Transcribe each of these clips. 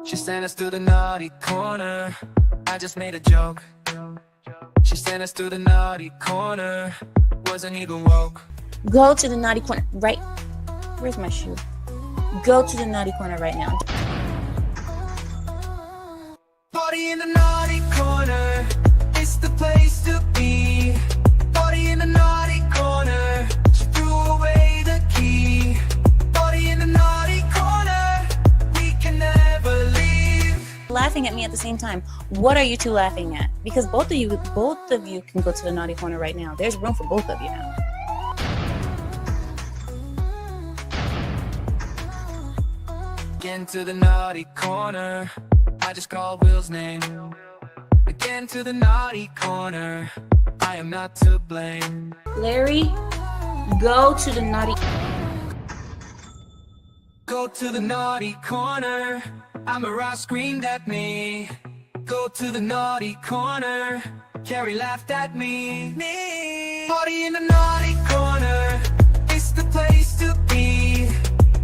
She sent us to the naughty corner. I just made a joke. She sent us to the naughty corner. Wasn't even woke. Go to the naughty corner right. Where's my shoe? Go to the naughty corner right now. Party in the naughty corner. It's the place to be. Party in the naughty corner. She threw away the key. Party in the naughty corner. We can never leave. Laughing at me at the same time. What are you two laughing at? Because both of you can go to the naughty corner right now. There's room for both of you now. Again to the naughty corner. I just called Will's name. Again to the naughty corner. I am not to blame. Larry, go to the naughty. Go to the naughty corner. Amara screamed at me. Go to the naughty corner. Carrie laughed at me. Party in the naughty corner. It's the place to be.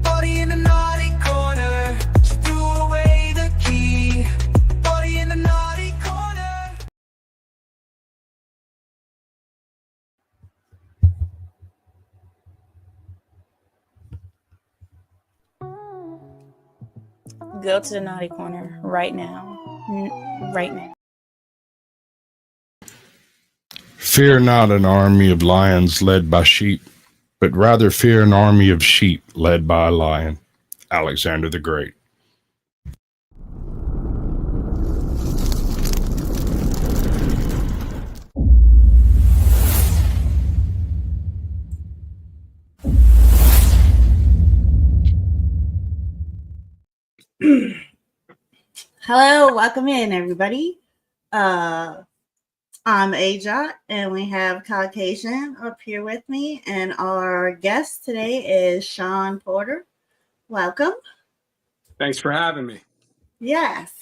Party in the naughty corner. She threw away the key. Party in the naughty corner. Go to the naughty corner right now. Right now. Fear not an army of lions led by sheep, but rather fear an army of sheep led by a lion. Alexander the Great. Hello, welcome in everybody. I'm Aja, and we have Caucasian up here with me, and our guest today is Sean Porter. Welcome. Thanks for having me. Yes.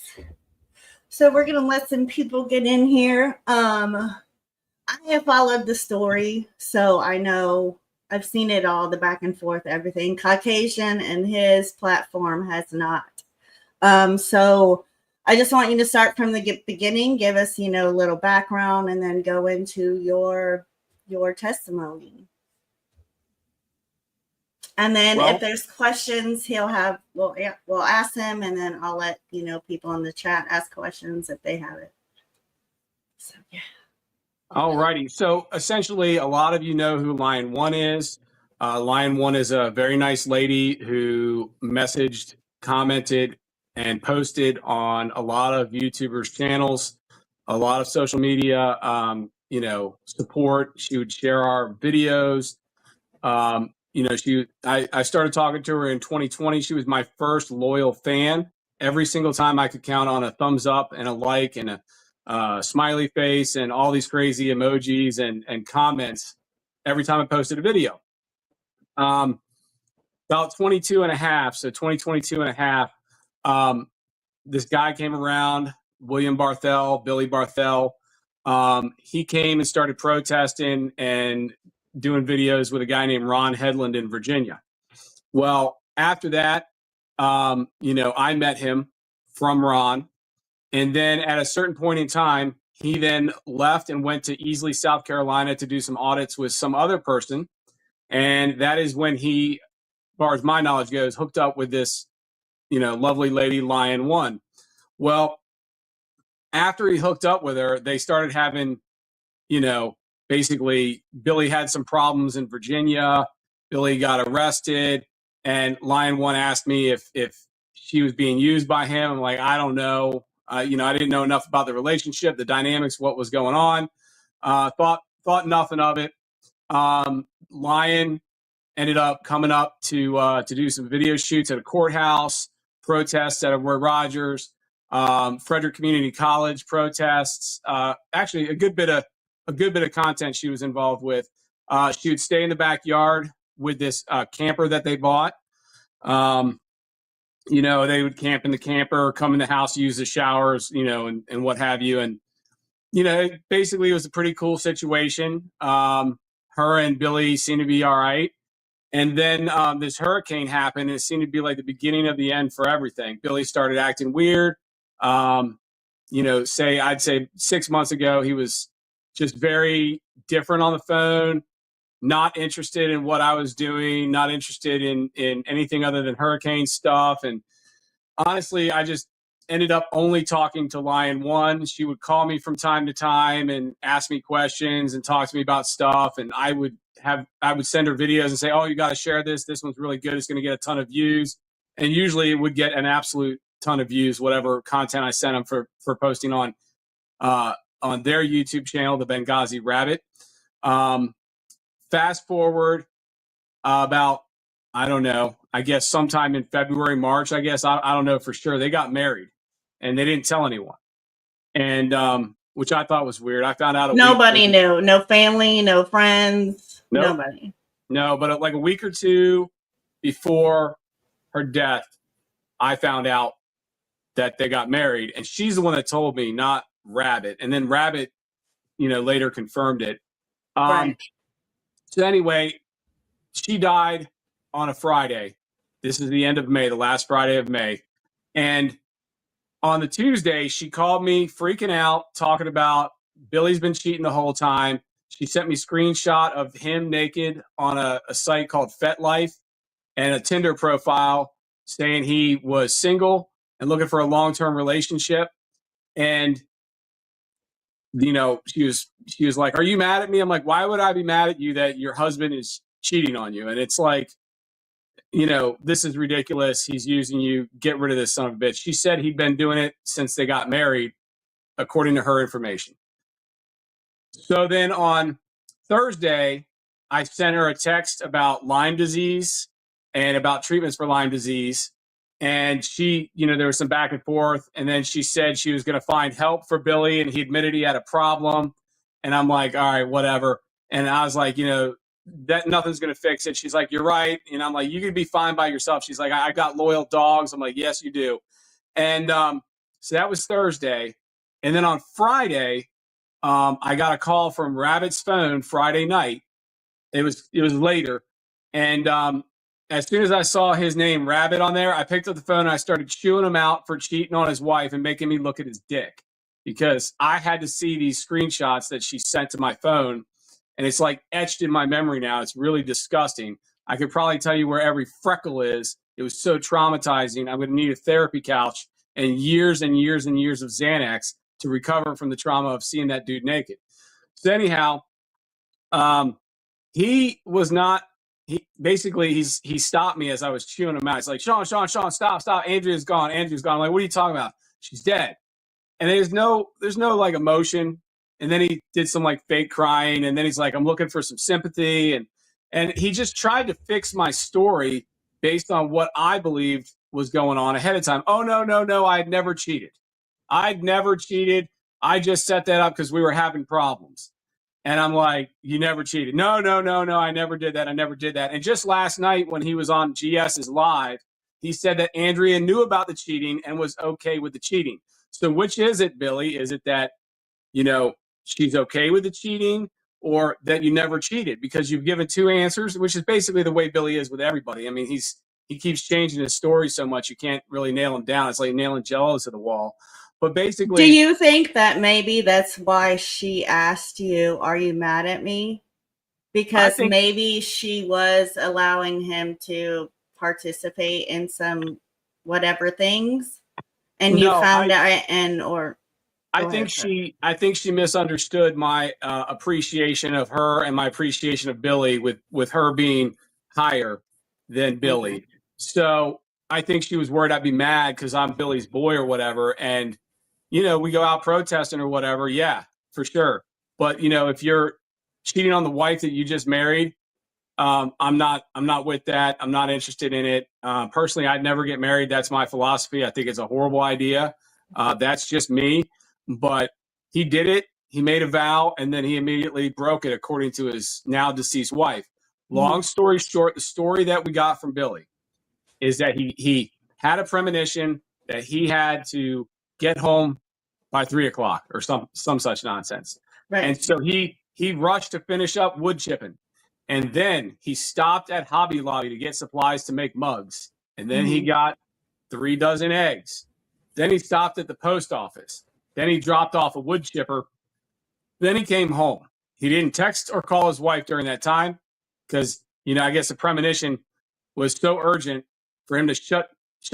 So we're going to let some people get in here. I have followed the story, so I know I've seen it all, the back and forth, everything. Caucasian and his platform has not. So I just want you to start from the beginning, give us, a little background, and then go into your testimony. And then if there's questions, we'll ask him, and then I'll let, people in the chat ask questions if they have it. So, yeah. All righty. So essentially, a lot of you know who LION1 is. LION1 is a very nice lady who messaged, commented, and posted on a lot of YouTubers' channels, a lot of social media, support. She would share our videos. I started talking to her in 2020. She was my first loyal fan. Every single time I could count on a thumbs up and a like and a smiley face and all these crazy emojis and comments every time I posted a video. About 22 and a half, so 2022 and a half, this guy came around, Billy Barthel. He came and started protesting and doing videos with a guy named Ron Headland in Virginia. Well, after that, I met him from Ron. And then at a certain point in time, he then left and went to Easley, South Carolina to do some audits with some other person. And that is when he, as far as my knowledge goes, hooked up with this, lovely lady, LION1. Well, after he hooked up with her, they started having, basically Billy had some problems in Virginia. Billy got arrested, and LION1 asked me if she was being used by him. I'm like, I don't know. I didn't know enough about the relationship, the dynamics, what was going on. Thought nothing of it. Lion ended up coming up to do some video shoots at a courthouse, protests at Roy Rogers, Frederick Community College protests. Actually, a good bit of content she was involved with. She would stay in the backyard with this camper that they bought. They would camp in the camper, come in the house, use the showers, and what have you. And, basically it was a pretty cool situation. Her and Billy seemed to be all right. And then this hurricane happened, and it seemed to be like the beginning of the end for everything. Billy started acting weird. You know, I'd say 6 months ago, he was just very different on the phone, not interested in what I was doing, not interested in anything other than hurricane stuff. And honestly, I just ended up only talking to LION1. She would call me from time to time and ask me questions and talk to me about stuff. And I would send her videos and say, oh, you got to share this. This one's really good. It's going to get a ton of views. And usually it would get an absolute ton of views, whatever content I sent them for posting on their YouTube channel, the Benghazi Rabbit. Fast forward about, I don't know, I guess sometime in February, March, I guess. I don't know for sure. They got married and they didn't tell anyone. And which I thought was weird. I found out nobody knew. No family, no friends, nope. Nobody. No, but like a week or two before her death, I found out that they got married. And she's the one that told me, not Rabbit. And then Rabbit, you know, later confirmed it. Right. So anyway, she died on a Friday. This is the end of May, the last Friday of May. And on the Tuesday, she called me freaking out, talking about Billy's been cheating the whole time. She sent me a screenshot of him naked on a site called FetLife and a Tinder profile saying he was single and looking for a long-term relationship. And, you know, she was like, are you mad at me? I'm like, why would I be mad at you that your husband is cheating on you? And it's like, you know, this is ridiculous. He's using you. Get rid of this son of a bitch. She said he'd been doing it since they got married, according to her information. So then on Thursday, I sent her a text about Lyme disease and about treatments for Lyme disease. And she, you know, there was some back and forth. And then she said she was going to find help for Billy. And he admitted he had a problem. And I'm like, all right, whatever. And I was like, you know, that nothing's going to fix it. She's like, you're right. And I'm like, you could be fine by yourself. She's like, I got loyal dogs. I'm like, yes, you do. And so that was Thursday. And then on Friday, I got a call from Rabbit's phone Friday night. It was later. And as soon as I saw his name, Rabbit, on there, I picked up the phone and I started chewing him out for cheating on his wife and making me look at his dick, because I had to see these screenshots that she sent to my phone. And it's like etched in my memory now. It's really disgusting. I could probably tell you where every freckle is. It was so traumatizing. I'm going to need a therapy couch and years and years and years of Xanax to recover from the trauma of seeing that dude naked. So anyhow, he stopped me as I was chewing him out. He's like, Sean, stop. Andrea's gone. I'm like, what are you talking about? She's dead. And there's no like emotion. And then he did some like fake crying. And then he's like, I'm looking for some sympathy. And he just tried to fix my story based on what I believed was going on ahead of time. Oh, no. I'd never cheated. I just set that up because we were having problems. And I'm like, you never cheated. No. I never did that. And just last night when he was on GS's Live, he said that Andrea knew about the cheating and was okay with the cheating. So which is it, Billy? Is it that, you know, she's okay with the cheating, or that you never cheated? Because you've given two answers, which is basically the way Billy is with everybody. I mean, he keeps changing his story so much you can't really nail him down. It's like nailing Jello to the wall. But basically, do you think that maybe that's why she asked you, are you mad at me? Because maybe she was allowing him to participate in some whatever things, and you found out, I think she misunderstood my appreciation of her and my appreciation of Billy, with her being higher than Billy. Mm-hmm. So I think she was worried I'd be mad because I'm Billy's boy or whatever. And, you know, we go out protesting or whatever. Yeah, for sure. But, you know, if you're cheating on the wife that you just married, I'm not with that. I'm not interested in it. Personally, I'd never get married. That's my philosophy. I think it's a horrible idea. That's just me. But he did it. He made a vow, and then he immediately broke it, according to his now deceased wife. Long story short, the story that we got from Billy is that he had a premonition that he had to get home by 3:00 or some such nonsense. Right. And so he rushed to finish up wood chipping. And then he stopped at Hobby Lobby to get supplies to make mugs. And then he Mhm. got 3 dozen eggs. Then he stopped at the post office. Then he dropped off a wood chipper. Then he came home. He didn't text or call his wife during that time because, I guess the premonition was so urgent for him to shut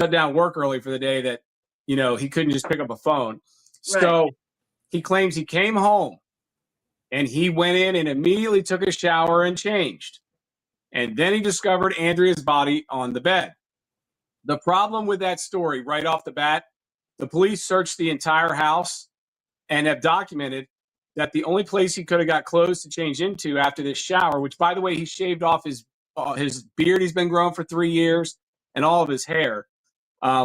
down work early for the day that, he couldn't just pick up a phone. Right. So he claims he came home and he went in and immediately took a shower and changed. And then he discovered Andrea's body on the bed. The problem with that story right off the bat, the police searched the entire house and have documented that the only place he could have got clothes to change into after this shower, which, by the way, he shaved off his beard he's been growing for 3 years and all of his hair,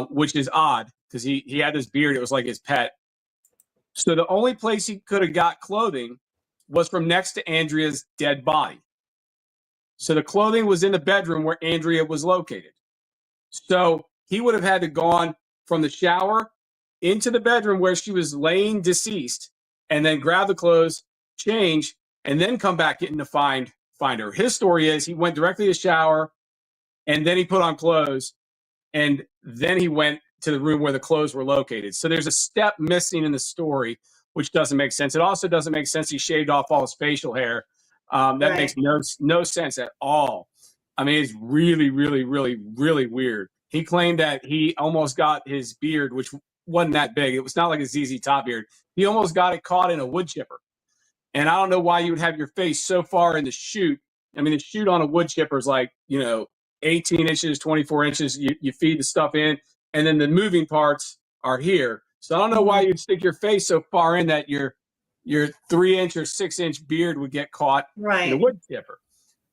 which is odd because he had this beard. It was like his pet. So the only place he could have got clothing was from next to Andrea's dead body. So the clothing was in the bedroom where Andrea was located. So he would have had to gone from the shower into the bedroom where she was laying deceased and then grab the clothes, change, and then come back in to find her. His story is he went directly to the shower and then he put on clothes and then he went to the room where the clothes were located. So there's a step missing in the story, which doesn't make sense. It also doesn't make sense he shaved off all his facial hair. That Right. makes no sense at all. I mean, it's really, really, really, really weird. He claimed that he almost got his beard, which wasn't that big. It was not like a ZZ Top beard. He almost got it caught in a wood chipper. And I don't know why you would have your face so far in the chute. I mean, the chute on a wood chipper is like, 18 inches, 24 inches. You feed the stuff in, and then the moving parts are here. So I don't know why you'd stick your face so far in that your 3-inch or 6-inch beard would get caught in a Right. wood chipper.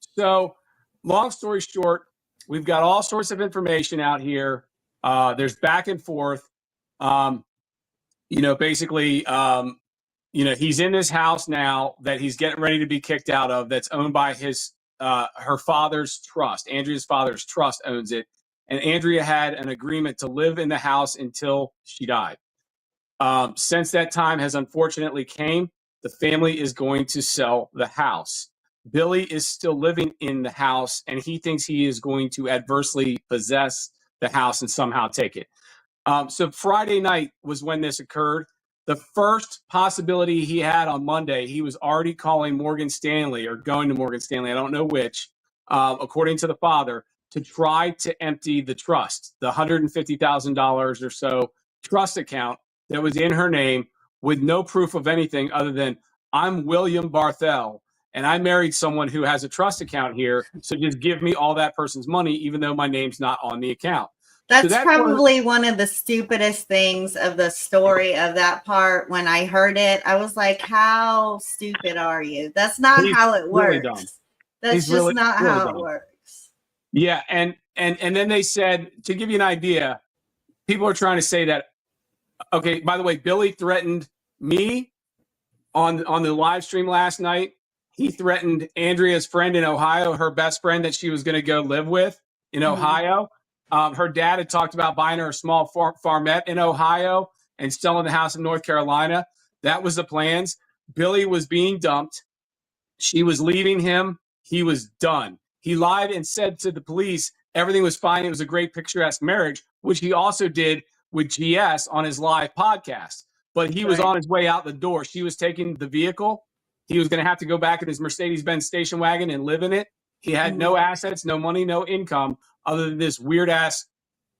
So long story short, we've got all sorts of information out here. There's back and forth. Basically, he's in this house now that he's getting ready to be kicked out of. That's owned by her father's trust. Andrea's father's trust owns it, and Andrea had an agreement to live in the house until she died. Since that time has unfortunately came, the family is going to sell the house. Billy is still living in the house, and he thinks he is going to adversely possess the house and somehow take it. So Friday night was when this occurred. The first possibility he had on Monday, he was already calling Morgan Stanley or going to Morgan Stanley, I don't know which, according to the father, to try to empty the trust, the $150,000 or so trust account that was in her name with no proof of anything other than, I'm William Barthel, and I married someone who has a trust account here, so just give me all that person's money, even though my name's not on the account. That's probably one of the stupidest things of the story of that part. When I heard it, I was like, how stupid are you? That's not how it works. Dumb. That's just not how it works. Yeah, and then they said, to give you an idea, people are trying to say that, okay, by the way, Billy threatened me on the live stream last night. He threatened Andrea's friend in Ohio, her best friend that she was going to go live with in Ohio. Her dad had talked about buying her a small farmette in Ohio and selling the house in North Carolina. That was the plans. Billy was being dumped. She was leaving him. He was done. He lied and said to the police everything was fine. It was a great picturesque marriage, which he also did with GS on his live podcast. But he was on his way out the door. She was taking the vehicle. He was going to have to go back in his Mercedes-Benz station wagon and live in it. He had no assets, no money, no income, other than this weird-ass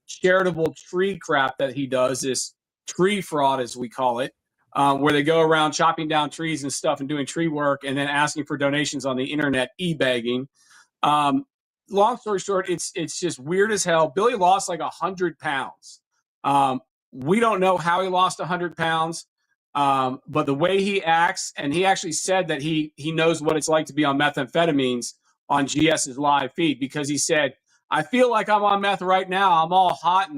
charitable tree crap that he does, this tree fraud, as we call it, where they go around chopping down trees and stuff and doing tree work and then asking for donations on the internet, e-bagging. Long story short, it's just weird as hell. Billy lost like 100 pounds. We don't know how he lost 100 pounds, but the way he acts, and he actually said that he knows what it's like to be on methamphetamines on GS's live feed, because he said, I feel like I'm on meth right now. I'm all hot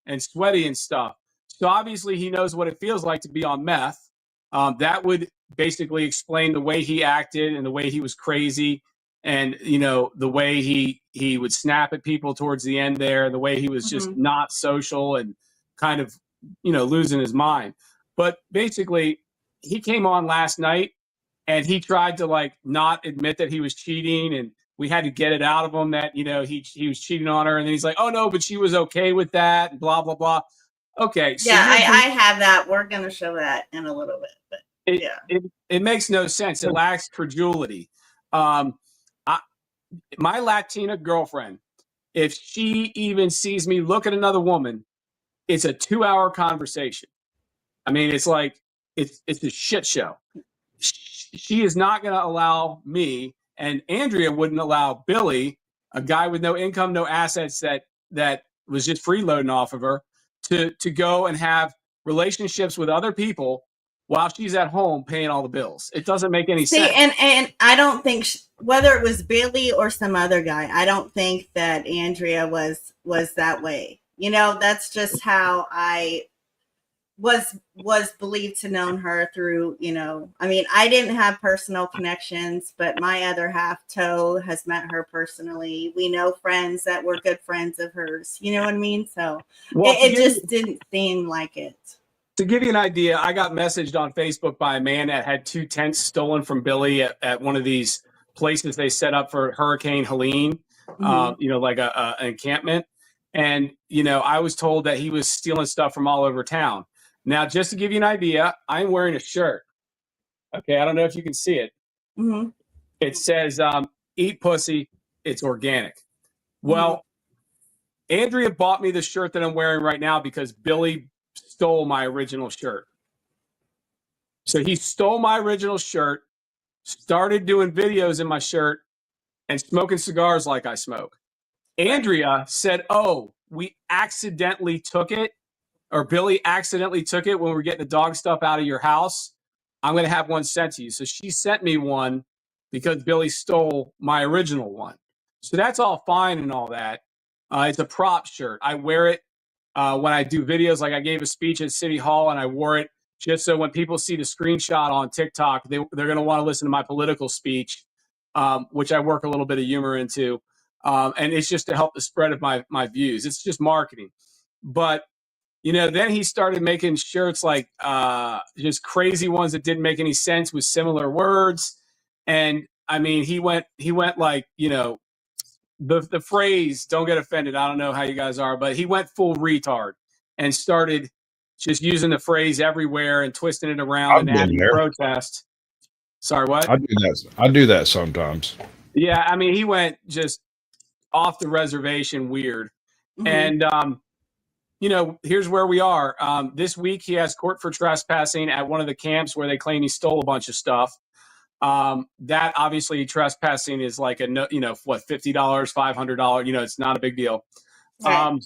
and sweaty and stuff. So obviously he knows what it feels like to be on meth. That would basically explain the way he acted and the way he was crazy, and the way he would snap at people towards the end there, the way he was just not social and kind of losing his mind. But basically he came on last night and he tried to not admit that he was cheating, and we had to get it out of him that, you know, he was cheating on her. And then he's like, oh no, but she was okay with that and blah, blah, blah. Okay. So yeah, I have that. We're going to show that in a little bit, but it makes no sense. It lacks credulity. My Latina girlfriend, if she even sees me look at another woman, it's a 2-hour conversation. I mean, it's like, it's a shit show. She is not going to allow me, and Andrea wouldn't allow Billy, a guy with no income, no assets that was just freeloading off of her, to go and have relationships with other people while she's at home paying all the bills. It doesn't make any sense. And I don't think whether it was Billy or some other guy, I don't think that Andrea was that way. You know, that's just how I was believed to know her through, you know, I mean, I didn't have personal connections, but my other half, Toe, has met her personally. We know friends that were good friends of hers. You know what I mean? So it just didn't seem like it. To give you an idea, I got messaged on Facebook by a man that had 2 tents stolen from Billy at one of these places they set up for Hurricane Helene, you know, like an encampment. And, you know, I was told that he was stealing stuff from all over town. Now, just to give you an idea, I'm wearing a shirt. Okay, I don't know if you can see it. It says, eat pussy, it's organic. Well, Andrea bought me the shirt that I'm wearing right now because Billy stole my original shirt. So he stole my original shirt, started doing videos in my shirt, and smoking cigars like I smoke. Andrea said, oh, we accidentally took it, or Billy accidentally took it when we were getting the dog stuff out of your house. I'm going to have one sent to you. So she sent me one because Billy stole my original one. So that's all fine and all that. It's a prop shirt. I wear it when I do videos. Like I gave a speech at City Hall and I wore it just so when people see the screenshot on TikTok, they're going to want to listen to my political speech, which I work a little bit of humor into. And it's just to help the spread of my views. It's just marketing. But, you know, then he started making shirts like just crazy ones that didn't make any sense with similar words. And I mean, he went like, you know, the phrase, don't get offended, I don't know how you guys are, but he went full retard and started just using the phrase everywhere and twisting it around and adding protest. Sorry, what? I do that sometimes. Yeah, I mean, he went just off the reservation weird. And, you know, here's where we are. This week, he has court for trespassing at one of the camps where they claim he stole a bunch of stuff. That obviously trespassing is like you know, what, $50, $500, you know, it's not a big deal. Right.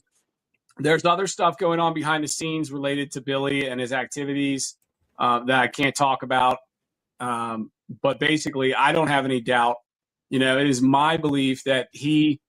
There's other stuff going on behind the scenes related to Billy and his activities that I can't talk about. But basically, I don't have any doubt. You know, it is my belief that he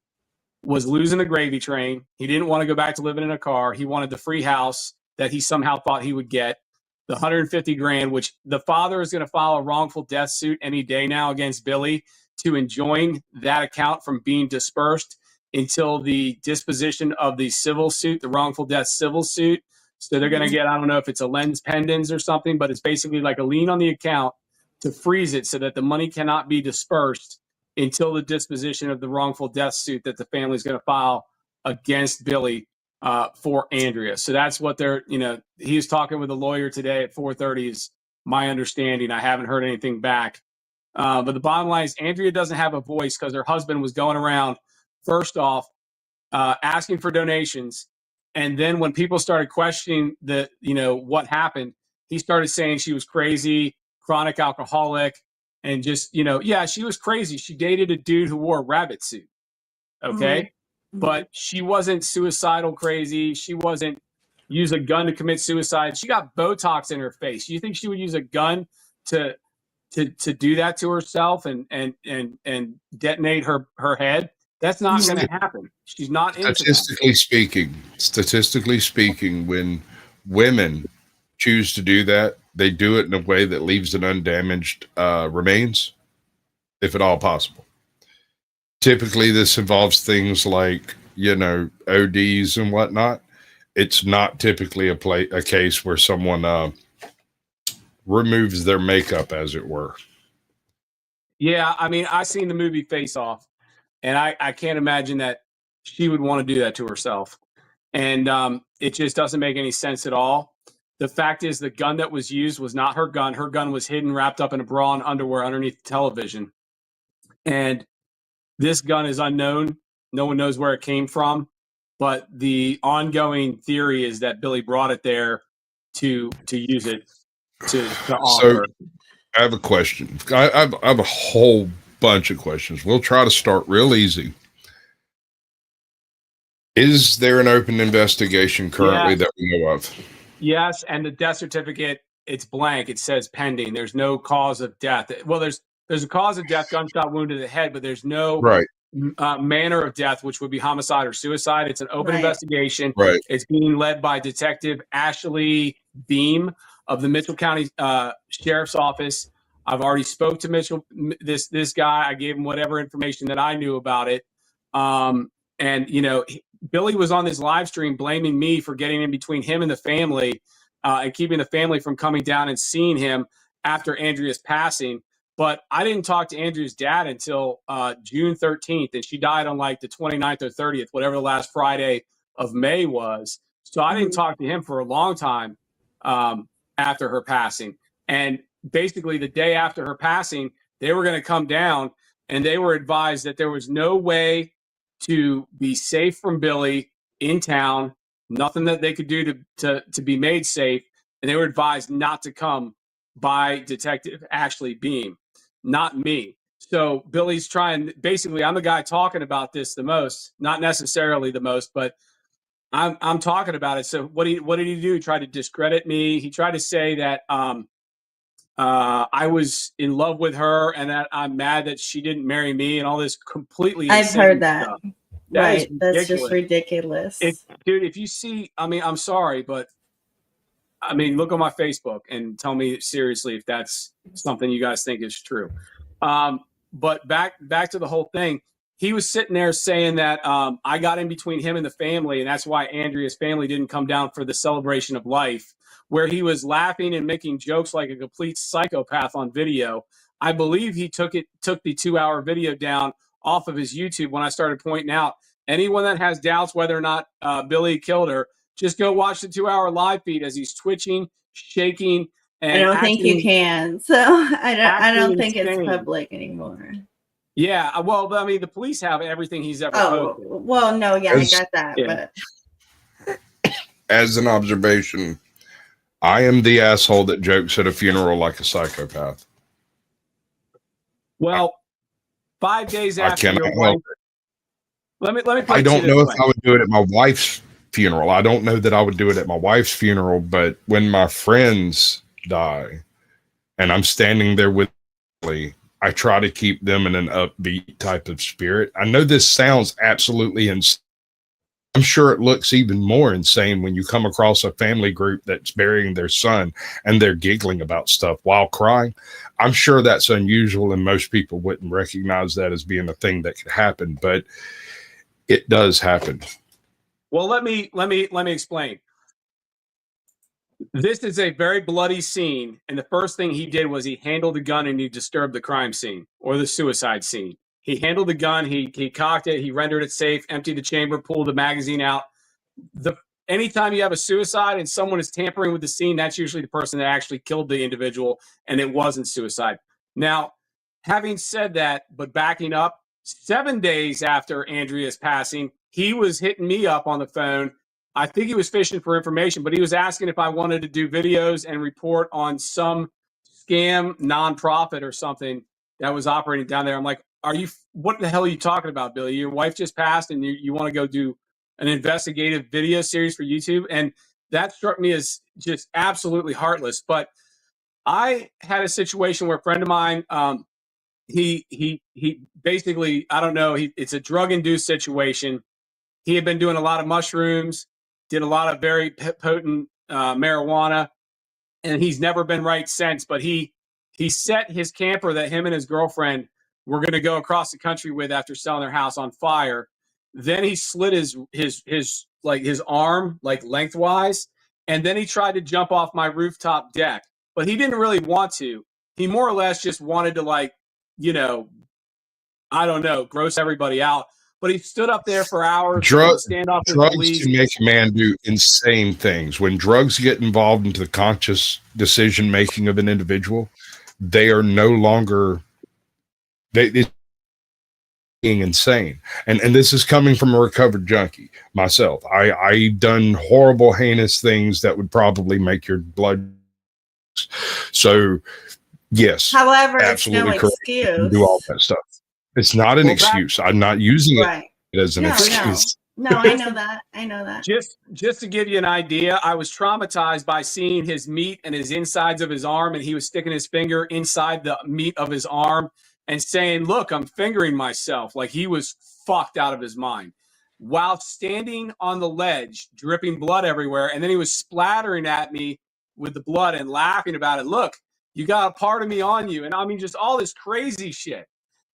was losing the gravy train. He didn't want to go back to living in a car. He wanted the free house that he somehow thought he would get. The $150,000, which the father is going to file a wrongful death suit any day now against Billy to enjoin that account from being dispersed until the disposition of the civil suit, the wrongful death civil suit. So they're going to get, I don't know if it's a lens pendens or something, but it's basically like a lien on the account to freeze it so that the money cannot be dispersed until the disposition of the wrongful death suit that the family is going to file against Billy for Andrea. So that's what they're, you know, he was talking with a lawyer today at 4:30 is my understanding. I haven't heard anything back. But the bottom line is Andrea doesn't have a voice because her husband was going around, first off, asking for donations. And then when people started questioning you know, what happened, he started saying she was crazy, chronic alcoholic, and just, you know, yeah, she was crazy. She dated a dude who wore a rabbit suit. Okay. But she wasn't suicidal crazy. She wasn't use a gun to commit suicide. She got Botox in her face. You think she would use a gun to do that to herself and detonate her head? That's not going to happen. She's not into Statistically speaking, when women choose to do that, they do it in a way that leaves an undamaged remains, if at all possible. Typically, this involves things like, you know, ODs and whatnot. It's not typically a case where someone removes their makeup, as it were. Yeah, I mean, I seen the movie Face Off, And I can't imagine that she would want to do that to herself. And it just doesn't make any sense at all. The fact is, the gun that was used was not her gun. Her gun was hidden, wrapped up in a bra and underwear underneath the television. And this gun is unknown. No one knows where it came from. But the ongoing theory is that Billy brought it there to use it to offer. So I have a question. I have a whole bunch of questions. We'll try to start real easy. Is there an open investigation currently that we know of? Yes, and the death certificate, it's blank. It says pending. There's no cause of death. Well, there's a cause of death, gunshot wound to the head, but there's no manner of death, which would be homicide or suicide. It's an open investigation. Right. It's being led by Detective Ashley Beam of the Mitchell County Sheriff's Office. I've already spoke to Mitchell, this guy. I gave him whatever information that I knew about it. And, you know, Billy was on this live stream blaming me for getting in between him and the family and keeping the family from coming down and seeing him after Andrea's passing. But I didn't talk to Andrea's dad until June 13th, and she died on like the 29th or 30th, whatever the last Friday of May was. So I didn't talk to him for a long time after her passing. And basically the day after her passing, they were going to come down, and they were advised that there was no way to be safe from Billy in town, nothing that they could do to be made safe. And they were advised not to come by Detective Ashley Beam, not me. So Billy's trying, basically, I'm the guy talking about this the most, not necessarily the most, but I'm talking about it. So what did he do? He tried to discredit me. He tried to say that I was in love with her and that I'm mad that she didn't marry me and all this completely insane I've heard that. stuff. Right. That's just ridiculous. Dude, if you see, I mean, I'm sorry, but I mean, look on my Facebook and tell me seriously if that's something you guys think is true. But back to the whole thing. He was sitting there saying that I got in between him and the family, and that's why Andrea's family didn't come down for the celebration of life, where he was laughing and making jokes like a complete psychopath on video. I believe he took the 2-hour video down off of his YouTube when I started pointing out anyone that has doubts whether or not Billy killed her, just go watch the 2-hour live feed as he's twitching, shaking, and I don't think you can. So I don't think it's public anymore. Yeah, well, I mean, the police have everything he's ever posted. Well, no, yeah, I got that. But as an observation, I am the asshole that jokes at a funeral like a psychopath. Well, 5 days after your wife, let me. I don't know if I would do it at my wife's funeral. I don't know that I would do it at my wife's funeral, but when my friends die and I'm standing there with Billy, I try to keep them in an upbeat type of spirit. I know this sounds absolutely insane. I'm sure it looks even more insane when you come across a family group that's burying their son and they're giggling about stuff while crying. I'm sure that's unusual and most people wouldn't recognize that as being a thing that could happen, but it does happen. Well, let me explain. This is a very bloody scene, and the first thing he did was he handled the gun and he disturbed the crime scene or the suicide scene. He handled the gun, he cocked it, he rendered it safe, emptied the chamber, pulled the magazine out. Anytime you have a suicide and someone is tampering with the scene, that's usually the person that actually killed the individual, and it wasn't suicide. Now, having said that, but backing up, 7 days after Andrea's passing, he was hitting me up on the phone. I think he was fishing for information, but he was asking if I wanted to do videos and report on some scam nonprofit or something that was operating down there. I'm like, what the hell are you talking about, Billy? Your wife just passed and you want to go do an investigative video series for YouTube? And that struck me as just absolutely heartless. But I had a situation where a friend of mine, he basically, I don't know, it's a drug-induced situation. He had been doing a lot of mushrooms, did a lot of very potent marijuana, and he's never been right since. But he set his camper that him and his girlfriend were going to go across the country with after selling their house on fire. Then he slit his arm like lengthwise, and then he tried to jump off my rooftop deck. But he didn't really want to. He more or less just wanted to, like, you know, I don't know, gross everybody out. But he stood up there for hours, Drugs stand off with drugs police. can make a man do insane things. When drugs get involved into the conscious decision making of an individual, they are no longer it's being insane. And this is coming from a recovered junkie myself. I done horrible, heinous things that would probably make your blood. So yes, However, absolutely it's no correct. You can excuse. do all that stuff. It's not an Well, excuse. I'm not using Right. it as an No, excuse. no, I know that. I know that. Just to give you an idea, I was traumatized by seeing his meat and his insides of his arm, and he was sticking his finger inside the meat of his arm and saying, "Look, I'm fingering myself." Like he was fucked out of his mind while standing on the ledge, dripping blood everywhere. And then he was splattering at me with the blood and laughing about it. "Look, you got a part of me on you." And I mean, just all this crazy shit.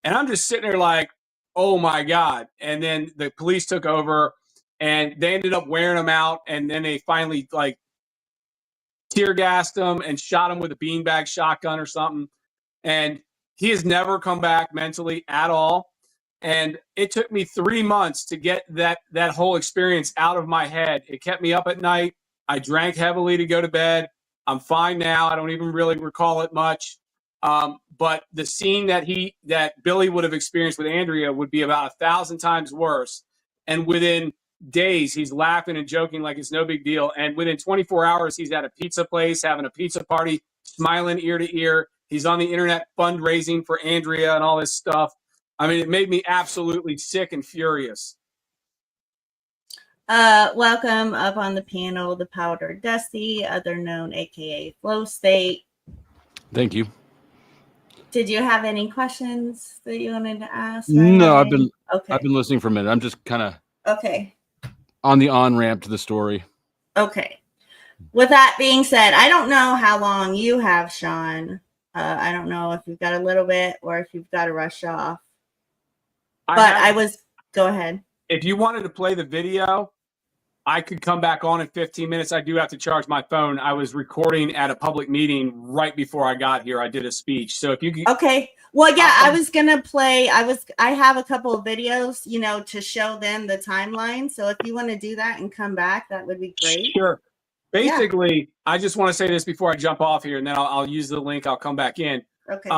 And I'm just sitting there like, oh my God. And then the police took over and they ended up wearing him out. And then they finally like tear gassed him and shot him with a beanbag shotgun or something. And he has never come back mentally at all. And it took me 3 months to get that whole experience out of my head. It kept me up at night. I drank heavily to go to bed. I'm fine now. I don't even really recall it much. But the scene that Billy would have experienced with Andrea would be about 1,000 times worse. And within days, he's laughing and joking like it's no big deal. And within 24 hours, he's at a pizza place, having a pizza party, smiling ear to ear. He's on the internet fundraising for Andrea and all this stuff. I mean, it made me absolutely sick and furious. Welcome up on the panel, the Powder Dusty, other known aka Flow State. Thank you. Did you have any questions that you wanted to ask? No, I've been okay. listening for a minute. I'm just kind of Okay. on the on-ramp to the story. Okay. With that being said, I don't know how long you have, Sean. I don't know if you've got a little bit or if you've got to rush off. Go ahead. If you wanted to play the video, I could come back on in 15 minutes. I do have to charge my phone. I was recording at a public meeting right before I got here. I did a speech. So if you could. Okay. Well, yeah, I was going to play. I have a couple of videos, to show them the timeline. So if you want to do that and come back, that would be great. Sure. Basically, yeah. I just want to say this before I jump off here, and then I'll use the link. I'll come back in. Okay.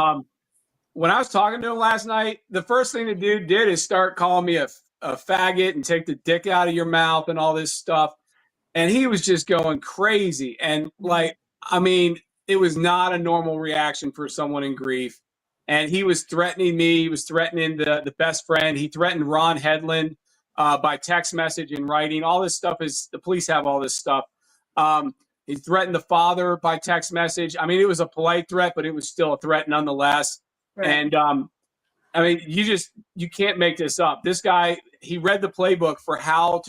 When I was talking to him last night, the first thing the dude did is start calling me a faggot and take the dick out of your mouth and all this stuff. And he was just going crazy. And it was not a normal reaction for someone in grief. And he was threatening me. He was threatening the best friend. He threatened Ron Headland by text message and writing. All this stuff the police have all this stuff. He threatened the father by text message. I mean, it was a polite threat, but it was still a threat nonetheless. Right. And you can't make this up. This guy, he read the playbook for how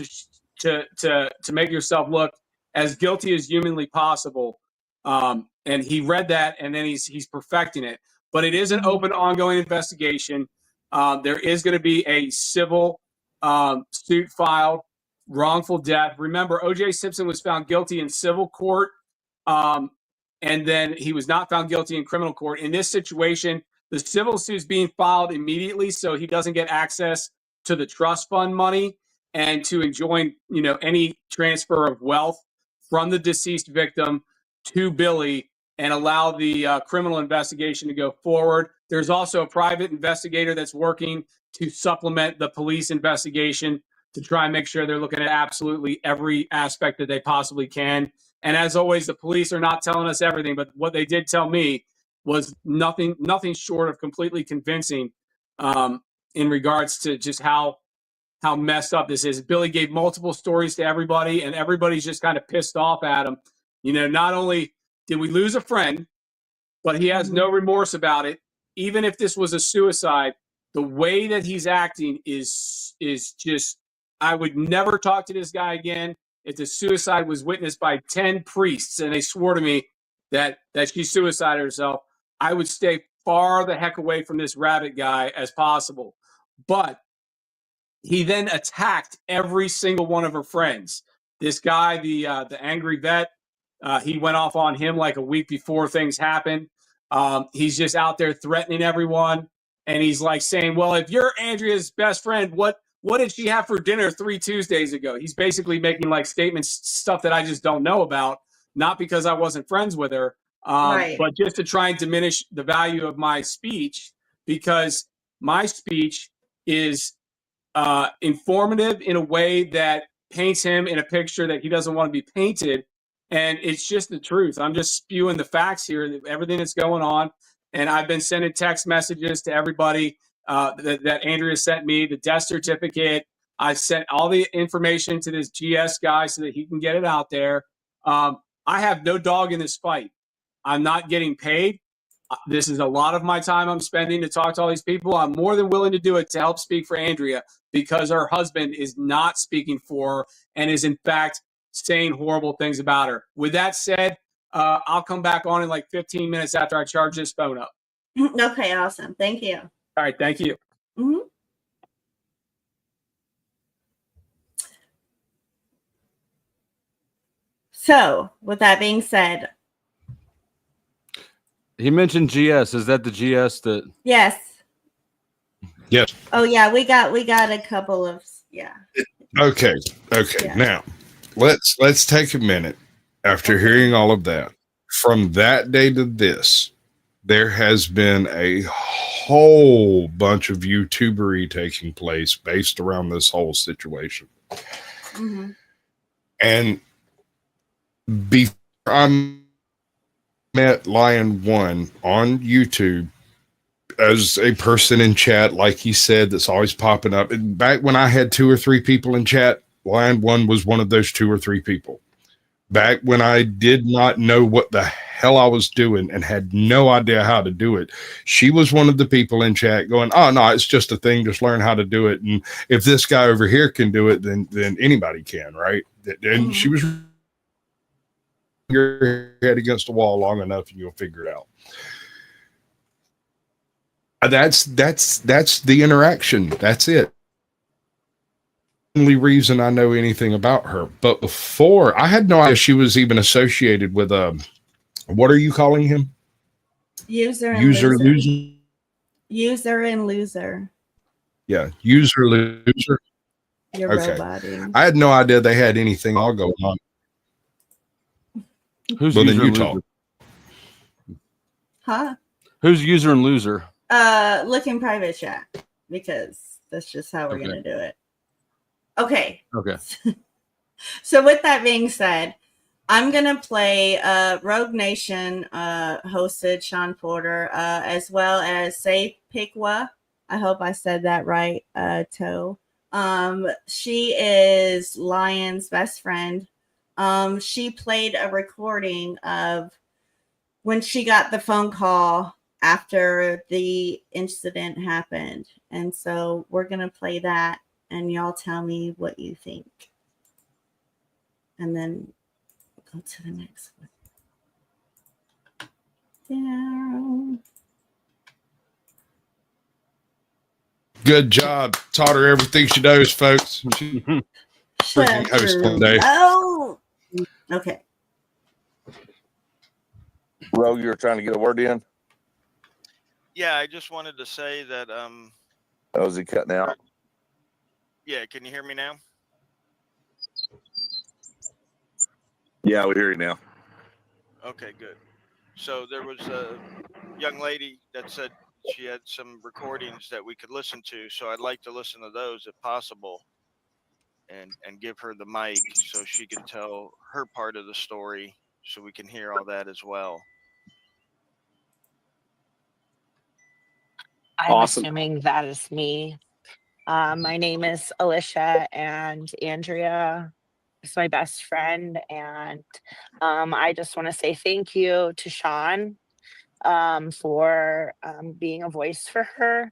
to make yourself look as guilty as humanly possible. And he read that, and then he's perfecting it. But it is an open, ongoing investigation. There is going to be a civil suit filed, wrongful death. Remember, O.J. Simpson was found guilty in civil court, and then he was not found guilty in criminal court. In this situation, the civil suit is being filed immediately, so he doesn't get access to the trust fund money and to enjoin, any transfer of wealth from the deceased victim to Billy and allow the criminal investigation to go forward. There's also a private investigator that's working to supplement the police investigation to try and make sure they're looking at absolutely every aspect that they possibly can. And as always, the police are not telling us everything, but what they did tell me was nothing short of completely convincing in regards to just how messed up this is. Billy gave multiple stories to everybody, and everybody's just kind of pissed off at him. Not only did we lose a friend, but he has no remorse about it. Even if this was a suicide, the way that he's acting is just, I would never talk to this guy again. If the suicide was witnessed by 10 priests and they swore to me that she suicided herself, I would stay far the heck away from this rabbit guy as possible. But he then attacked every single one of her friends. This guy, the angry vet, he went off on him like a week before things happened. He's just out there threatening everyone. And he's like saying, well, if you're Andrea's best friend, what did she have for dinner 3 Tuesdays ago? He's basically making like statements, stuff that I just don't know about, not because I wasn't friends with her, Right. but just to try and diminish the value of my speech, because my speech is informative in a way that paints him in a picture that he doesn't want to be painted. And it's just the truth. I'm just spewing the facts here, everything that's going on. And I've been sending text messages to everybody that Andrea sent me, the death certificate. I sent all the information to this GS guy so that he can get it out there. I have no dog in this fight. I'm not getting paid. This is a lot of my time I'm spending to talk to all these people. I'm more than willing to do it to help speak for Andrea, because her husband is not speaking for her and is in fact saying horrible things about her. With that said, I'll come back on in like 15 minutes after I charge this phone up. Okay, awesome. Thank you. All right, thank you. Mhm. So, with that being said, He mentioned GS. Is that the GS that? yes. Yes. Oh yeah, we got a couple of Okay. Yeah. Now, let's take a minute after hearing all of that. From that day to this, there has been a whole bunch of YouTubery taking place based around this whole situation. Mm-hmm. And before I met LION1 on YouTube as a person in chat, like he said, that's always popping up. And back when I had 2 or 3 people in chat, LION1 was one of those 2 or 3 people. Back when I did not know what the hell I was doing and had no idea how to do it, she was one of the people in chat going, oh no, it's just a thing, just learn how to do it. And if this guy over here can do it, then anybody can, right? And she was your head against the wall long enough and you'll figure it out. That's the interaction. That's it. Only reason I know anything about her. But before, I had no idea she was even associated with what are you calling him? User and User loser. loser. User and loser. Yeah, user loser. You're Okay. roboting. I had no idea they had anything all going on. Who's Well, then user you and talk. loser? Huh? Who's user and loser? Look in private chat, because that's just how we're Okay. gonna do it. Okay. Okay. So with that being said, I'm gonna play Rogue Nation hosted Sean Porter, as well as Say PIQUA. I hope I said that right, Toe. She is Lion's best friend. She played a recording of when she got the phone call after the incident happened. And so we're going to play that, and y'all tell me what you think. And then go to the next one. Down. Good job. Taught her everything she knows, folks. She freaking host one day. Oh, okay. Rogue, you were trying to get a word in? Yeah, I just wanted to say that Oh, is he cutting out? yeah, can you hear me now? Yeah, we hear you now. Okay, good. So there was a young lady that said she had some recordings that we could listen to, so I'd like to listen to those if possible, and give her the mic so she can tell her part of the story, so we can hear all that as well. I'm Awesome. assuming that is me. My name is Alicia, and Andrea is my best friend. And I just want to say thank you to Sean for being a voice for her.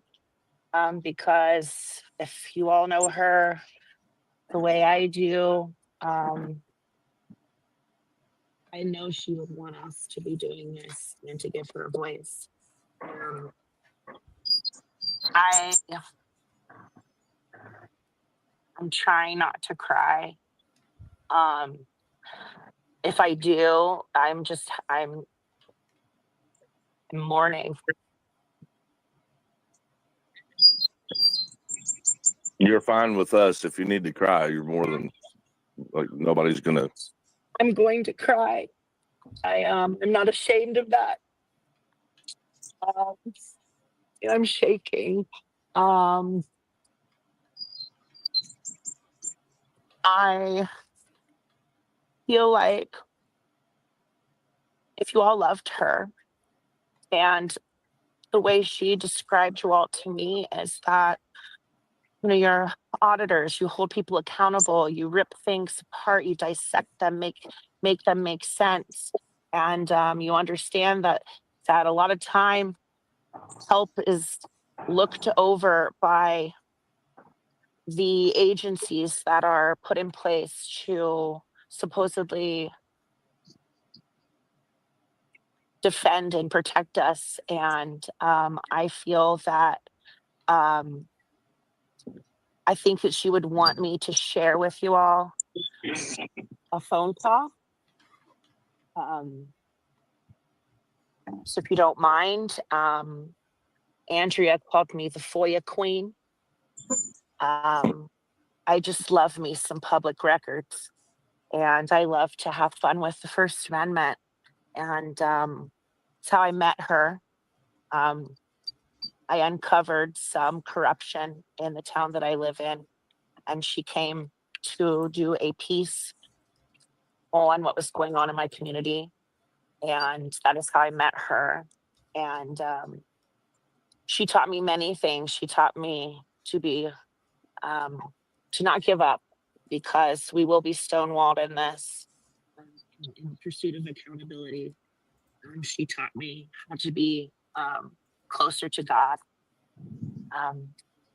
Because if you all know her the way I do, I know she would want us to be doing this and to give her a voice. I'm trying not to cry. If I do, I'm mourning. You're fine with us. If you need to cry, you're more than like nobody's gonna. I'm going to cry. I'm not ashamed of that. Um, I'm shaking. I feel like if you all loved her, and the way she described you all to me is that, you're auditors, you hold people accountable, you rip things apart, you dissect them, make them make sense. And you understand that a lot of time help is looked over by the agencies that are put in place to supposedly defend and protect us. And I feel that I think that she would want me to share with you all a phone call. So if you don't mind, Andrea called me the FOIA queen. I just love me some public records, and I love to have fun with the First Amendment. And that's how I met her. I uncovered some corruption in the town that I live in, and she came to do a piece on what was going on in my community. And that is how I met her. And she taught me many things. She taught me to be, to not give up, because we will be stonewalled in this, in pursuit of accountability. She taught me how to be closer to God.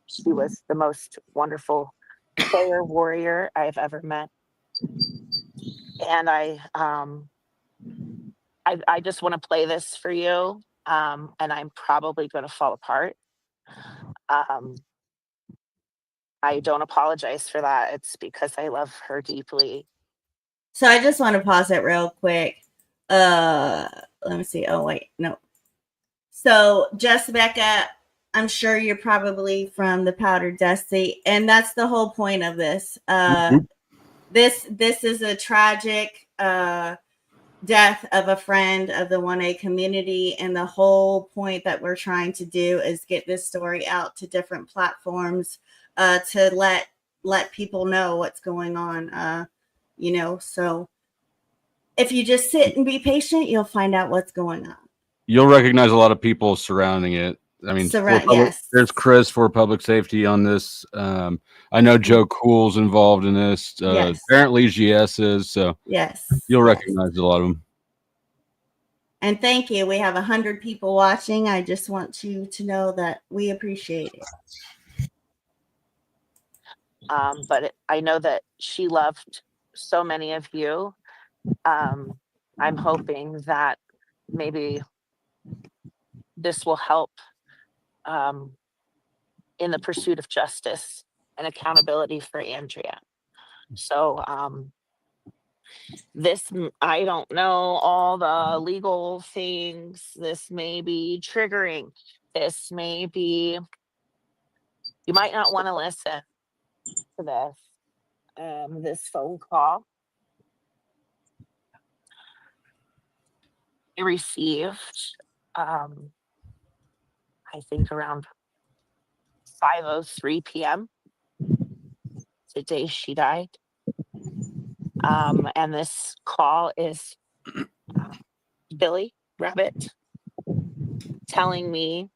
She was the most wonderful prayer warrior I've ever met. And I just want to play this for you. And I'm probably going to fall apart. I don't apologize for that. It's because I love her deeply. So I just want to pause it real quick. Let me see. Oh, wait, no. So Just Becca, I'm sure you're probably from the Powder Dusty, and that's the whole point of this. This is a tragic death of a friend of the 1A community, and the whole point that we're trying to do is get this story out to different platforms to let people know what's going on. So if you just sit and be patient, you'll find out what's going on. You'll recognize a lot of people surrounding it. I mean, Yes. There's Chris for public safety on this. I know Joe Cool's involved in this. Yes. Apparently GS is. So Yes. you'll recognize a lot of them. And thank you. We have 100 people watching. I just want you to know that we appreciate it. But I know that she loved so many of you. I'm hoping that maybe this will help in the pursuit of justice and accountability for Andrea. So I don't know all the legal things. This may be triggering. This may be, you might not want to listen to this phone call. I received, I think around 5:03 p.m. the day she died. And this call is Billy Rabbit telling me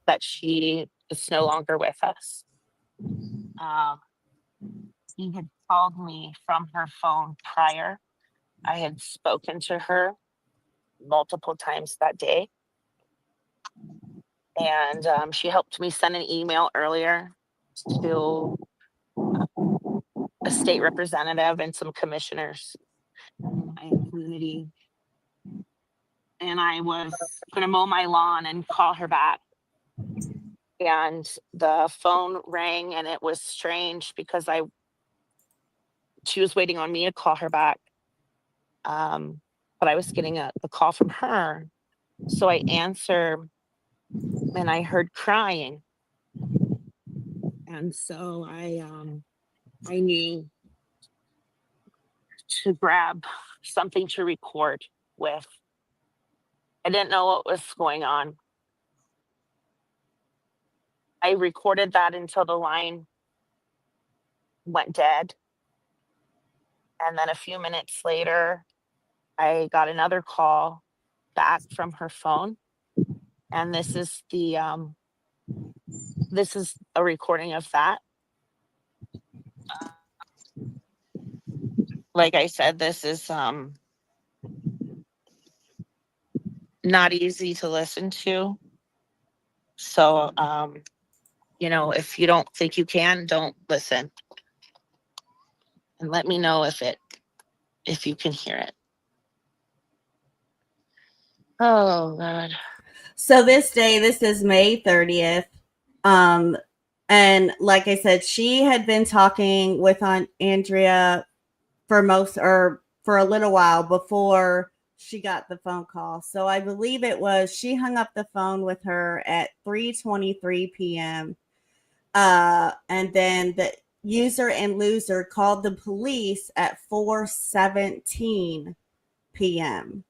that she is no longer with us. He had called me from her phone prior. I had spoken to her multiple times that day. And she helped me send an email earlier to a state representative and some commissioners in my community. And I was going to mow my lawn and call her back. And the phone rang, and it was strange because she was waiting on me to call her back. But I was getting the call from her. So I answered, and I heard crying. And so I knew to grab something to record with. I didn't know what was going on. I recorded that until the line went dead. And then a few minutes later, I got another call back from her phone. And this is a recording of that. Like I said, this is not easy to listen to. So if you don't think you can, don't listen. And let me know if you can hear it. Oh God. So this is May 30th. And like I said, she had been talking with Andrea for a little while before she got the phone call. So I believe she hung up the phone with her at 3:23 p.m. And then the user and loser called the police at 4:17 p.m.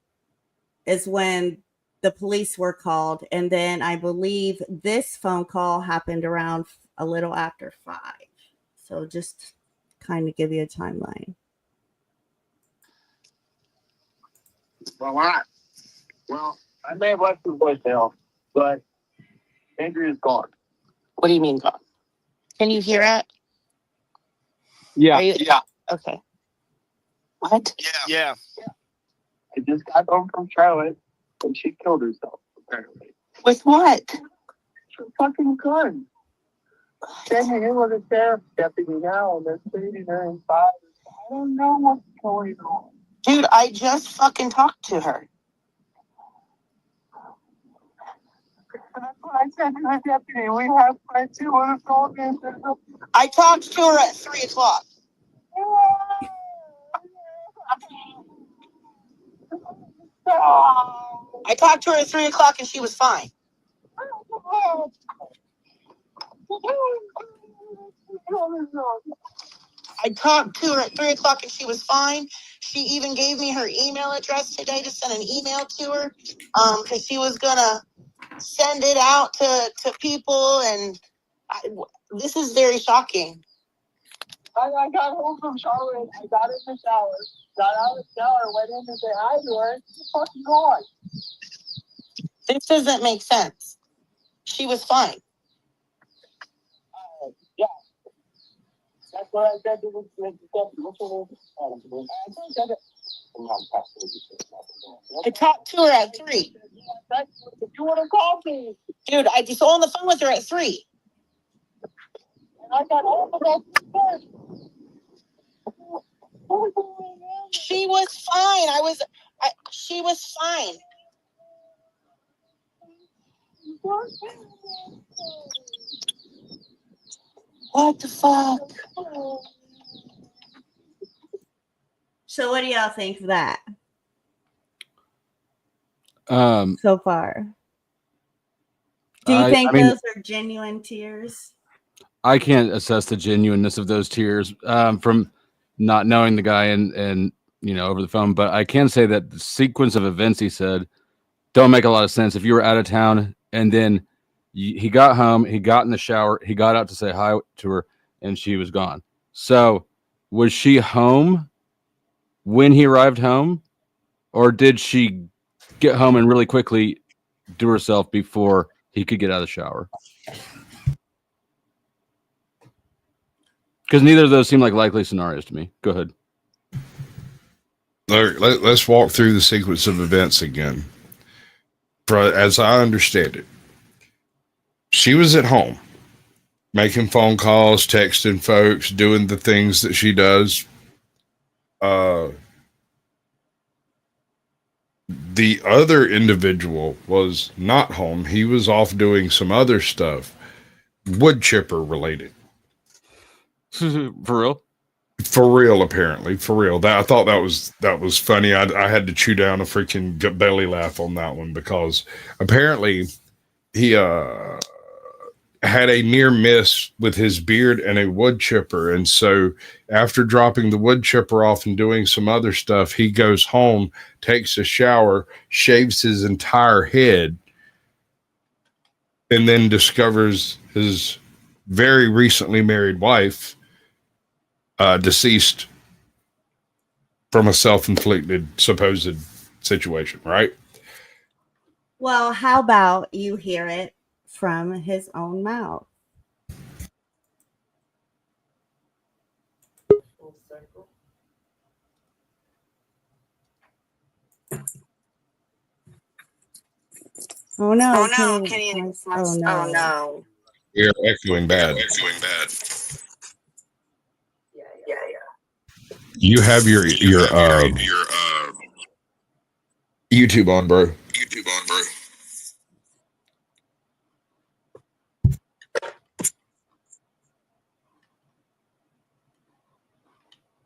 is when the police were called. And then I believe this phone call happened around a little after 5. So just kind of give you a timeline. Well, I may have left the voicemail, but Andrea's gone. What do you mean gone? Can you hear it? Yeah. Yeah. Okay. What? Yeah. I just got home from Charlotte and she killed herself, apparently. With what? Her fucking gun. Standing in with a sheriff deputy now and they're treating her inside. I don't know what's going on. Dude, I just fucking talked to her. And that's what I said to the deputy. We have friends who would have told me. I talked to her at 3 o'clock. I talked to her at 3 o'clock and she was fine. I talked to her at 3 o'clock and she was fine. She even gave me her email address today to send an email to her because she was going to send it out to people. And this is very shocking. I got home from Charlotte. I got in the shower, got out of the shower, went in to say hi to her, and she's fucking gone. This doesn't make sense. She was fine. Yeah. That's what I said to the I talked to her at 3. If you want to call me. Dude, I was on the phone with her at 3. And I got home about 3. She was fine. She was fine. What the fuck? So what do y'all think of that Um, so far? Do you think those are genuine tears? I can't assess the genuineness of those tears from not knowing the guy and over the phone, but I can say that the sequence of events he said don't make a lot of sense. If you were out of town and then he got home, he got in the shower, he got out to say hi to her, and she was gone. So was she home when he arrived home, or did she get home and really quickly do herself before he could get out of the shower? Because neither of those seem like likely scenarios to me. Go ahead. Let's walk through the sequence of events again. As I understand it, she was at home making phone calls, texting folks, doing the things that she does. The other individual was not home. He was off doing some other stuff, wood chipper related. For real? For real, apparently. For real. I thought that was funny. I had to chew down a freaking belly laugh on that one because apparently he had a near miss with his beard and a wood chipper. And so after dropping the wood chipper off and doing some other stuff, he goes home, takes a shower, shaves his entire head, and then discovers his very recently married wife deceased from a self-inflicted supposed situation, right? Well, how about you hear it from his own mouth? Oh no! Oh Can no, you, can you? oh no! Oh no. You're echoing bad. Yeah. You have your YouTube on, bro.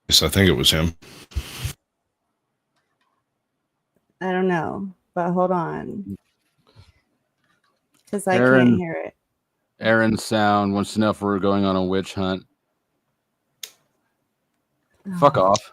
Yes, I think it was him. I don't know, but hold on, because I Aaron- can't hear it. Aaron Sound wants to know if we're going on a witch hunt. Fuck off.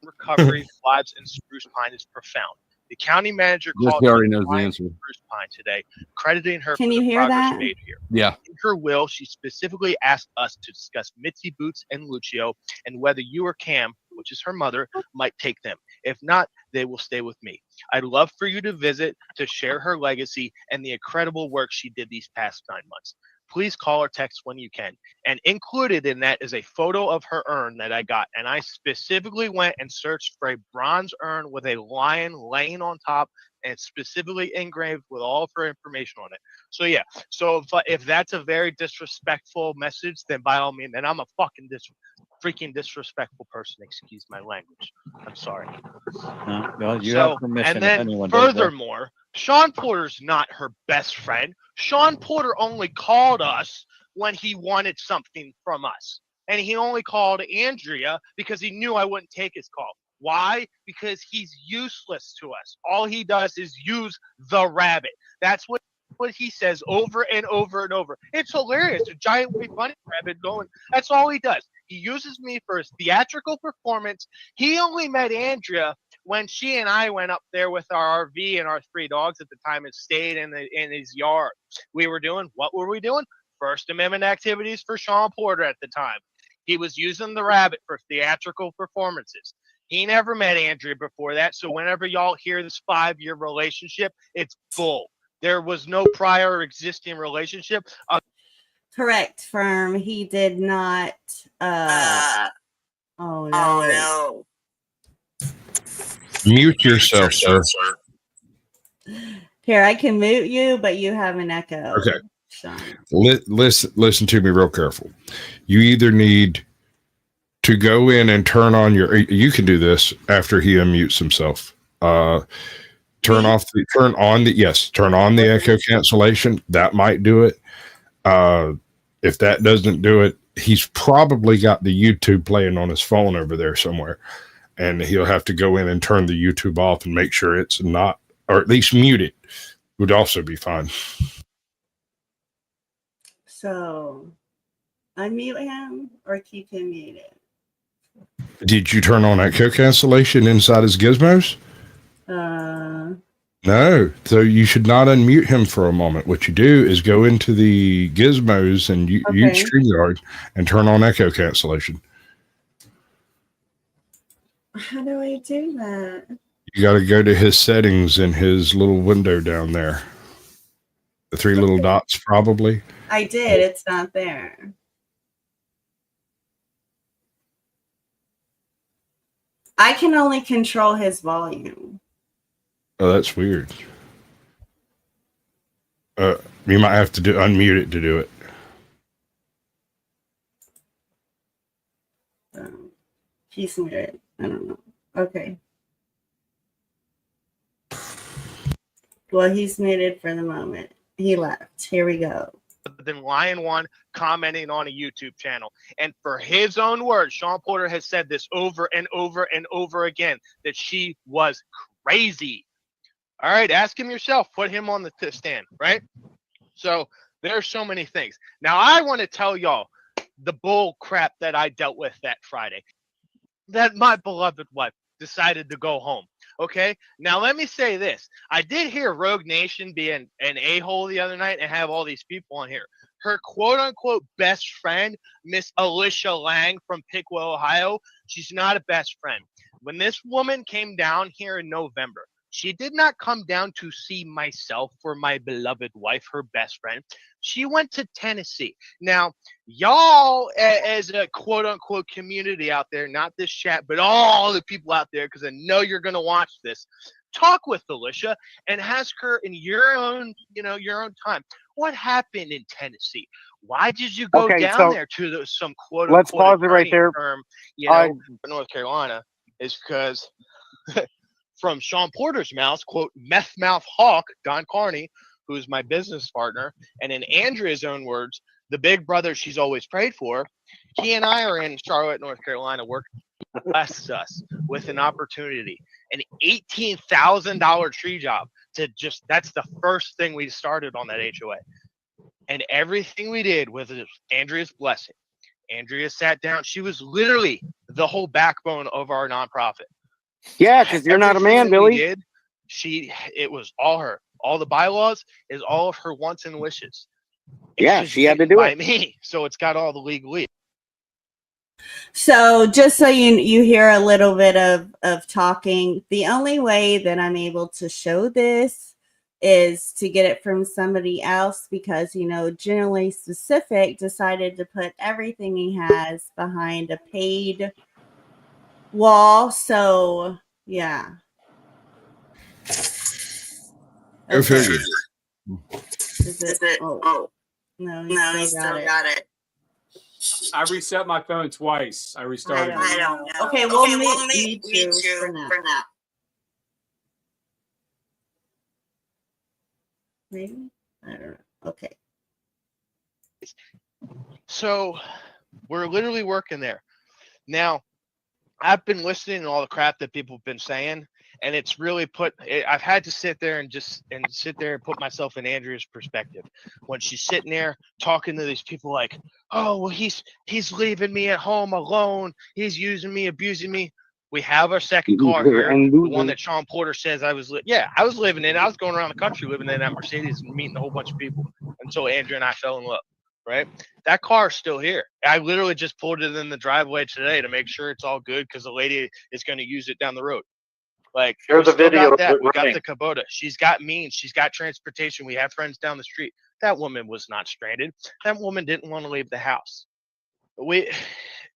Recovery, floods, and spruce pine is profound. The county manager Yes, called he already me knows the Ryan answer. Spruce Pine today, crediting her Can for you the hear progress that? made here. Yeah. In her will, she specifically asked us to discuss Mitzi Boots and Lucio and whether you or Cam, which is her mother, might take them. If not, they will stay with me. I'd love for you to visit to share her legacy and the incredible work she did these past 9 months. Please call or text when you can. And included in that is a photo of her urn that I got. And I specifically went and searched for a bronze urn with a lion laying on top, and it's specifically engraved with all of her information on it. So yeah, so if that's a very disrespectful message, then by all means, then I'm a fucking freaking disrespectful person. Excuse my language. I'm sorry. Well, you have permission. And then if anyone does that. furthermore, Sean Porter's not her best friend. Sean Porter only called us when he wanted something from us. And he only called Andrea because he knew I wouldn't take his call. Why? Because he's useless to us. All he does is use the rabbit. That's what he says over and over and over. It's hilarious. A giant white bunny rabbit going. That's all he does. He uses me for his theatrical performance. He only met Andrea when she and I went up there with our RV and our 3 dogs at the time and stayed in his yard. What were we doing? First Amendment activities for Sean Porter at the time. He was using the rabbit for theatrical performances. He never met Andrea before that, so whenever y'all hear this 5-year relationship, it's bull. There was no prior existing relationship. Correct, firm. He did not. Oh no! Mute yourself, sir. Here, I can mute you, but you have an echo. Okay. Sean. Listen to me real careful. You either need to go in and turn on your. You can do this after he unmutes himself. Turn on the echo cancellation. That might do it. If that doesn't do it, he's probably got the YouTube playing on his phone over there somewhere, and he'll have to go in and turn the YouTube off and make sure it's not, or at least mute it. Would also be fine. So, unmute him or keep him muted. Did you turn on echo cancellation inside his gizmos? No. So you should not unmute him for a moment. What you do is go into the gizmos and use StreamYard and turn on echo cancellation. How do I do that? You got to go to his settings in his little window down there. The 3 little dots, probably. I did. It's not there. I can only control his volume. Oh, that's weird. You might have to unmute it to do it. He's muted. I don't know. Okay. Well, he's muted for the moment. He left. Here we go. Than LION1 commenting on a YouTube channel. And for his own words, Sean Porter has said this over and over and over again, that she was crazy. All right, ask him yourself. Put him on the stand, right? So There are so many things. Now, I want to tell y'all the bull crap that I dealt with that Friday. That my beloved wife decided to go home. Okay. Now, let me say this. I did hear Rogue Nation be an a-hole the other night and have all these people on here. Her quote unquote best friend, Miss Alicia Lang from PIQUA, Ohio, she's not a best friend. When this woman came down here in November, she did not come down to see myself or my beloved wife, her best friend. She went to Tennessee. Now, y'all, as a quote unquote community out there, not this chat, but all the people out there, because I know you're going to watch this, talk with Alicia and ask her in your own, your own time, what happened in Tennessee? Why did you go down there to some quote unquote let's pause it right there. Firm, for North Carolina? Is because from Sean Porter's mouth, quote, meth mouth hawk, Don Carney, who's my business partner, and in Andrea's own words, the big brother she's always prayed for, he and I are in Charlotte, North Carolina, working blessed us with an opportunity, an $18,000 tree job that's the first thing we started on that HOA. And everything we did was Andrea's blessing. Andrea sat down. She was literally the whole backbone of our nonprofit. Yeah, because you're not a man, Billy. It was all her. All the bylaws is all of her wants and wishes. Yeah, she had to do it. By me, so it's got all the legalese. So just so you hear a little bit of talking, the only way that I'm able to show this is to get it from somebody else because, Generally Specific decided to put everything he has behind a paid wall. So, yeah. Go figure. Oh, no, he still got it. I reset my phone twice. I restarted. I don't know. Okay, we'll meet you for now. Maybe? I don't know. Okay. So we're literally working there. Now, I've been listening to all the crap that people have been saying, and it's really I've had to sit there and put myself in Andrea's perspective. When she's sitting there talking to these people like, oh, well, he's leaving me at home alone. He's using me, abusing me. We have our second car here, the one that Sean Porter says I was living in. I was going around the country living in that Mercedes and meeting a whole bunch of people until Andrea and I fell in love, right? That car is still here. I literally just pulled it in the driveway today to make sure it's all good because the lady is going to use it down the road. Like, here's the video. We got the Kubota. She's got means. She's got transportation. We have friends down the street. That woman was not stranded. That woman didn't want to leave the house.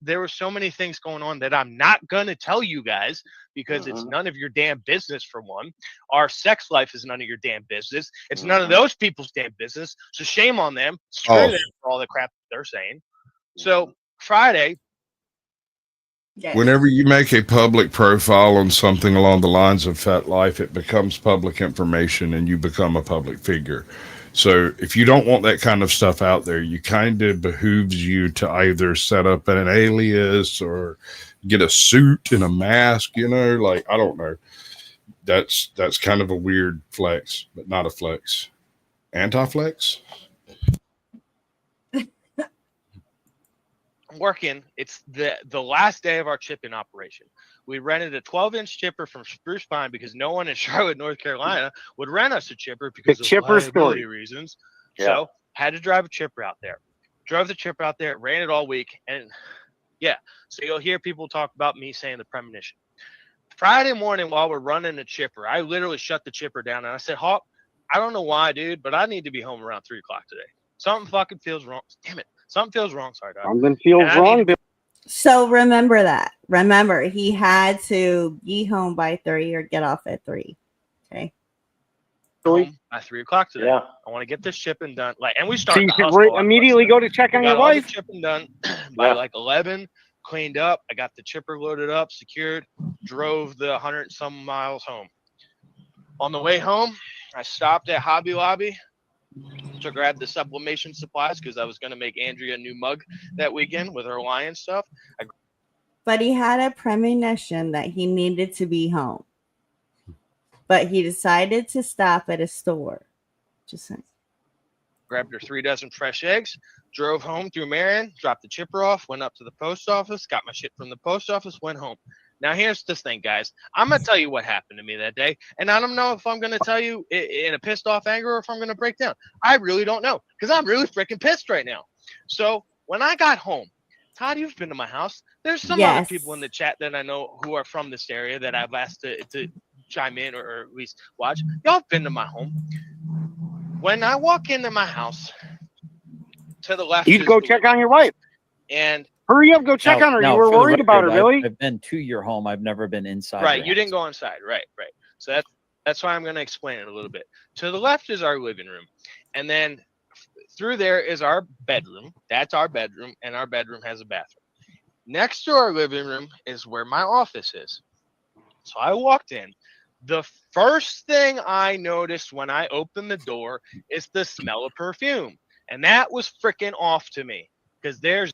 There were so many things going on that I'm not going to tell you guys because it's none of your damn business, for one. Our sex life is none of your damn business. It's none of those people's damn business. So shame on them. Screw them for all the crap they're saying. So Friday. Whenever you make a public profile on something along the lines of Fat Life, it becomes public information and you become a public figure. So if you don't want that kind of stuff out there, you kind of behooves you to either set up an alias or get a suit and a mask, I don't know. That's kind of a weird flex, but not a flex. Anti-flex? Working. It's the last day of our chipping operation. We rented a 12-inch chipper from Spruce Pine because no one in Charlotte, North Carolina would rent us a chipper because of liability reasons. Yeah. So had to drive a chipper out there. Drove the chipper out there, ran it all week. And so you'll hear people talk about me saying the premonition. Friday morning while we're running the chipper, I literally shut the chipper down and I said, Hawk, I don't know why, dude, but I need to be home around 3 o'clock today. Something fucking feels wrong. Damn it. Something feels wrong. Sorry, dog. Something feels wrong. So remember that. Remember, he had to be home by 3 or get off at 3. Okay. Home by 3 o'clock today. Yeah. I want to get this shipping done. And we started. So you could immediately go to check on your wife. Shipping done by 11. Cleaned up. I got the chipper loaded up, secured. Drove the 100 and some miles home. On the way home, I stopped at Hobby Lobby to grab the sublimation supplies because I was going to make Andrea a new mug that weekend with her lion stuff. But he had a premonition that he needed to be home. But he decided to stop at a store. Just saying. grabbed her 3 dozen fresh eggs, drove home through Marion, dropped the chipper off, went up to the post office, got my shit from the post office, went home. Now, here's this thing, guys. I'm going to tell you what happened to me that day. And I don't know if I'm going to tell you in a pissed off anger or if I'm going to break down. I really don't know because I'm really freaking pissed right now. So when I got home, Todd, you've been to my house. There's some other people in the chat that I know who are from this area that I've asked to chime in or at least watch. Y'all have been to my home. When I walk into my house, to the left, you'd go check on your wife. And hurry up, go check on her. You were worried about her, Billy. I've been to your home. I've never been inside. Right, you didn't go inside. Right. So that's why I'm going to explain it a little bit. To the left is our living room, and then through there is our bedroom. That's our bedroom, and our bedroom has a bathroom. Next to our living room is where my office is. So I walked in. The first thing I noticed when I opened the door is the smell of perfume, and that was freaking off to me because there's.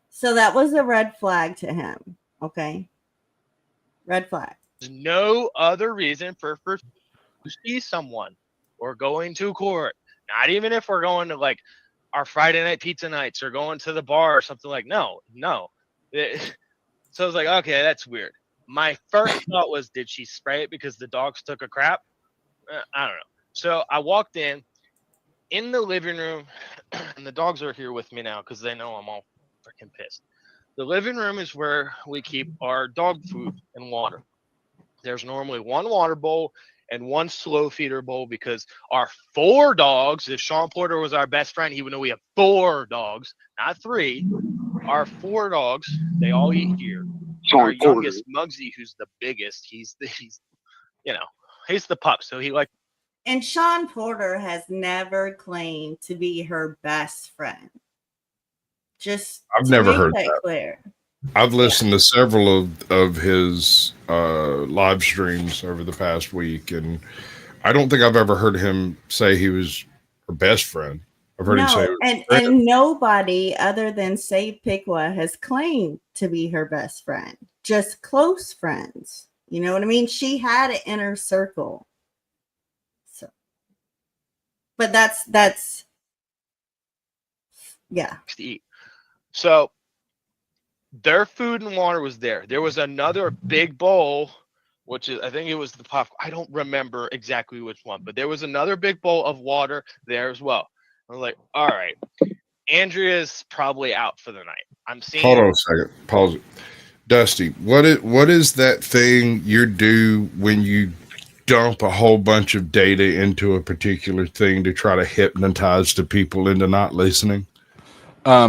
So that was a red flag to him. Okay. Red flag. No other reason for to see someone or going to court. Not even if we're going to like our Friday night pizza nights or going to the bar or something like no. So I was like, okay, that's weird. My first thought was, did she spray it because the dogs took a crap? I don't know. So I walked in the living room, and the dogs are here with me now because they know I'm all freaking pissed. The living room is where we keep our dog food and water. There's normally one water bowl and one slow feeder bowl because our 4 dogs, if Sean Porter was our best friend, he would know we have 4 dogs, not 3. Our 4 dogs, they all eat here. Our youngest, Muggsy, who's the biggest, he's the pup. So he like. And Sean Porter has never claimed to be her best friend. Just I've never heard that that. clear. I've listened to several of his live streams over the past week, and I don't think I've ever heard him say he was her best friend. I've heard him say and nobody other than Save PIQUA has claimed to be her best friend. Just close friends. You know what I mean? She had an inner circle. So, but that's yeah. To eat. So their food and water was there. There was another big bowl, which is, I think it was the popcorn. I don't remember exactly which one, but there was another big bowl of water there as well. I was like, all right, Andrea's probably out for the night. I'm seeing. Hold on a second. Pause it. Dusty, what is that thing you do when you dump a whole bunch of data into a particular thing to try to hypnotize the people into not listening? Oh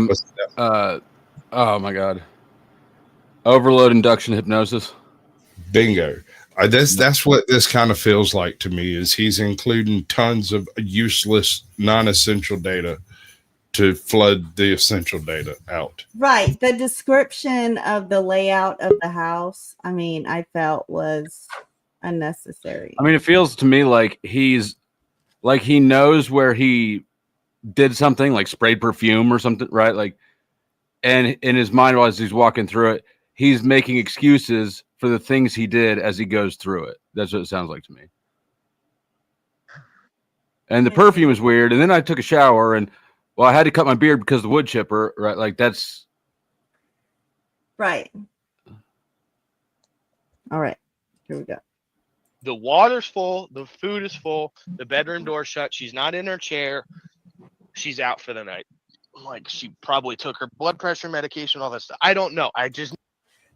my God. Overload induction hypnosis. Bingo. That's what this kind of feels like to me, is he's including tons of useless, non-essential data to flood the essential data out. Right. The description of the layout of the house, I mean, I felt was unnecessary. I mean, it feels to me like he knows where he did something, like sprayed perfume or something, right? Like, and in his mind, while he's walking through it, he's making excuses for the things he did as he goes through it. That's what it sounds like to me. And the perfume is weird. And then I took a shower, and well, I had to cut my beard because of the wood chipper, right? Like that's right. All right, here we go. The water's full, the food is full, the bedroom door shut. She's not in her chair. She's out for the night. Like, she probably took her blood pressure medication, all that stuff. I don't know.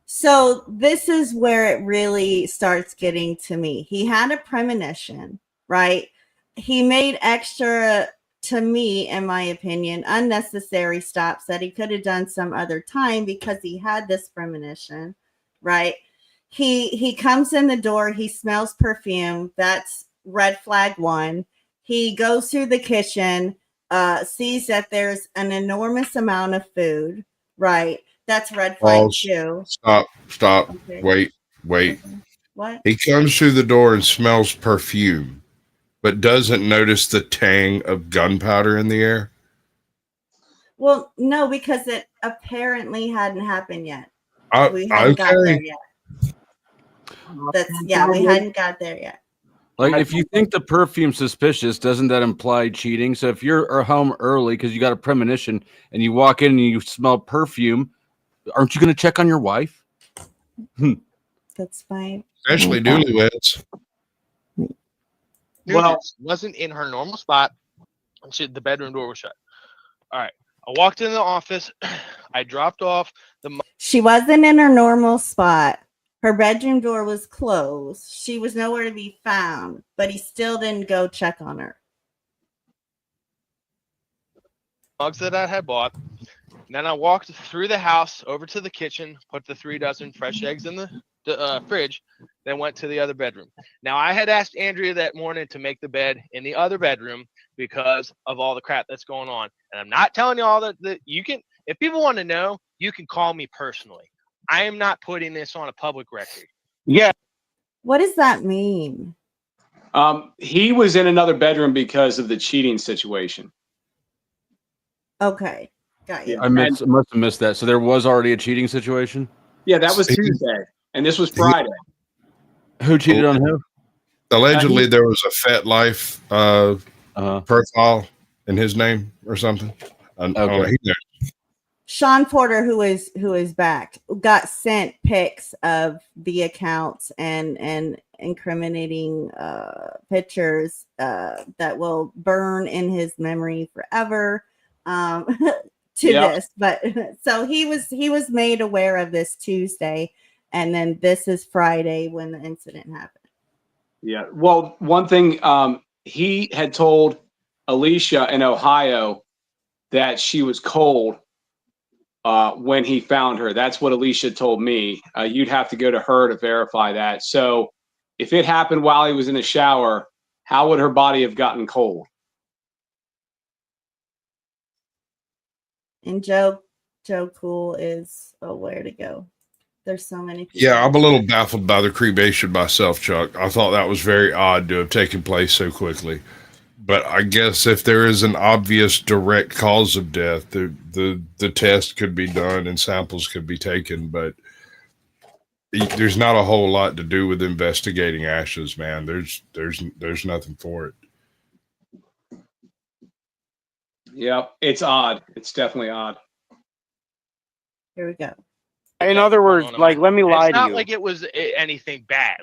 So this is where it really starts getting to me. He had a premonition, right? He made extra, to me, in my opinion, unnecessary stops that he could have done some other time because he had this premonition, right? He comes in the door, he smells perfume. That's red flag 1. He goes through the kitchen, sees that there's an enormous amount of food, right? That's red flag 2. Stop. Okay. Wait. Okay. What? He comes through the door and smells perfume, but doesn't notice the tang of gunpowder in the air. Well, no, because it apparently hadn't happened yet. We hadn't got there yet. We hadn't got there yet. Like, if you think the perfume's suspicious, doesn't that imply cheating? So if you're home early because you got a premonition and you walk in and you smell perfume, aren't you going to check on your wife? That's fine. Especially newlyweds. Well, wasn't in her normal spot. The bedroom door was shut. All right. I walked in the office. I dropped off the. She wasn't in her normal spot. Her bedroom door was closed. She was nowhere to be found, but he still didn't go check on her. Mugs that I had bought. And then I walked through the house over to the kitchen, put the 3 dozen fresh eggs in the fridge, then went to the other bedroom. Now, I had asked Andrea that morning to make the bed in the other bedroom because of all the crap that's going on. And I'm not telling you all that you can, if people want to know, you can call me personally. I am not putting this on a public record. Yeah. What does that mean? He was in another bedroom because of the cheating situation. Okay. Got you. I must have missed that. So there was already a cheating situation? Yeah, that was Tuesday. And this was Friday. Who cheated on who? Allegedly, there was a Fat Life profile in his name or something. Okay. Sean Porter, who is back, got sent pics of the accounts and incriminating pictures that will burn in his memory forever. This, but so he was made aware of this Tuesday, and then this is Friday when the incident happened. Yeah. Well, one thing, he had told Alicia in Ohio that she was cold when he found her. That's what Alicia told me. You'd have to go to her to verify that. So if it happened while he was in the shower, how would her body have gotten cold? And Joe Cool is where to go. There's so many people. Yeah, I'm a little baffled by the cremation myself, Chuck. I thought that was very odd to have taken place so quickly. But I guess if there is an obvious direct cause of death, the test could be done and samples could be taken. But there's not a whole lot to do with investigating ashes, man. There's nothing for it. Yeah, it's odd. It's definitely odd. Here we go. In other words, like, let me lie to you. It's not like it was anything bad.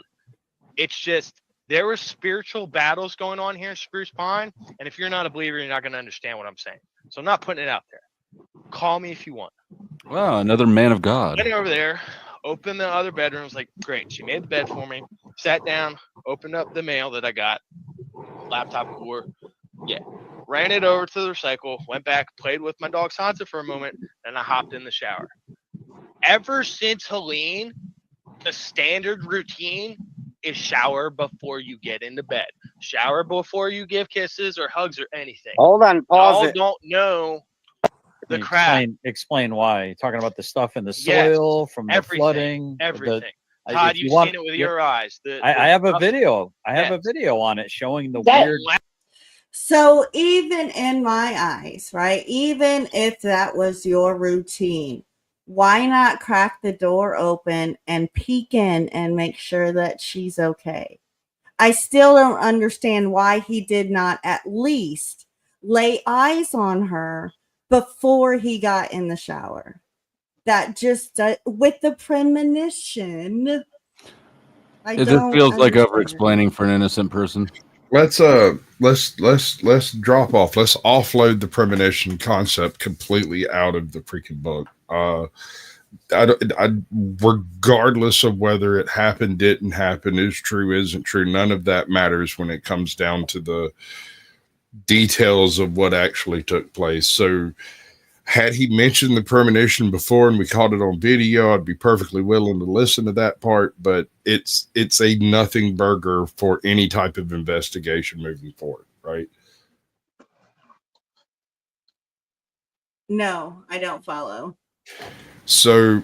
It's just there were spiritual battles going on here in Spruce Pine, and if you're not a believer, you're not going to understand what I'm saying. So I'm not putting it out there. Call me if you want. Wow, another man of God. Went over there, opened the other bedroom. Was like, great. She made the bed for me. Sat down, opened up the mail that I got. Laptop cooler. Yeah. Ran it over to the recycle. Went back, played with my dog Sansa for a moment, and I hopped in the shower. Ever since Helene, the standard routine is shower before you get into bed. Shower before you give kisses or hugs or anything. Hold on, pause it. Don't know the crap. Explain why. You're talking about the stuff in the soil from the flooding. Everything. Todd, you've seen it with your eyes. I have a video. I have a video on it showing the weird. So even in my eyes, right? Even if that was your routine, why not crack the door open and peek in and make sure that she's okay? I still don't understand why he did not at least lay eyes on her before he got in the shower. That just with the premonition. It just feels like over-explaining for an innocent person. Let's drop off. Let's offload the premonition concept completely out of the freaking book. Regardless of whether it happened, didn't happen, is true, isn't true, none of that matters when it comes down to the details of what actually took place. So had he mentioned the premonition before and we caught it on video, I'd be perfectly willing to listen to that part, but it's a nothing burger for any type of investigation moving forward, right? No, I don't follow. So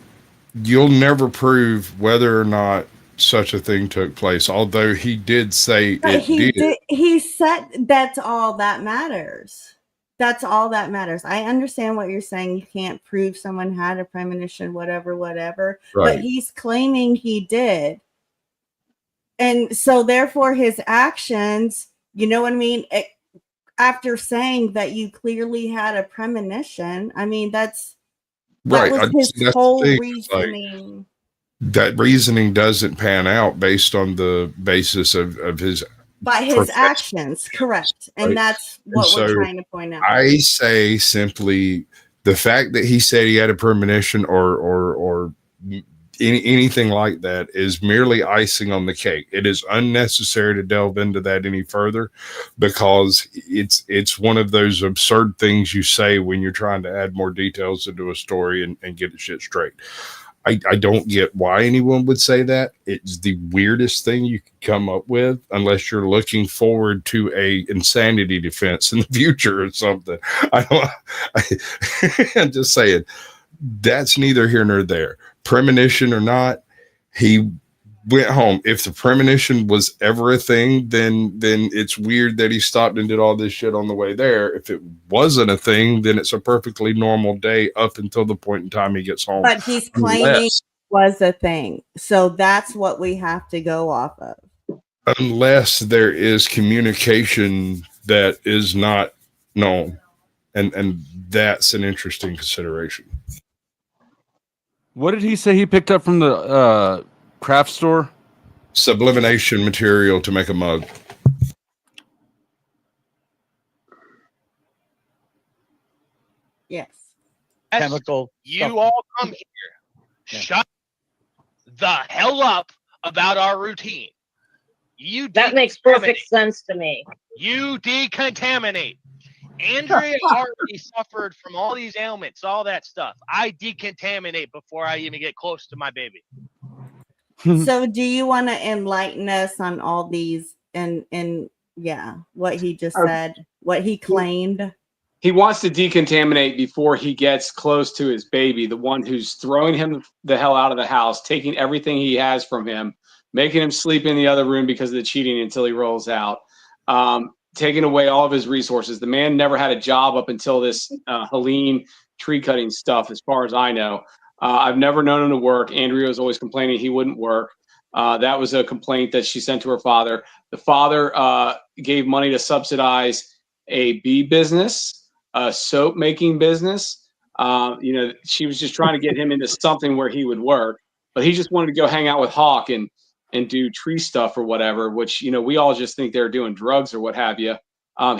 you'll never prove whether or not such a thing took place, although he did say it did. He said that's all that matters. That's all that matters. I understand what you're saying. You can't prove someone had a premonition, whatever. Right. But he's claiming he did. And so therefore his actions, you know what I mean? After saying that you clearly had a premonition, I mean, that Right. was his That's whole the thing. reasoning. That reasoning doesn't pan out based on the basis of his By his actions, correct. And right? that's what And we're so trying to point out. I say simply the fact that he said he had a premonition or anything like that is merely icing on the cake. It is unnecessary to delve into that any further because it's one of those absurd things you say when you're trying to add more details into a story and get the shit straight. I don't get why anyone would say that. It's the weirdest thing you could come up with unless you're looking forward to a insanity defense in the future or something. I'm just saying that's neither here nor there. Premonition or not, he went home. If the premonition was ever a thing, then it's weird that he stopped and did all this shit on the way there. If it wasn't a thing, then it's a perfectly normal day up until the point in time he gets home. But he's claiming it was a thing. So that's what we have to go off of. Unless there is communication that is not known. And that's an interesting consideration. What did he say he picked up from the craft store? Sublimation material to make a mug. Yes. Chemical. You all come here. Shut the hell up about our routine. That makes perfect sense to me. You decontaminate. Andrea already suffered from all these ailments, all that stuff. I decontaminate before I even get close to my baby. So do you want to enlighten us on all these and what he just said, what he claimed? He wants to decontaminate before he gets close to his baby, the one who's throwing him the hell out of the house, taking everything he has from him, making him sleep in the other room because of the cheating until he rolls out, taking away all of his resources. The man never had a job up until this Helene tree cutting stuff, as far as I know. I've never known him to work. Andrea was always complaining he wouldn't work. That was a complaint that she sent to her father. The father gave money to subsidize a bee business, a soap making business. She was just trying to get him into something where he would work, but he just wanted to go hang out with Hawk and do tree stuff or whatever, which, we all just think they're doing drugs or what have you.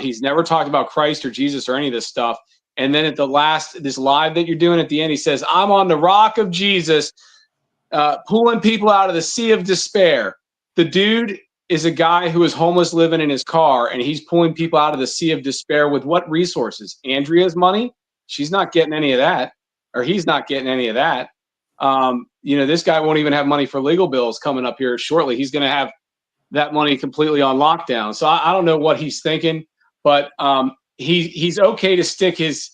He's never talked about Christ or Jesus or any of this stuff. And then at this live that you're doing at the end, he says, I'm on the rock of Jesus, pulling people out of the sea of despair. The dude is a guy who is homeless living in his car, and he's pulling people out of the sea of despair with what resources? Andrea's money? She's not getting any of that, or he's not getting any of that. This guy won't even have money for legal bills coming up here shortly. He's going to have that money completely on lockdown. So I don't know what he's thinking, but he's okay to stick his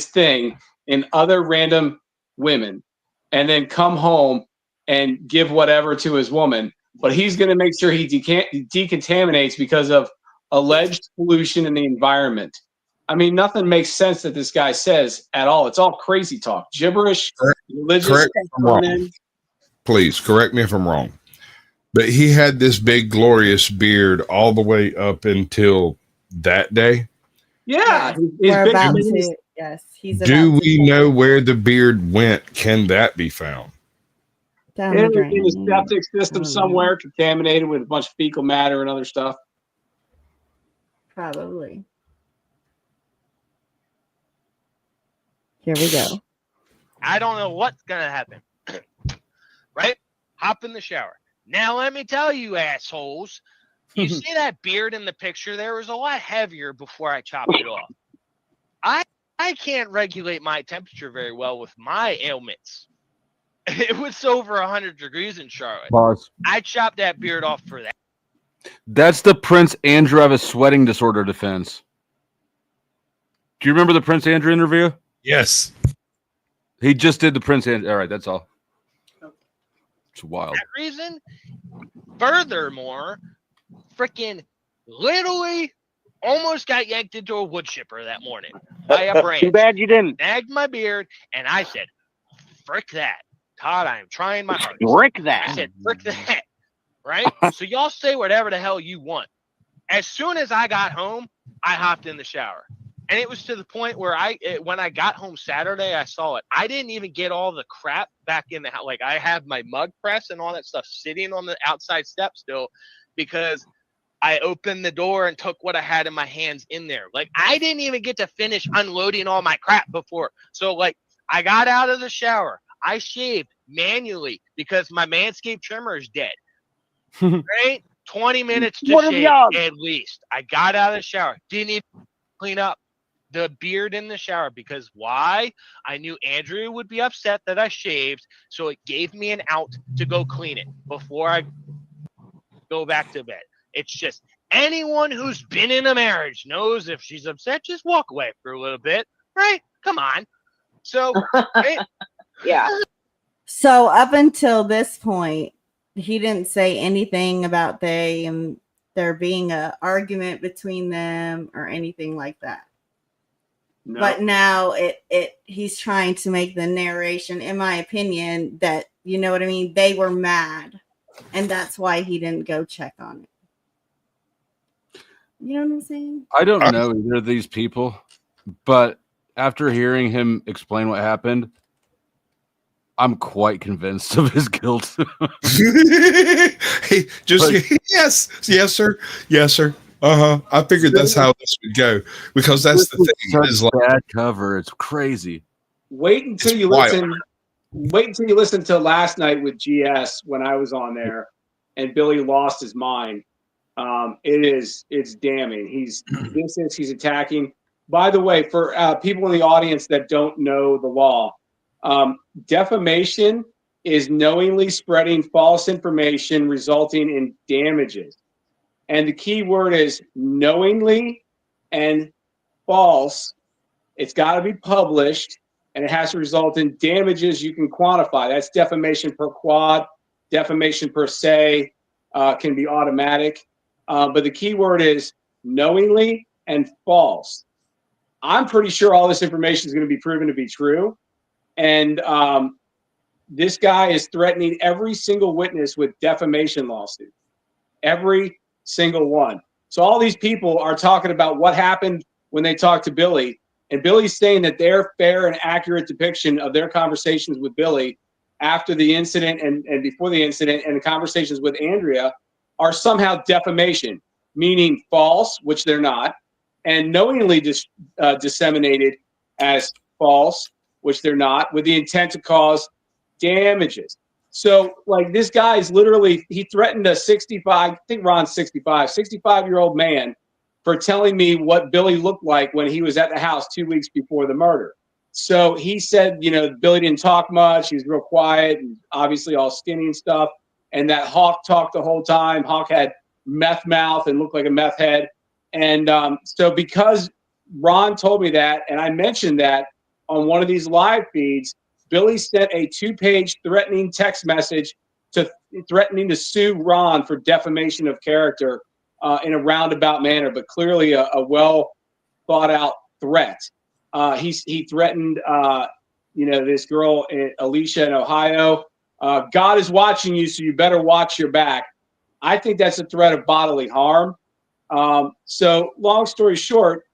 thing in other random women and then come home and give whatever to his woman. But he's going to make sure he decontaminates because of alleged pollution in the environment. I mean, nothing makes sense that this guy says at all. It's all crazy talk, gibberish, religious. Correct me if I'm wrong. Please correct me if I'm wrong. But he had this big glorious beard all the way up until that day. Yeah, Yes, do we know where the beard went? Can that be found? Down in a septic system somewhere, contaminated with a bunch of fecal matter and other stuff. Probably. Here we go. I don't know what's going to happen. Right? Hop in the shower. Now, let me tell you, assholes, you see that beard in the picture? There was a lot heavier before I chopped it off. I can't regulate my temperature very well with my ailments. It was over 100 degrees in Charlotte. Boss. I chopped that beard off for that. That's the Prince Andrew have a sweating disorder defense. Do you remember the Prince Andrew interview? Yes. He just did the Prince Andrew. All right, that's all. It's wild. That reason, furthermore, freaking literally almost got yanked into a wood chipper that morning by a branch. Too bad you didn't. Snagged my beard, and I said, frick that. Todd, I am trying my hardest. Frick that. I said, frick that. right? So y'all say whatever the hell you want. As soon as I got home, I hopped in the shower. And it was to the point where when I got home Saturday, I saw it. I didn't even get all the crap back in the house. Like, I have my mug press and all that stuff sitting on the outside step still because I opened the door and took what I had in my hands in there. Like, I didn't even get to finish unloading all my crap before. So, like, I got out of the shower. I shaved manually because my Manscaped trimmer is dead. Right? 20 minutes to shave at least. I got out of the shower. Didn't even clean up the beard in the shower because why? I knew Andrea would be upset that I shaved, so it gave me an out to go clean it before I go back to bed. It's just anyone who's been in a marriage knows if she's upset, just walk away for a little bit, right? Come on. So, right? Yeah. So up until this point, he didn't say anything about there being a argument between them or anything like that. No. But now he's trying to make the narration, in my opinion, that, you know what I mean, they were mad, and that's why he didn't go check on it. You know what I'm saying? I don't know either of these people, but after hearing him explain what happened, I'm quite convinced of his guilt. Hey, yes, sir, yes, sir. I figured that's how this would go because that's the thing. Is like bad cover. It's crazy. Wait until you listen. Wait until you listen to last night with GS when I was on there, and Billy lost his mind. It's damning. He's attacking. By the way, for people in the audience that don't know the law, defamation is knowingly spreading false information resulting in damages. And the key word is knowingly and false. It's got to be published, and it has to result in damages you can quantify. That's defamation per quad. Defamation per se can be automatic. But the key word is knowingly and false. I'm pretty sure all this information is going to be proven to be true. And this guy is threatening every single witness with defamation lawsuits. Every single one. So all these people are talking about what happened when they talked to Billy, and Billy's saying that their fair and accurate depiction of their conversations with Billy after the incident and before the incident and the conversations with Andrea are somehow defamation, meaning false, which they're not, and knowingly disseminated as false, which they're not, with the intent to cause damages. So, like, this guy is literally, he threatened a 65, I think Ron's 65-year-old man for telling me what Billy looked like when he was at the house 2 weeks before the murder. So he said, you know, Billy didn't talk much. He was real quiet and obviously all skinny and stuff. And that Hawk talked the whole time. Hawk had meth mouth and looked like a meth head. And so because Ron told me that, and I mentioned that on one of these live feeds, Billy sent a 2-page threatening text message threatening to sue Ron for defamation of character in a roundabout manner, but clearly a well thought out threat. He threatened, this girl, Alicia in Ohio. God is watching you, so you better watch your back. I think that's a threat of bodily harm. So long story short,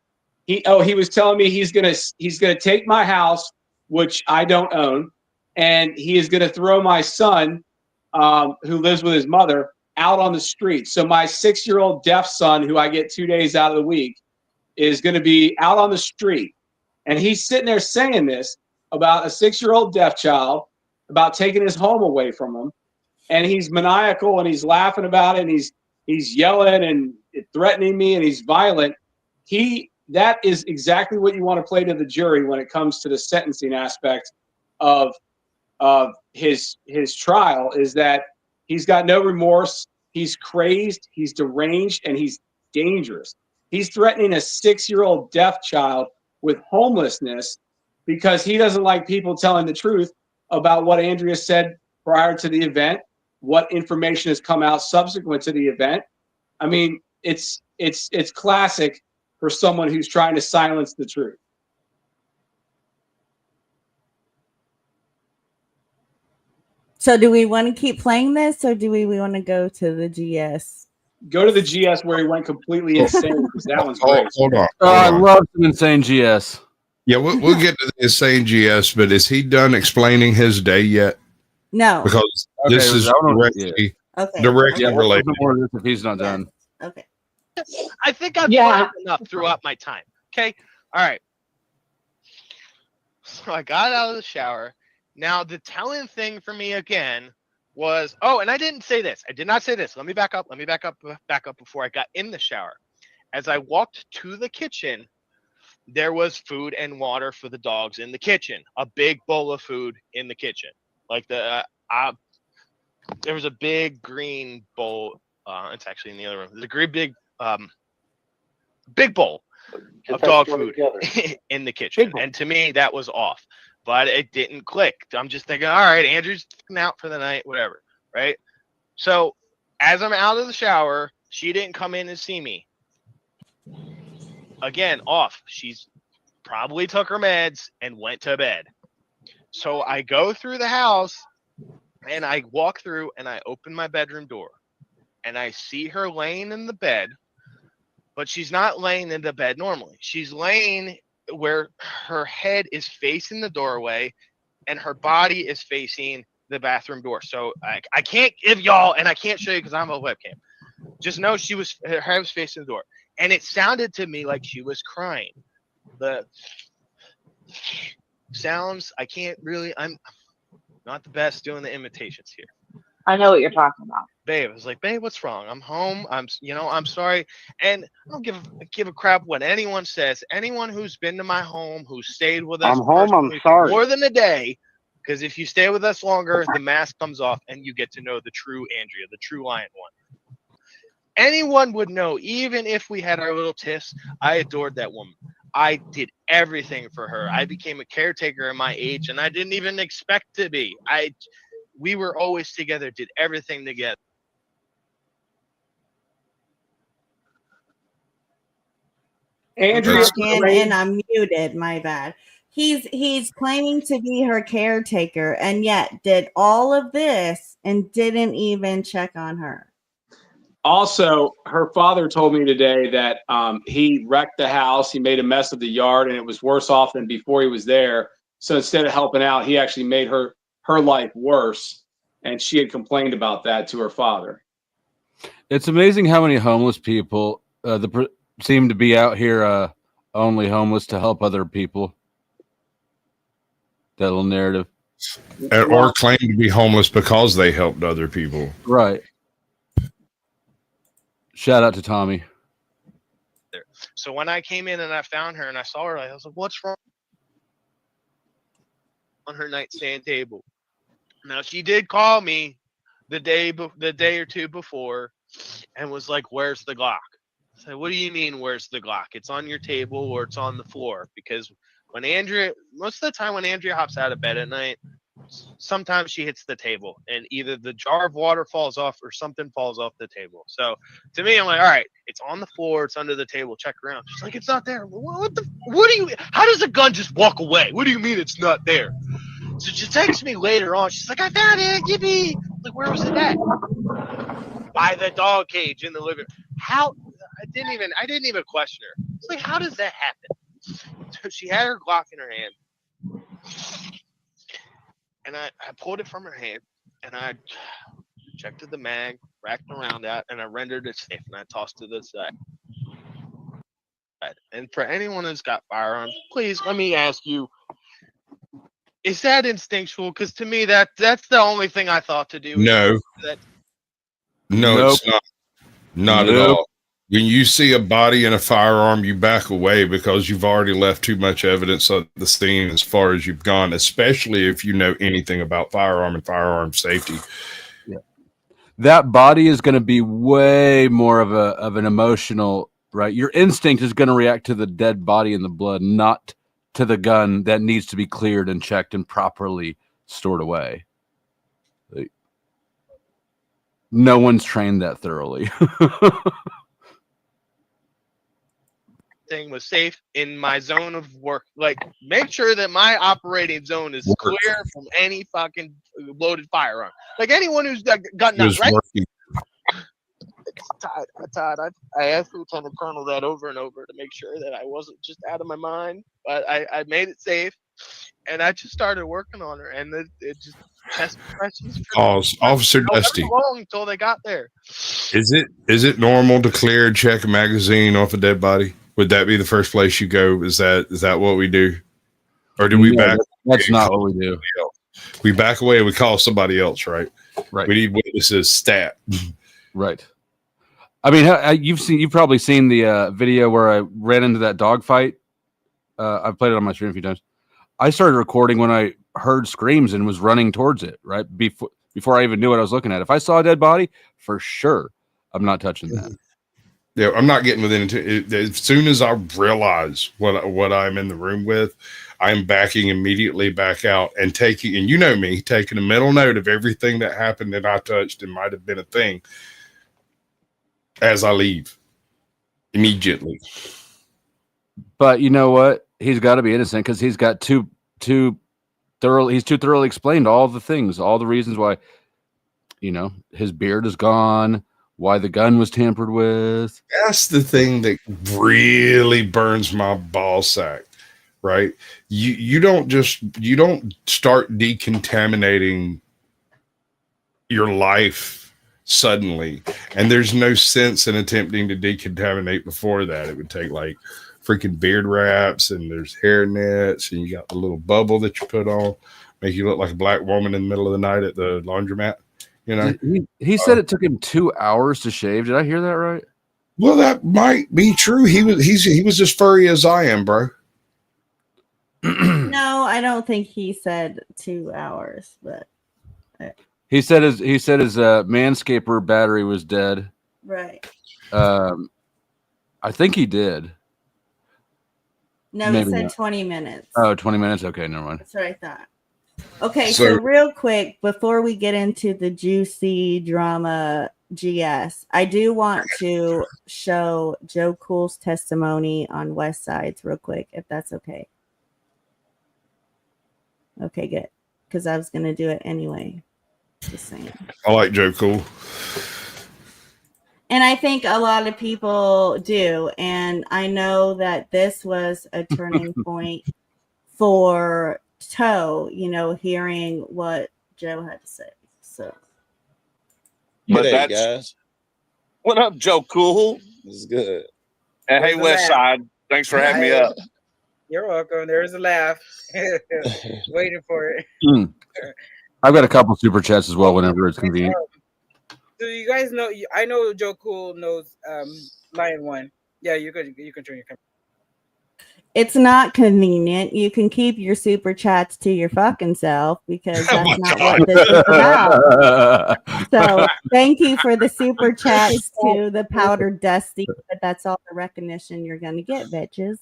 he was telling me he's gonna take my house, which I don't own, and he is gonna throw my son, who lives with his mother, out on the street. So my 6-year-old deaf son, who I get 2 days out of the week, is gonna be out on the street. And he's sitting there saying this about a 6-year-old deaf child, about taking his home away from him. And he's maniacal and he's laughing about it and he's yelling and threatening me and he's violent. That is exactly what you want to play to the jury when it comes to the sentencing aspect of his trial, is that he's got no remorse, he's crazed, he's deranged, and he's dangerous. He's threatening a 6-year-old deaf child with homelessness because he doesn't like people telling the truth about what Andrea said prior to the event, what information has come out subsequent to the event. I mean, it's classic for someone who's trying to silence the truth. So do we want to keep playing this, or do we want to go to the GS? Go to the GS where he went completely insane because that one's great. Hold on. I love some insane GS. Yeah, we'll get to the insane GS, but is he done explaining his day yet? No, Because this is directly related. If he's not done. Okay. I think I've learned enough throughout my time. Okay. All right. So I got out of the shower. Now the telling thing for me again was, and I didn't say this. I did not say this. Let me back up. Back up before I got in the shower. As I walked to the kitchen, there was food and water for the dogs in the kitchen. A big bowl of food in the kitchen. Like there was a big green bowl. It's actually in the other room. There's a great big bowl of dog food in the kitchen. And to me, that was off. But it didn't click. I'm just thinking, all right, Andrew's out for the night, whatever, right? So as I'm out of the shower, she didn't come in and see me. Again, off. She's probably took her meds and went to bed. So I go through the house and I walk through and I open my bedroom door and I see her laying in the bed, but she's not laying in the bed normally. She's laying where her head is facing the doorway and her body is facing the bathroom door. So I can't give y'all, and I can't show you because I'm a webcam. Just know her head was facing the door. And it sounded to me like she was crying. The sounds, I'm not the best doing the imitations here. I know what you're talking about. Babe, I was like, babe, what's wrong? I'm home. I'm sorry. And I don't give a crap what anyone says. Anyone who's been to my home, who stayed with us I'm home, I'm sorry. more than a day, because if you stay with us longer, the mask comes off and you get to know the true Andrea, the true Lion one. Anyone would know, even if we had our little tiffs, I adored that woman. I did everything for her. I became a caretaker at my age, and I didn't even expect to be. We were always together, did everything together. Andrea, and I'm muted. My bad. He's claiming to be her caretaker, and yet did all of this and didn't even check on her. Also, her father told me today that he wrecked the house. He made a mess of the yard, and it was worse off than before he was there. So instead of helping out, he actually made her life worse, and she had complained about that to her father. It's amazing how many homeless people seem to be out here only homeless to help other people. That little narrative. Or claim to be homeless because they helped other people. Right. Shout out to Tommy. So when I came in and I found her and I saw her, I was like, what's wrong? On her nightstand table. Now, she did call me the day or two before and was like, where's the Glock? I said, what do you mean, where's the Glock? It's on your table or it's on the floor. Because most of the time when Andrea hops out of bed at night, sometimes she hits the table and either the jar of water falls off or something falls off the table. So to me, I'm like, all right, it's on the floor, it's under the table, check around. She's like, it's not there. How does a gun just walk away? What do you mean it's not there? So she texts me later on. She's like, I found it, yippee. Like, where was it at? By the dog cage in the living room. How? I didn't even question her. It's like, how does that happen? So she had her Glock in her hand. And I pulled it from her hand, and I checked the mag, racked around that, and I rendered it safe, and I tossed it to the side. And for anyone who's got firearms, please let me ask you, is that instinctual? Because to me, that's the only thing I thought to do. No. No, it's not. Not at all. When you see a body and a firearm, you back away because you've already left too much evidence at the scene as far as you've gone, especially if you know anything about firearm and firearm safety. Yeah. That body is going to be way more of an emotional, right? Your instinct is going to react to the dead body and the blood, not to the gun that needs to be cleared and checked and properly stored away. No one's trained that thoroughly. everything was safe in my zone of work. Like, make sure that my operating zone is clear from any fucking loaded firearm. Like, anyone who's got nuts, right? Todd, I asked Lieutenant Colonel that over and over to make sure that I wasn't just out of my mind, but I made it safe, and I just started working on her, and it just chest compressions. Officer Dusty, long until they got there. is it normal to clear and check a magazine off a dead body? Would that be the first place you go? Is that what we do, or do we back? That's not what we do. We back away and we call somebody else, right? Right. We need witnesses. Stat. Right. I mean, you've probably seen the video where I ran into that dog fight. I've played it on my stream a few times. I started recording when I heard screams and was running towards it, right? Before I even knew what I was looking at. If I saw a dead body, for sure, I'm not touching that. Yeah, I'm not getting within it. As soon as I realize what I'm in the room with, I'm backing immediately back out and taking, and you know me, taking a mental note of everything that happened that I touched and might have been a thing as I leave immediately. But you know what? He's got to be innocent because he's got too thoroughly explained all the things, all the reasons why, his beard is gone, why the gun was tampered with. That's the thing that really burns my ball sack, right? You don't start decontaminating your life suddenly, and there's no sense in attempting to decontaminate before that. It would take like freaking beard wraps, and there's hair nets, and you got the little bubble that you put on, make you look like a black woman in the middle of the night at the laundromat. He said it took him 2 hours to shave. Did I hear that right? Well, that might be true. He was as furry as I am, bro. No, I don't think he said 2 hours, but he said his Manscaper battery was dead. right. I think he did. No, Maybe he said not. 20 minutes. Oh, 20 minutes. Okay, never mind. That's what I thought. Okay, so real quick, before we get into the juicy drama GS, I do want to show Joe Cool's testimony on WESTSIDE real quick, if that's okay. Okay, good. Because I was going to do it anyway. Just saying. I like Joe Cool. And I think a lot of people do. And I know that this was a turning point for Toe, hearing what Joe had to say. So, but that's guys. What up, Joe Cool? It's good. And hey, Westside, thanks for having me up. You're welcome. There's a laugh. Waiting for it. I've got a couple super chats as well whenever it's convenient. Do you guys know? I know Joe Cool knows LION1. Yeah, you can turn your camera. it's not convenient. You can keep your super chats to your fucking self because that's not what this is about. So thank you for the super chats to the Powder Dusty, but that's all the recognition you're gonna get, bitches.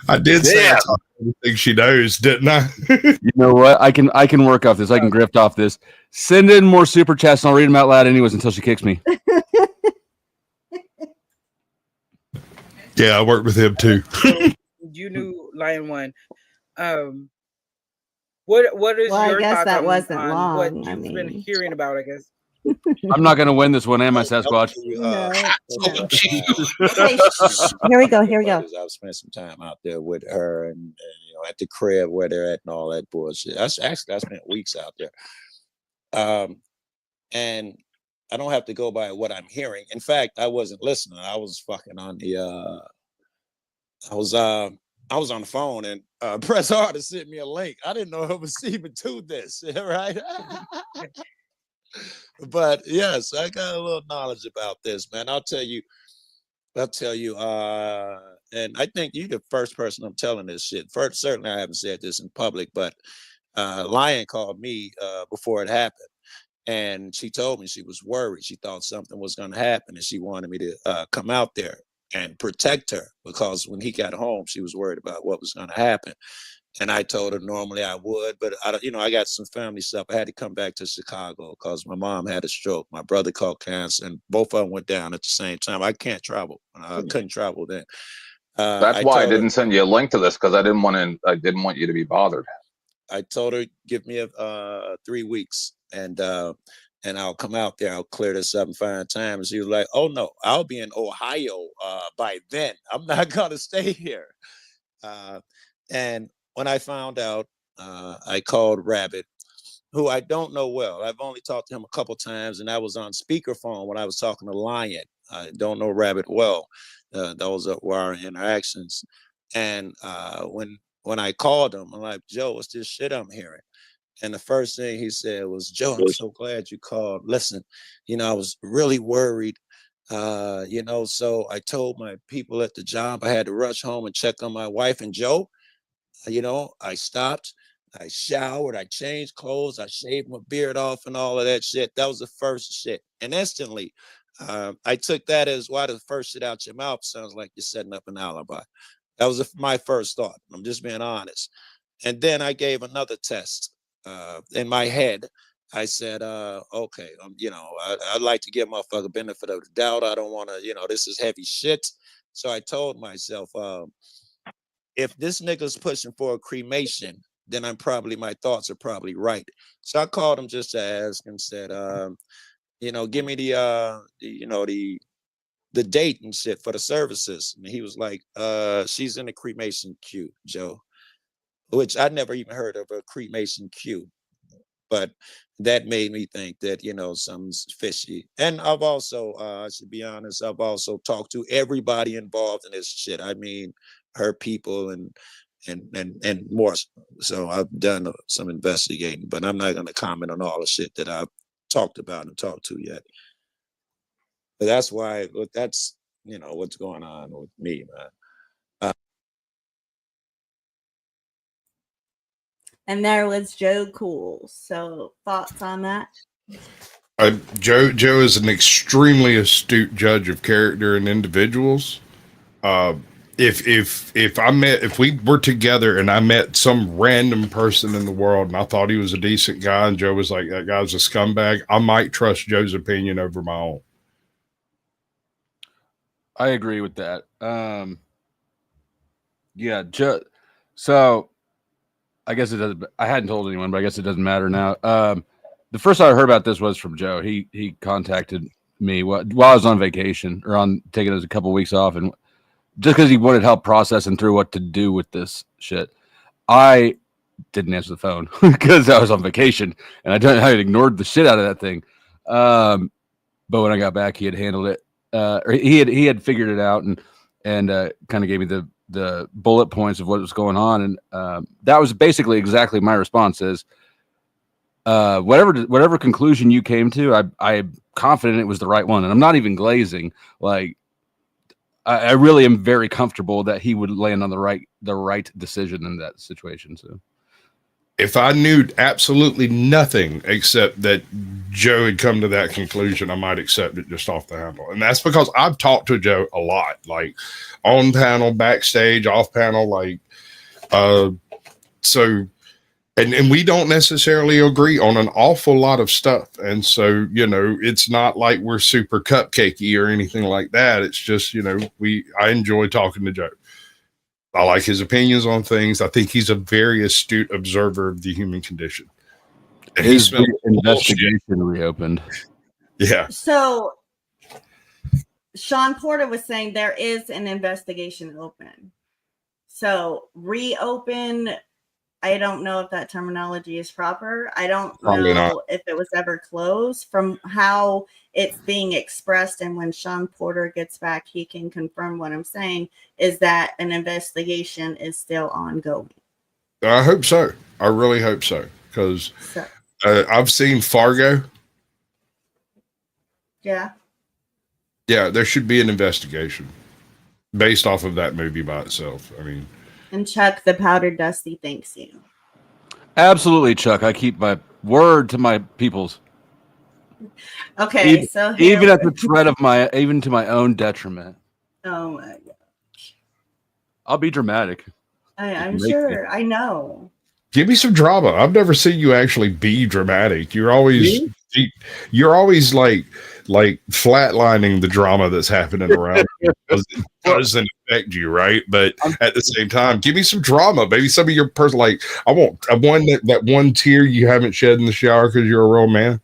I did say I think she knows, didn't I? You know what? I can work off this. I can grift off this. Send in more super chats and I'll read them out loud anyways until she kicks me. Yeah, I worked with him too. You knew LION1. What is well, your I guess thoughts that on, wasn't on long. what you've been hearing about, I guess? I'm not going to win this one, am I, Sasquatch? Okay, here we go. Here we go. I've spent some time out there with her and at the crib where they're at and all that bullshit. I spent weeks out there. And I don't have to go by what I'm hearing. In fact, I wasn't listening. I was fucking on the I was on the phone and Press Hard to send me a link. I didn't know it was even to this, right? But yes, I got a little knowledge about this, man. I'll tell you, and I think you're the first person I'm telling this shit. First, certainly I haven't said this in public, but Lion called me before it happened. And she told me she was worried. She thought something was going to happen, and she wanted me to come out there and protect her because when he got home, she was worried about what was going to happen. And I told her normally I would, but I got some family stuff. I had to come back to Chicago because my mom had a stroke. My brother caught cancer, and both of them went down at the same time. I can't travel. I couldn't travel then. That's why I didn't send you a link to this, because I didn't want you to be bothered. I told her, give me 3 weeks and I'll come out there. I'll clear this up and find time. And she was like, oh no, I'll be in Ohio by then. I'm not gonna stay here. And when I found out, I called Rabbit, who I don't know well. I've only talked to him a couple times, and I was on speakerphone when I was talking to Lion. I don't know Rabbit well. Those were our interactions. And when I called him, I'm like, Joe, what's this shit I'm hearing? And the first thing he said was, Joe, I'm so glad you called. Listen, I was really worried. So I told my people at the job I had to rush home and check on my wife and Joe. I stopped, I showered, I changed clothes, I shaved my beard off and all of that shit. That was the first shit. And instantly, I took that as, why the first shit out your mouth sounds like you're setting up an alibi. That was my first thought. I'm just being honest. And then I gave another test in my head. I said, okay, I'd like to give motherfucker benefit of the doubt. I don't want to, this is heavy shit. So I told myself, if this nigga's pushing for a cremation, then my thoughts are probably right. So I called him just to ask and said, give me the date and shit for the services. And he was like, she's in the cremation queue, Joe, which I never even heard of a cremation queue. But that made me think that, something's fishy. And I've also, I should be honest, I've also talked to everybody involved in this shit. I mean, her people and more. So I've done some investigating, but I'm not going to comment on all the shit that I've talked about and talked to yet. But that's why, that's, what's going on with me, man. And there was Joe Cool. So thoughts on that? Joe is an extremely astute judge of character and individuals. If we were together and I met some random person in the world and I thought he was a decent guy and Joe was like, that guy's a scumbag, I might trust Joe's opinion over my own. I agree with that. Yeah, Joe. So I guess it doesn't. I hadn't told anyone, but I guess it doesn't matter now. The first I heard about this was from Joe. He contacted me while I was on vacation or on taking a couple of weeks off, and just because he wanted help processing through what to do with this shit. I didn't answer the phone because I was on vacation, and I ignored the shit out of that thing. But when I got back, he had handled it. Or he had figured it out and kind of gave me the bullet points of what was going on, and that was basically exactly my response. Is whatever conclusion you came to, I'm confident it was the right one, and I'm not even glazing. Like I really am very comfortable that he would land on the right decision in that situation. So if I knew absolutely nothing except that Joe had come to that conclusion, I might accept it just off the handle. And that's because I've talked to Joe a lot, like on panel, backstage, off panel, like, so, and we don't necessarily agree on an awful lot of stuff. And so, it's not like we're super cupcakey or anything like that. It's just, I enjoy talking to Joe. I like his opinions on things. I think he's a very astute observer of the human condition. And his investigation reopened. Yeah. So Sean Porter was saying there is an investigation open. So reopen, I don't know if that terminology is proper. I don't Probably know not. if it was ever closed. From how it's being expressed, and when Sean Porter gets back, he can confirm what I'm saying, is that an investigation is still ongoing. I hope so. I really hope so. Because I've seen Fargo. Yeah. Yeah, there should be an investigation based off of that movie by itself. I mean, And Chuck the Powder Dusty thanks you. Absolutely, Chuck. I keep my word to my peoples. Okay, so even at the threat of even to my own detriment. Oh my god. I'll be dramatic. I'm sure. I know. give me some drama. I've never seen you actually be dramatic. You're always like like flatlining the drama that's happening around you doesn't affect you, right? But at the same time, give me some drama, maybe some of your personal, like I want that one tear you haven't shed in the shower because you're a real man.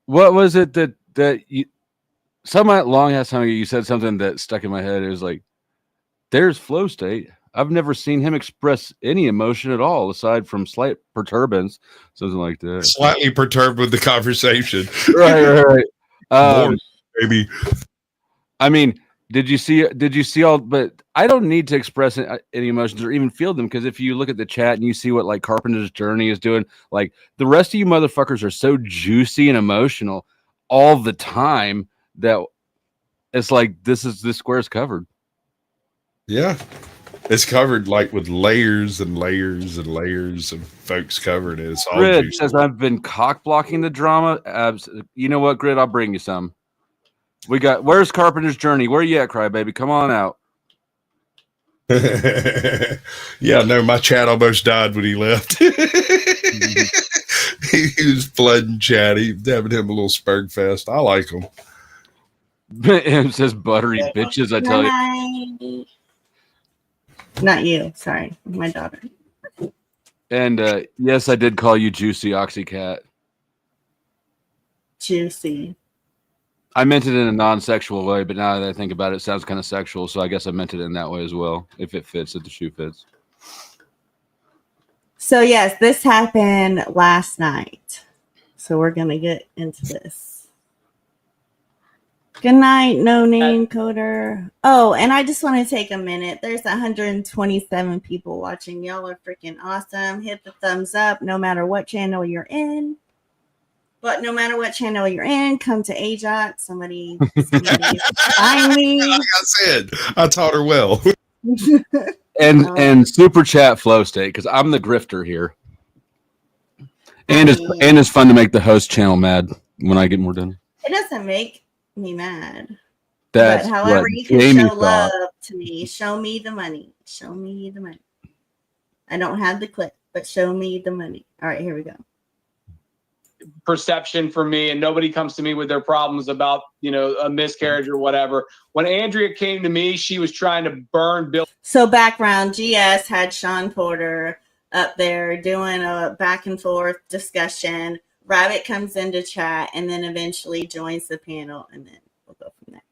What was it that you? Somewhat long ass time ago, you said something that stuck in my head. It was like, "There's Flow State. I've never seen him express any emotion at all, aside from slight perturbance, something like that." Slightly perturbed with the conversation, right. More, maybe. I mean, did you see all? But I don't need to express any emotions or even feel them, because if you look at the chat and you see what like Carpenter's Journey is doing, like the rest of you motherfuckers are so juicy and emotional all the time that it's like this square's covered. Yeah, it's covered like with layers and layers and layers of folks covered it. It's all Grid juicy. says I've been cock blocking the drama. You know what, Grid? I'll bring you some. Where's Carpenter's Journey? Where you at, Crybaby? Come on out. Yeah, no, my chat almost died when he left. He was flooding chat. He was having him a little spurg fest. I like him. It says buttery bitches, I tell you. Not you. Sorry. My daughter. And yes, I did call you Juicy Oxycat. Juicy. I meant it in a non-sexual way, but now that I think about it, it sounds kind of sexual, so I guess I meant it in that way as well, if it fits, if the shoe fits. So yes, this happened last night. So we're going to get into this. Good night, no name coder. Oh, and I just want to take a minute. There's 127 people watching. Y'all are freaking awesome. Hit the thumbs up no matter what channel you're in. But no matter what channel you're in, come to AJOT. Somebody find me. Like I said, I taught her well. And super chat Flow State, because I'm the grifter here. And it's fun to make the host channel mad when I get more done. It doesn't make me mad. That's but however what you can Jamie show thought. love to me, show me the money. Show me the money. I don't have the clip, but show me the money. All right, here we go. Perception for me, and nobody comes to me with their problems about, a miscarriage or whatever. When Andrea came to me, she was trying to burn Bill. So background, GS had Sean Porter up there doing a back and forth discussion. Rabbit comes into chat and then eventually joins the panel, and then we'll go from there.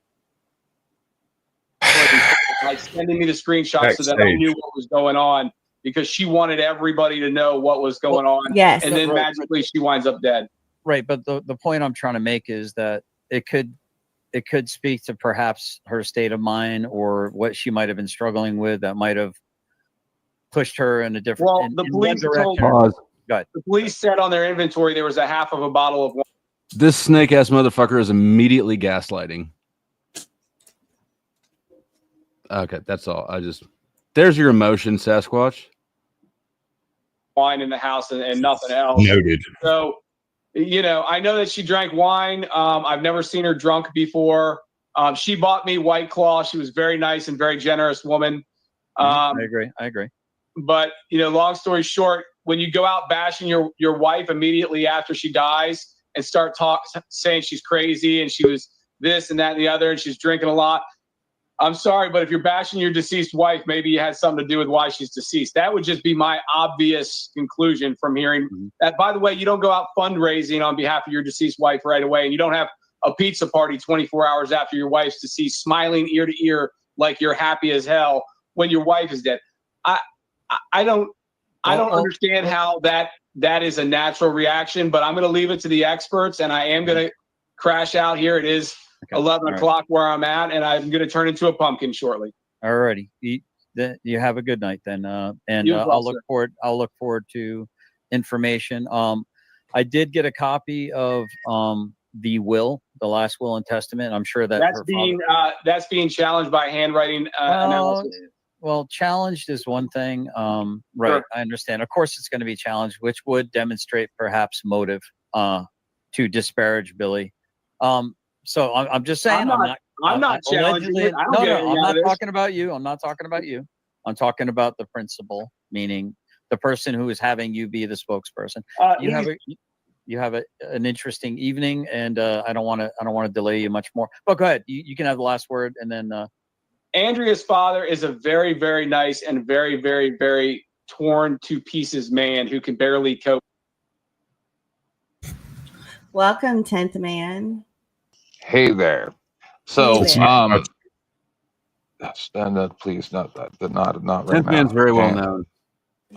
Like sending me the screenshot so that I knew what was going on, because she wanted everybody to know what was going on. Yes. And then magically she winds up dead. Right. But the point I'm trying to make is that it could speak to perhaps her state of mind or what she might have been struggling with that might have pushed her in a different the police told the police said on their inventory there was a half of a bottle of wine. This snake ass motherfucker is immediately gaslighting. Okay, that's all. There's your emotion, Sasquatch. Wine in the house and nothing else. Noted. So, I know that she drank wine. I've never seen her drunk before. She bought me White Claw. She was very nice and very generous woman. I agree. But, long story short, when you go out bashing your wife immediately after she dies and start saying she's crazy and she was this and that and the other and she's drinking a lot, I'm sorry, but if you're bashing your deceased wife, maybe it has something to do with why she's deceased. That would just be my obvious conclusion from hearing that. By the way, you don't go out fundraising on behalf of your deceased wife right away, and you don't have a pizza party 24 hours after your wife's deceased, smiling ear to ear like you're happy as hell when your wife is dead. I don't understand how that is a natural reaction, but I'm going to leave it to the experts, and I am going to crash out here. It is 11 o'clock where I'm at, and I'm going to turn into a pumpkin shortly. All righty. You have a good night then. And I'll look forward to information. I did get a copy of the last will and testament. I'm sure that's being challenged by handwriting analysis. Well, challenged is one thing. Right. Sure. I understand. Of course it's going to be challenged, which would demonstrate perhaps motive to disparage Billy. So I'm just saying I'm not challenging it. I'm not talking about you. I'm not talking about you. I'm talking about the principal, meaning the person who is having you be the spokesperson. an interesting evening, and I don't want to delay you much more. But go ahead. You can have the last word, and then. Andrea's father is a very, very nice and very, very, very torn to pieces man who can barely cope. Welcome, 10th man. Hey there. So, Hey there. stand up, please. Not right 10th now. man's very well Okay? known.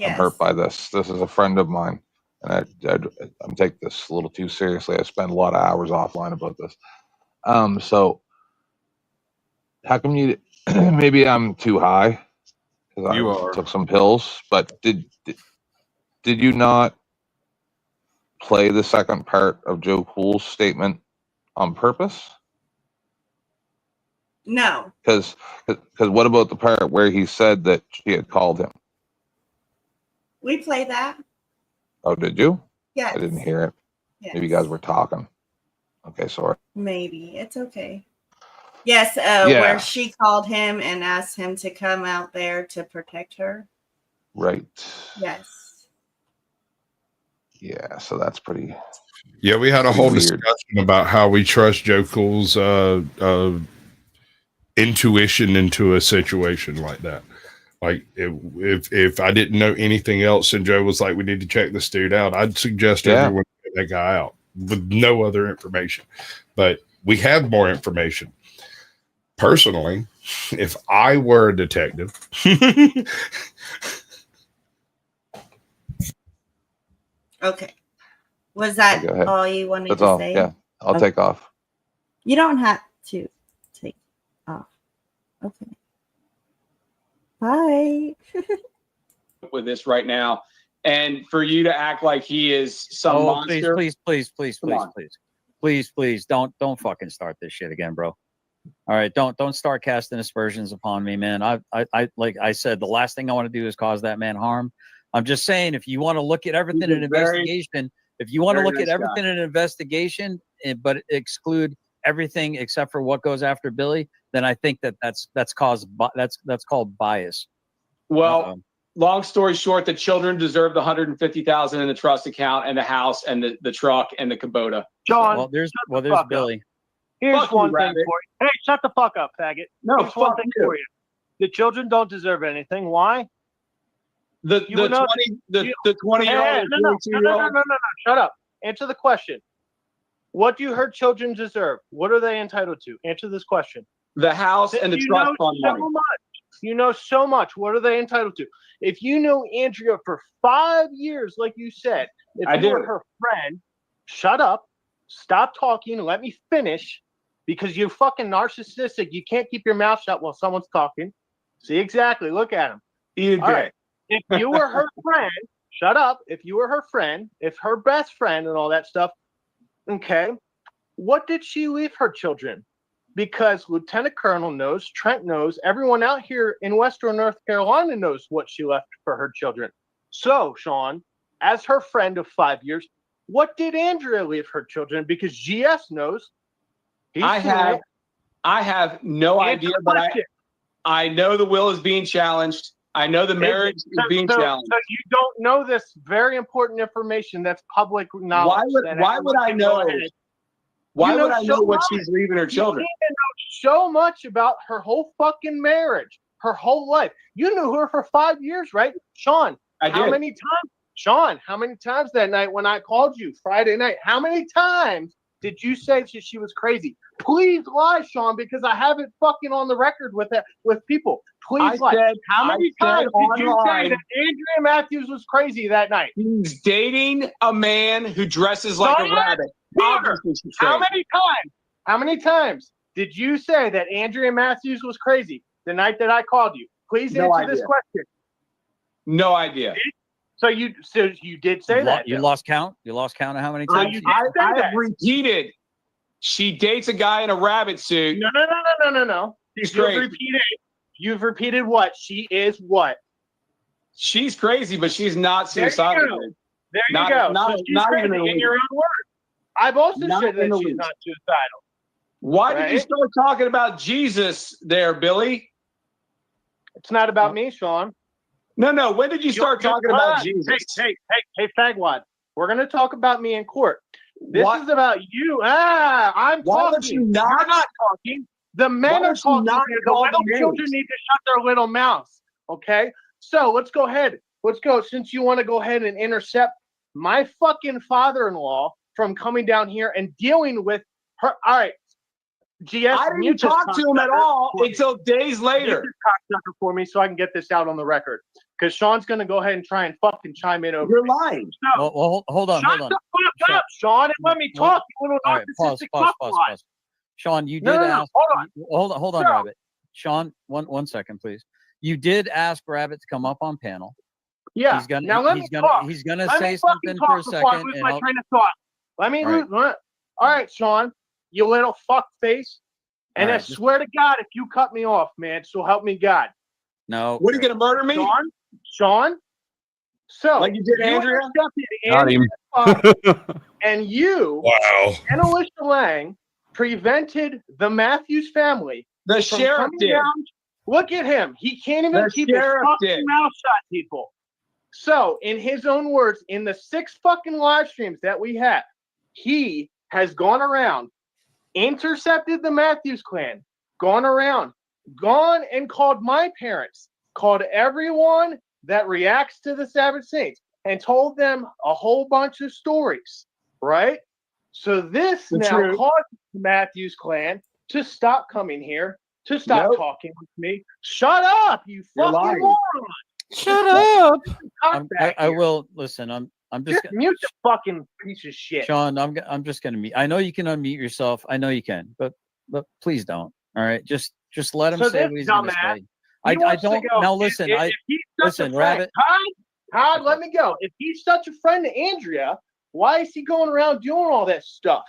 I'm hurt by this. This is a friend of mine, and I'm taking this a little too seriously. I spend a lot of hours offline about this. So how come you? Maybe I'm too high because You I are. took some pills. But did you not play the second part of Joe Cool's statement on purpose? No. Because what about the part where he said that she had called him? We play that. Oh, did you? Yes. I didn't hear it. Yes. Maybe you guys were talking. Okay, sorry. Maybe. It's okay. Yes, Yeah. where she called him and asked him to come out there to protect her. Right. Yes. Yeah, so that's pretty. Yeah, we had a whole weird discussion about how we trust Joe Cool's intuition into a situation like that. Like if I didn't know anything else and Joe was like, we need to check this dude out, I'd suggest everyone check that guy out with no other information. But we have more information. Personally, if I were a detective, Okay. Was that Go ahead. all you wanted That's to all. say? Yeah, I'll Okay. take off. You don't have to take off. Okay. Bye. With this right now, and for you to act like he is some monster. Please, don't fucking start this shit again, bro. All right, don't start casting aspersions upon me, man. I like I said, the last thing I want to do is cause that man harm. I'm just saying, if you want to look at everything in an investigation, but exclude everything except for what goes after Billy, then I think that's called bias. Well, long story short, the children deserve the $150,000 in the trust account and the house and the truck and the Kubota. John, well, there's Billy. Here's Fuck you, one thing Rabbit. for you. Hey, shut the fuck up, faggot. No, Here's one fuck thing you. for you. The children don't deserve anything. Why? The 20-year-old, No. Shut up. Answer the question. What do her children deserve? What are they entitled to? Answer this question. The house and the trust fund money. You know so much. What are they entitled to? If you know Andrea for 5 years, like you said, if you were her friend, shut up, stop talking, and let me finish, because you're fucking narcissistic. You can't keep your mouth shut while someone's talking. See, exactly. Look at him. All right. If you were her friend, shut up. If you were her friend, if her best friend and all that stuff, okay, what did she leave her children? Because Lieutenant Colonel knows, Trent knows, everyone out here in Western North Carolina knows what she left for her children. So, Sean, as her friend of 5 years, what did Andrea leave her children? Because GS knows. I have no idea, but I know the will is being challenged. I know the marriage is being challenged. So you don't know this very important information that's public knowledge. Why would I know? Why would I know what she's leaving her children? You know so much about her whole fucking marriage, her whole life. You knew her for 5 years, right? Sean, how many times that night when I called you Friday night, how many times did you say that she was crazy? Please lie, Sean, because I have it fucking on the record with people. Please lie. How many times did you say that Andrea Matthews was crazy that night? He's dating a man who dresses like a rabbit. How many times did you say that Andrea Matthews was crazy the night that I called you? Please answer this question. No idea. So you did say that. You lost count? You lost count of how many times? I have repeated. She dates a guy in a rabbit suit. No. She's crazy. You've repeated what? She is what? She's crazy, but she's not suicidal. There you go. So she's crazy in your own words. I've also said that she's not suicidal. Why did you start talking about Jesus there, Billy? It's not about me, Sean. No. When did you start talking about Jesus? Hey, fagwad. We're going to talk about me in court. This is about you. I'm Why talking. would you not? You're not talking. The men are talking here. The little children need to shut their little mouths. Okay? So let's go ahead. Let's go. Since you want to go ahead and intercept my fucking father-in-law from coming down here and dealing with her. All right. GS, I didn't talk to him at all until days later. Cocksucker for me so I can get this out on the record. Because Sean's going to go ahead and try and fucking chime in over. You're lying. So, Well, hold on. shut the fuck up, Sean, and let me talk. You little All right, narcissistic fuckwad. Sean, you did No, ask. Hold on, So- Rabbit. Sean, one second, please. You did ask Rabbit to come up on panel. Yeah. He's gonna. Now let me talk. He's gonna Let say me fucking something talk for a before I second. lose And my I'll- train of thought. Let me lose. All right, Sean, you little fuck face. And All I right, just- swear to God, if you cut me off, man, so help me God. No. What are you gonna murder me? Sean. So Like you did Andrea? Got him. And you Wow. and Alicia Lang prevented the Matthews family. The from sheriff coming did. down. Look at him. He can't even The keep his sheriff fucking did. mouth shut, people. So, in his own words, in the 6 fucking live streams that we have, he has gone around, intercepted the Matthews clan, gone and called my parents, called everyone that reacts to the Savage Saints, and told them a whole bunch of stories, right? So this The now truth. caused the Matthews clan to stop coming here, to stop talking with me. Shut up, you You're fucking lying. moron! Shut up. I will listen. I'm just Just mute the fucking piece of shit. Sean. I'm just gonna mute. I know you can unmute yourself. I know you can, but please don't. All right, just let him So say this what he's gonna dumbass, say. I wants to don't go- now. Listen, if he's such listen, a friend, Rabbit. Todd, let me go. If he's such a friend to Andrea, why is he going around doing all that stuff?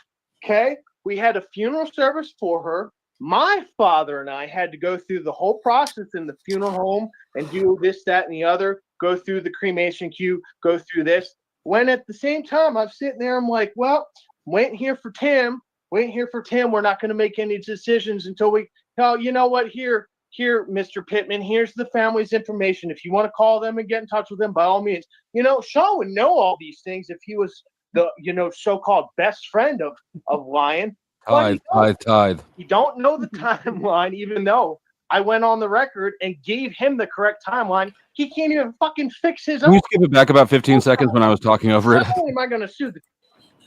Okay, we had a funeral service for her. My father and I had to go through the whole process in the funeral home and do this, that, and the other. Go through the cremation queue. Go through this. When at the same time, I'm sitting there. I'm like, well, waiting here for Tim. We're not going to make any decisions until we. Oh, you know what? Here, Mr. Pittman, here's the family's information. If you want to call them and get in touch with them, by all means. You know, Sean would know all these things if he was the, so-called best friend of Lion. Tithe. You don't know the timeline, even though I went on the record and gave him the correct timeline. He can't even fucking fix his Can own. you skip it back about 15 seconds when I was talking over it? Not only am I going to sue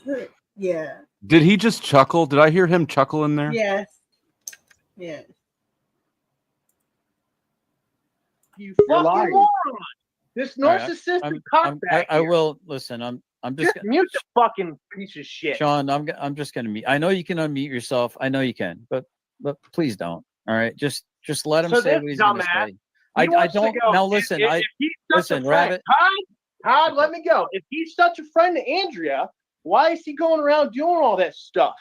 the Yeah. Did he just chuckle? Did I hear him chuckle in there? Yes. Yes. you You're fucking lying. moron. This All right, narcissistic I'm- cockbag. I will listen. I'm just Just mute the fucking piece of shit. Sean. I'm just gonna mute. I know you can unmute yourself. I know you can, but please don't. All right, just let him So say this what he's gonna dumbass, say. he I wants to don't go- now. Listen, if he's such a listen, friend- Rabbit. Todd, let me go. If he's such a friend to Andrea, why is he going around doing all that stuff?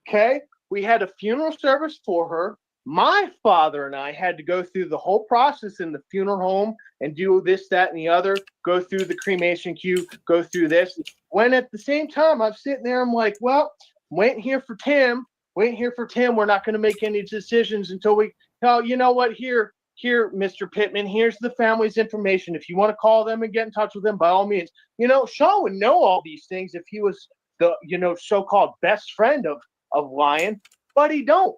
Okay, we had a funeral service for her. My father and I had to go through the whole process in the funeral home and do this, that, and the other. Go through the cremation queue. Go through this. When at the same time, I'm sitting there. I'm like, well, waiting here for Tim. We're not going to make any decisions until we. Oh, you know what? Here, Mr. Pittman, here's the family's information. If you want to call them and get in touch with them, by all means. You know, Sean would know all these things if he was the, so-called best friend of Lion, but he don't.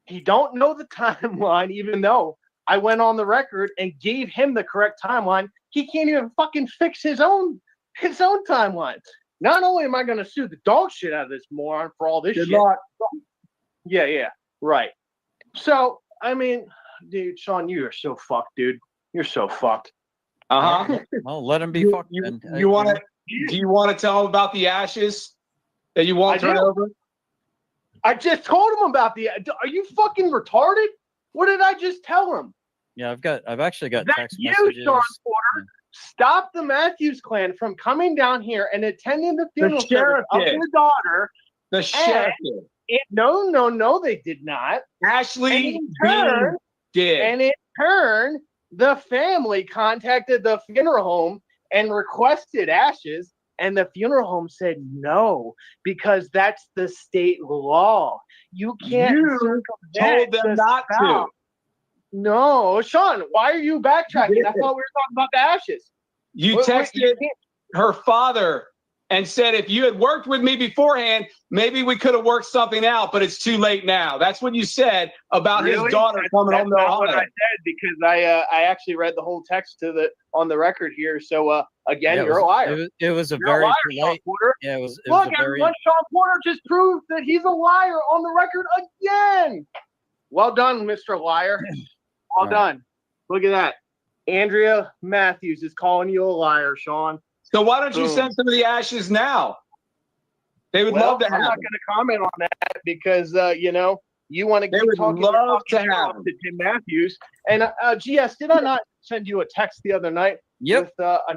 He don't know the timeline, even though I went on the record and gave him the correct timeline. He can't even fucking fix his own timeline. Not only am I going to sue the dog shit out of this moron for all this Good shit. luck. Yeah, right. So, I mean, dude, Sean, you are so fucked, dude. You're so fucked. Uh-huh. Well, let him be fucked. then. Do you want to tell him about the ashes that you won't I turn do. over? I just told him about are you fucking retarded? What did I just tell him? Yeah, I've actually got That text you, messages. Sean Porter, stop the Matthews clan from coming down here and attending the funeral service sheriff of did. their daughter. The sheriff did. No, they did not. Ashley And did. And in turn, the family contacted the funeral home and requested ashes. And the funeral home said no, because that's the state law. You can't told them not to. No, Sean, why are you backtracking? I thought we were talking about the ashes. You texted her father and said, if you had worked with me beforehand, maybe we could have worked something out, but it's too late now. That's what you said about his daughter coming home to That's not what I Ohio. said, because I actually read the whole text on the record here. So again, Yeah, you're a liar. It was a You're very a liar, polite. Sean Porter. Yeah, it was Look, a very. everyone, Sean Porter just proved that he's a liar on the record again. Well done, Mr. Liar. Well done. Look at that. Andrea Matthews is calling you a liar, Sean. So why don't you Boom. send some of the ashes now? They would love to have I'm not them. going to comment on that because, you want to They keep would talking love to shit have off them. to Jim Matthews. And GS, did I not send you a text the other night with another?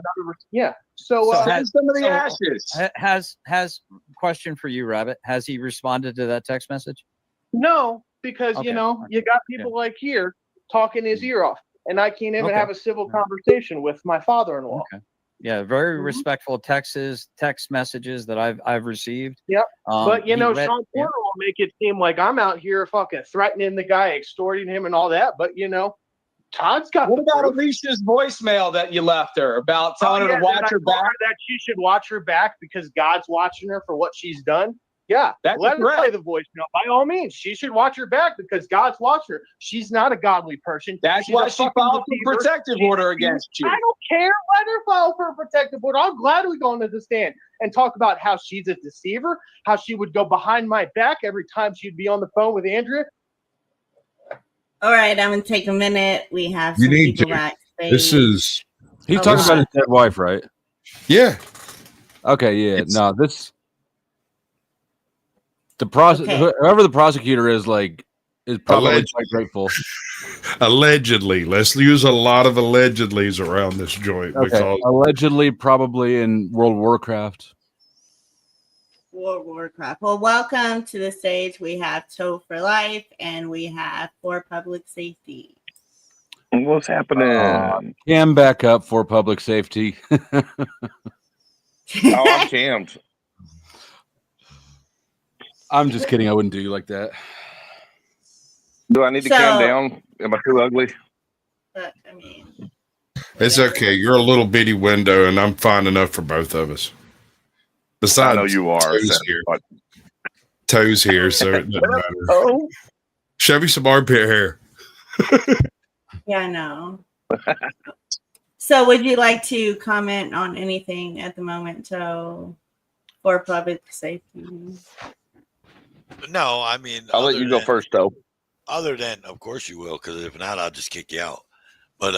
Yeah. So send some of the ashes. Has question for you, Rabbit. Has he responded to that text message? No, because Okay. you got people like here talking his ear off, and I can't even Okay. have a civil conversation with my father-in-law. Okay. Yeah, very respectful text messages that I've received. Yep. But he read- Sean Porter will make it seem like I'm out here fucking threatening the guy, extorting him, and all that. But Todd's got. What the about proof. Alicia's voicemail that you left her about telling her to watch her back? That she should watch her back because God's watching her for what she's done. Yeah, That's let her correct. play the voicemail. By all means, she should watch her back because God's watching her. She's not a godly person. That's She's why a she fucking filed for deceiver. protective order against you. I don't care. Let her file for a protective order. I'm glad we go into the stand and talk about how she's a deceiver, how she would go behind my back every time she'd be on the phone with Andrea. All right, I'm gonna take a minute. We have You some need people to. backstage. This is. He's Oh, talking wow. about his dead wife, right? Yeah. Okay, yeah. No, this Okay. whoever the prosecutor is probably Allegedly. quite grateful. Allegedly. Let's use a lot of allegedlys around this joint Okay. because Allegedly, probably in World of Warcraft. World of Warcraft. Well, welcome to the stage. We have Toe for Life and we have For Public Safety. What's happening? Cam back up for public safety. Oh, I'm cammed. I'm just kidding. I wouldn't do you like that. Do I need to calm down? Am I too ugly? But I mean, it's okay. You're a little bitty window, and I'm fine enough for both of us. Besides, I know you are. Toes here. Toes here, so it doesn't matter. Oh, Show me some armpit hair. yeah, I know. So would you like to comment on anything at the moment, Toe, for public safety? No, I mean, I'll let you go first, though. Other than, of course you will, because if not, I'll just kick you out. But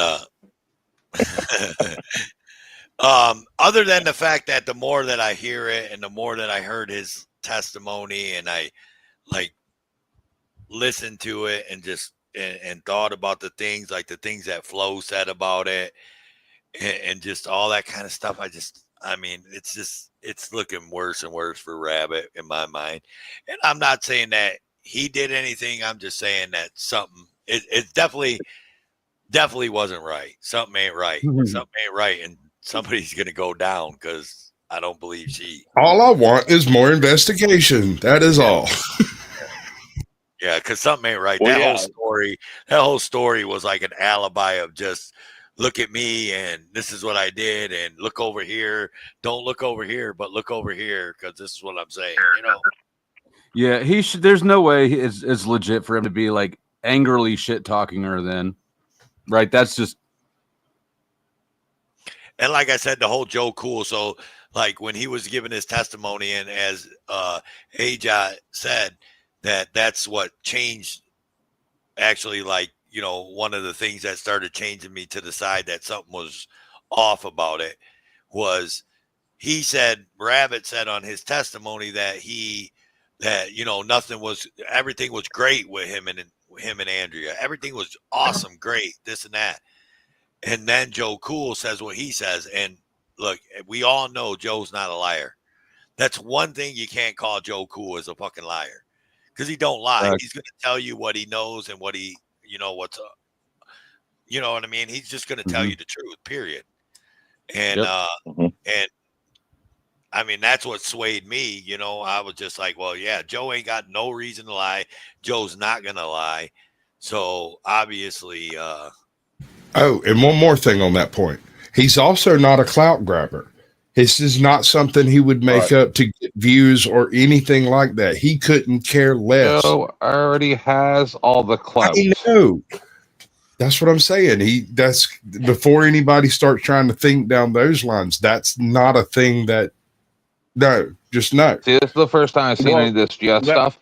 other than the fact that the more that I hear it and the more that I heard his testimony and I listened to it and just and thought about the things that Flo said about it and just all that kind of stuff, it's looking worse and worse for Rabbit in my mind. And I'm not saying that he did anything. I'm just saying that it definitely wasn't right. Something ain't right. Something ain't right. And somebody's going to go down because I don't believe she. All I want is more investigation. That is all. Yeah, because something ain't right. Well, That whole story was like an alibi of just look at me and this is what I did and look over here. Don't look over here, but look over here because this is what I'm saying. Yeah, he should. There's no way it's legit for him to be angrily shit talking her. Then, right? That's just. And like I said, the whole Joe Cool. So when he was giving his testimony, and as Aja said, that's what changed. Actually, one of the things that started changing me to the side that something was off about it was he said, Rabbit said on his testimony that everything was great with him and Andrea. Everything was awesome, great, this and that. And then Joe Cool says what he says. And look, we all know Joe's not a liar. That's one thing you can't call Joe Cool as a fucking liar because he don't lie. He's going to tell you what he knows and what he, what's up. You know what I mean? He's just going to tell you the truth, period. And, and I mean, that's what swayed me. I was just like, well, yeah, Joe ain't got no reason to lie. Joe's not going to lie. So obviously, Oh, and one more thing on that point. He's also not a clout grabber. This is not something he would make up to get views or anything like that. He couldn't care less. Joe already has all the clout. I know. That's what I'm saying. That's before anybody starts trying to think down those lines. That's not a thing that. No, just no. See, this is the first time I've seen any of this GS stuff.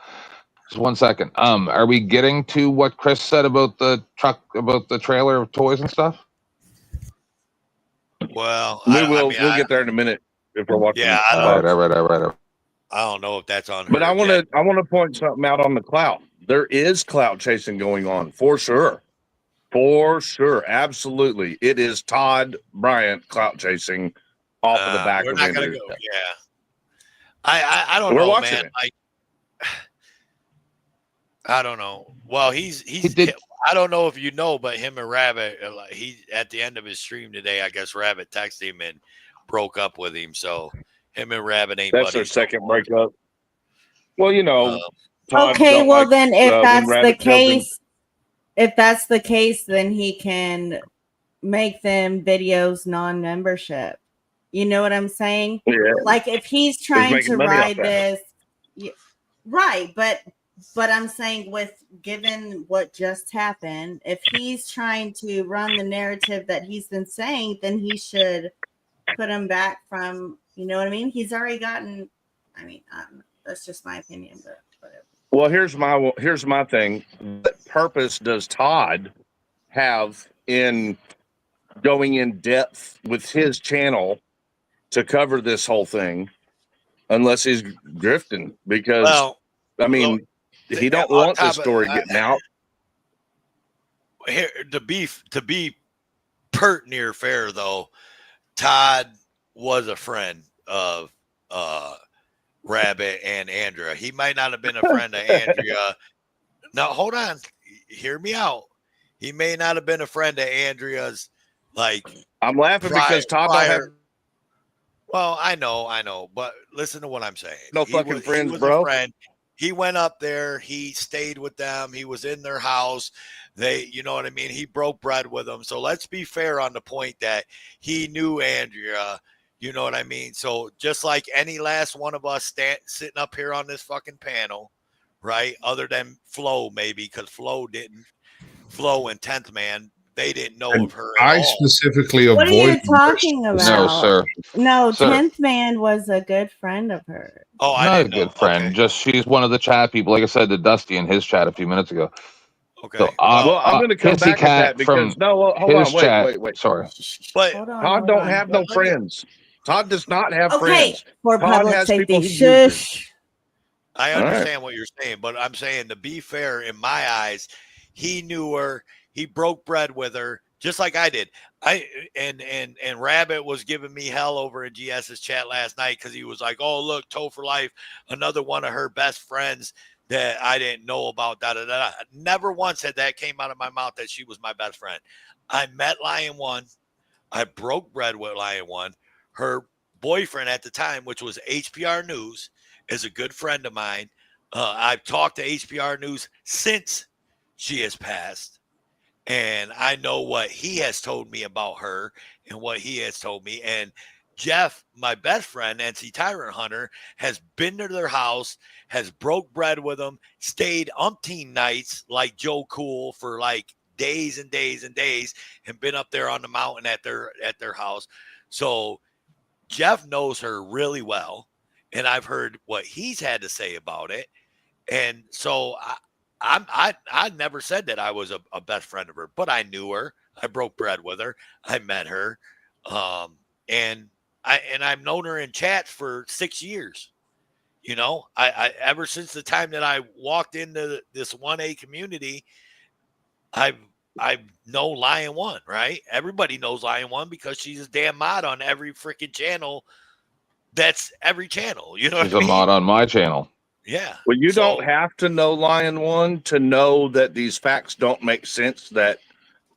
Just 1 second. Are we getting to what Chris said about the truck, about the trailer of toys and stuff? Well, we'll get there in a minute if we're watching. Yeah, All right. I don't know if that's on. But I want to point something out on the clout. There is clout chasing going on for sure. For sure, absolutely. It is Todd Bryant clout chasing off of the back we're of not gonna Andrew. go. Yeah, I don't We're know, watching man. it. Like, I don't know. Well, he's. I don't know if you know, but him and Rabbit, he at the end of his stream today, I guess Rabbit texted him and broke up with him. So him and Rabbit ain't. That's their second breakup. Well, you know. Todd Okay, don't well like, then, if when that's the Rabbit tells him- case, then he can make them videos non-membership. You know what I'm saying? Yeah. Like if he's trying making to money off ride that. this, right? But I'm saying, with given what just happened, if he's trying to run the narrative that he's been saying, then he should put him back from. You know what I mean? He's already gotten. I mean, that's just my opinion, but whatever. Well, here's my thing. What purpose does Todd have in going in depth with his channel to cover this whole thing, unless he's drifting? Because I mean, he don't want this story getting out. Here to be pert near fair though, Todd was a friend of Rabbit and Andrea. He might not have been a friend of Andrea. Now hold on, hear me out. He may not have been a friend of Andrea's. Like, I'm laughing because Todd don't have. Well, I know, but listen to what I'm saying. No fucking friends, bro. A friend. He went up there. He stayed with them. He was in their house. You know what I mean? He broke bread with them. So let's be fair on the point that he knew Andrea. You know what I mean? So just like any last one of us sitting up here on this fucking panel, right? Other than Flo, maybe, because Flo and 10th Man, they didn't know of her at I all. specifically What are you avoid. talking about? No, sir. No, Sir. 10th Man was a good friend of hers. Oh, I Not a didn't know. good friend. Just she's one of the chat people. Like I said to Dusty in his chat a few minutes ago. Okay. So, well, I'm going to come Pissy back at that Cat from because hold his on, chat. wait. Sorry. But Todd don't have no friends. Todd does not have Okay, friends. for Todd public has safety, people he uses. shush. I All right. understand what you're saying, but I'm saying, to be fair, in my eyes, he knew her. He broke bread with her, just like I did. And Rabbit was giving me hell over in GS's chat last night because he was like, "Oh, look, Toe for Life, another one of her best friends that I didn't know about." Da da da. Never once had that came out of my mouth that she was my best friend. I met LION1. I broke bread with LION1. Her boyfriend at the time, which was HPR News, is a good friend of mine. I've talked to HPR News since she has passed, and I know what he has told me about her and what he has told me. And Jeff, my best friend, NC Tyrant Hunter, has been to their house, has broke bread with them, stayed umpteen nights like Joe Cool for like days and days and days, and been up there on the mountain at their house. So Jeff knows her really well, and I've heard what he's had to say about it. And so I never said that I was a best friend of her, but I knew her. I broke bread with her. I met her. And I've known her in chats for 6 years. You know, I ever since the time that I walked into this 1A community, I've known LION1, right? Everybody knows LION1 because she's a damn mod on every freaking channel. That's every channel. You know She's what I mean? a mod on my channel. Yeah. Well, you don't have to know LION1 to know that these facts don't make sense, that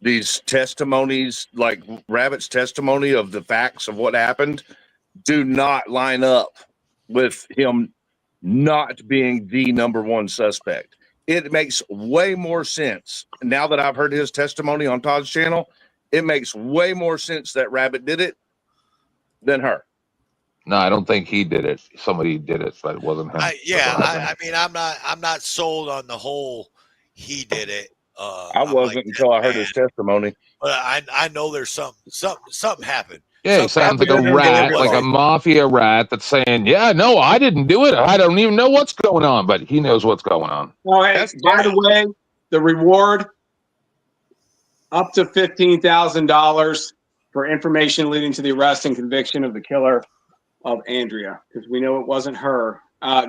these testimonies, like Rabbit's testimony of the facts of what happened, do not line up with him not being the number one suspect. It makes way more sense. Now that I've heard his testimony on Todd's channel, it makes way more sense that Rabbit did it than her. No, I don't think he did it. Somebody did it, but it wasn't him. I mean, I'm not sold on the whole he did it. I wasn't until I heard his testimony. But I know there's something happened. Yeah, he sounds like a rat, like a mafia rat that's saying, "Yeah, no, I didn't do it. I don't even know what's going on," but he knows what's going on. All right. By the way, the reward up to $15,000 for information leading to the arrest and conviction of the killer of Andrea, because we know it wasn't her.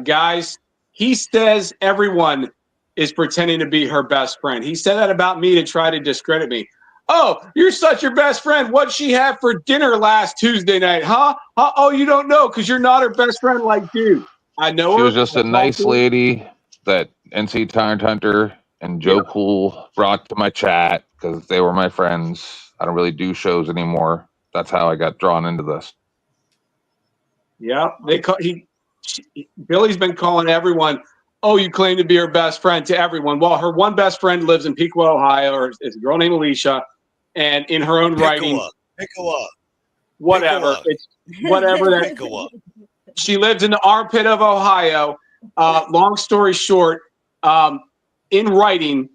Guys, he says everyone is pretending to be her best friend. He said that about me to try to discredit me. Oh, you're such your best friend. What'd she have for dinner last Tuesday night, huh? Oh, you don't know because you're not her best friend. Like, dude, I know She her. was just a nice lady that NC Tyrant Hunter and Joe Cool brought to my chat because they were my friends. I don't really do shows anymore. That's how I got drawn into this. Yeah, Billy's been calling everyone, "Oh, you claim to be her best friend," to everyone. Well, her one best friend lives in PIQUA, Ohio, or is a girl named Alicia, and in her own writing, whatever. It's whatever that. She lives in the armpit of Ohio. Long story short, in writing,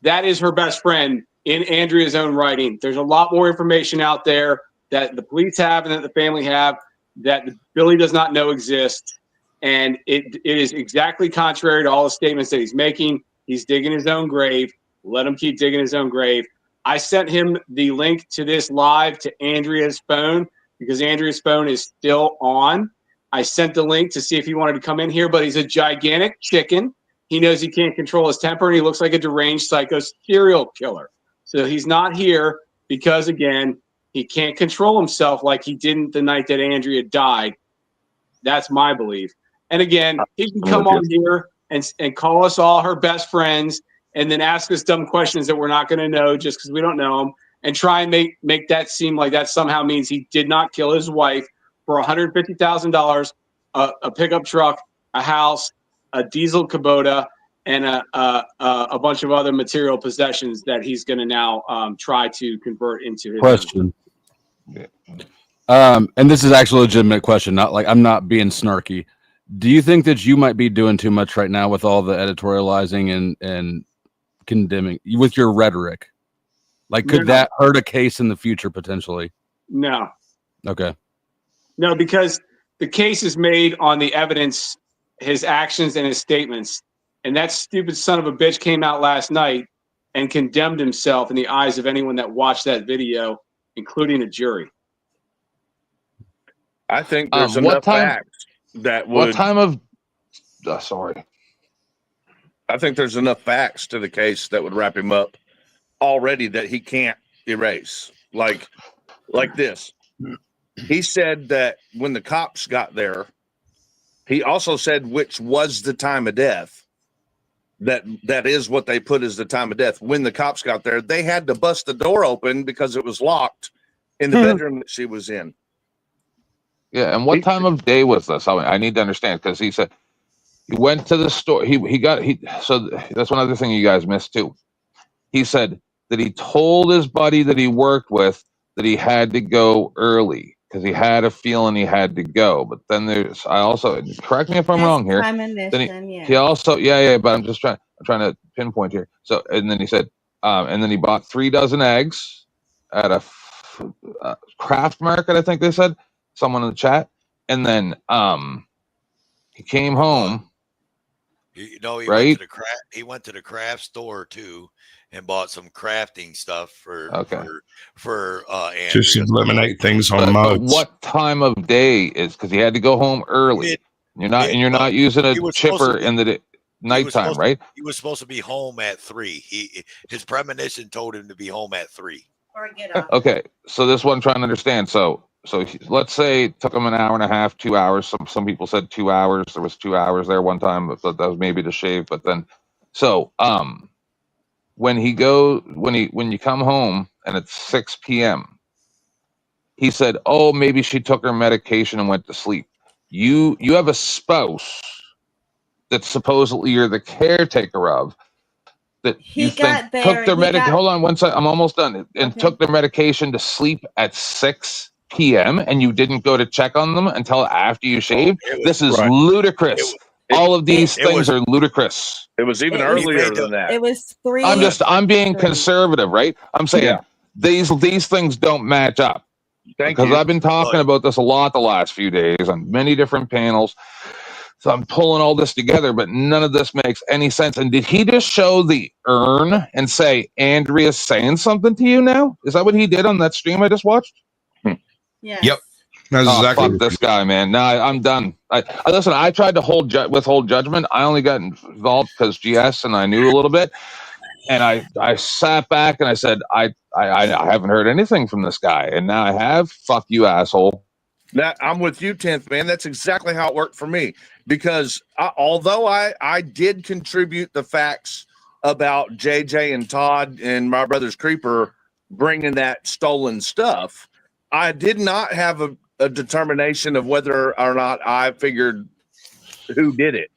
that is her best friend in Andrea's own writing. There's a lot more information out there that the police have and that the family have that Billy does not know exist. And it is exactly contrary to all the statements that he's making. He's digging his own grave. Let him keep digging his own grave. I sent him the link to this live to Andrea's phone because Andrea's phone is still on. I sent the link to see if he wanted to come in here, but he's a gigantic chicken. He knows he can't control his temper, and he looks like a deranged psycho serial killer. So he's not here because, again, he can't control himself like he didn't the night that Andrea died. That's my belief. And again, he can come on here and call us all her best friends and then ask us dumb questions that we're not going to know just because we don't know them and try and make that seem like that somehow means he did not kill his wife for $150,000, a pickup truck, a house, a diesel Kubota, and a bunch of other material possessions that he's going to now try to convert into his question. And this is actually a legitimate question. Not like I'm not being snarky. Do you think that you might be doing too much right now with all the editorializing and condemning with your rhetoric? Like, could that hurt a case in the future potentially? No. Okay. No, because the case is made on the evidence, his actions and his statements. And that stupid son of a bitch came out last night and condemned himself in the eyes of anyone that watched that video, including a jury. I think there's enough facts that would. What time of? Sorry. I think there's enough facts to the case that would wrap him up already that he can't erase. Like this. He said that when the cops got there, he also said which was the time of death. That is what they put as the time of death. When the cops got there, they had to bust the door open because it was locked in the bedroom that she was in. Yeah, and what time of day was this? I need to understand because he said he went to the store. So that's one other thing you guys missed too. He said that he told his buddy that he worked with that he had to go early because he had a feeling he had to go. But then I also correct me if I'm wrong here. Then he also but I'm trying to pinpoint here. So and then he said, and then he bought 3 dozen eggs at a craft market. I think they said. Someone in the chat, and then he came home. He went to the craft store too and bought some crafting stuff for Andrea. Just eliminate things on but mods. What time of day is because he had to go home early? You're not using a chipper in the nighttime, right? He was supposed to be home at 3. His premonition told him to be home at 3. Or get up. Okay, so this is what I'm trying to understand. So let's say it took him an hour and a half, 2 hours. Some people said 2 hours. There was 2 hours there one time, but that was maybe to shave. But then, when you come home and it's 6 p.m., he said, "Oh, maybe she took her medication and went to sleep." You have a spouse that supposedly you're the caretaker of. That you think took their medication. Hold on one second. I'm almost done. And took their medication to sleep at 6 p.m. and you didn't go to check on them until after you shaved? This is Right. ludicrous. All of these things are ludicrous. It was even earlier than that. It was 3. I'm being conservative, right? I'm saying these things don't match up. Because I've been talking about this a lot the last few days on many different panels. So I'm pulling all this together, but none of this makes any sense. And did he just show the urn and say, Andrea's saying something to you now? Is that what he did on that stream I just watched? Yes. Yep. That's exactly fuck this guy, man. No, I'm done. I listen. I tried to withhold judgment. I only got involved because GS and I knew a little bit, and I sat back and I said, I haven't heard anything from this guy, and now I have. Fuck you, asshole. That I'm with you, 10th man. That's exactly how it worked for me. Because although I did contribute the facts about JJ and Todd and my brother's Creeper bringing that stolen stuff, I did not have a determination of whether or not I figured who did it.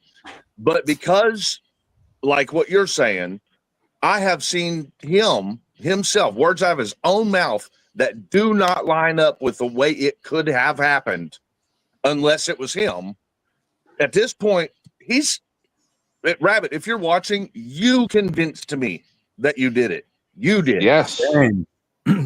But because, like what you're saying, I have seen himself, words out of his own mouth that do not line up with the way it could have happened unless it was him. At this point, Rabbit, if you're watching, you convinced me that you did it. You did. Yes.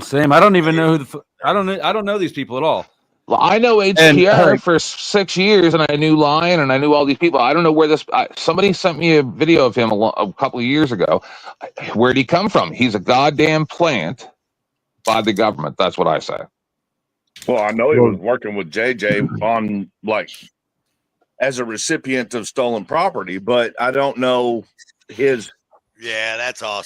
Same. I don't even know who I don't know these people at all. Well, I know HTR for 6 years, and I knew Lion, and I knew all these people. I don't know where somebody sent me a video of him a couple of years ago. Where'd he come from? He's a goddamn plant by the government. That's what I say. Well, I know he was working with JJ on as a recipient of stolen property, but I don't know his. Yeah, that's all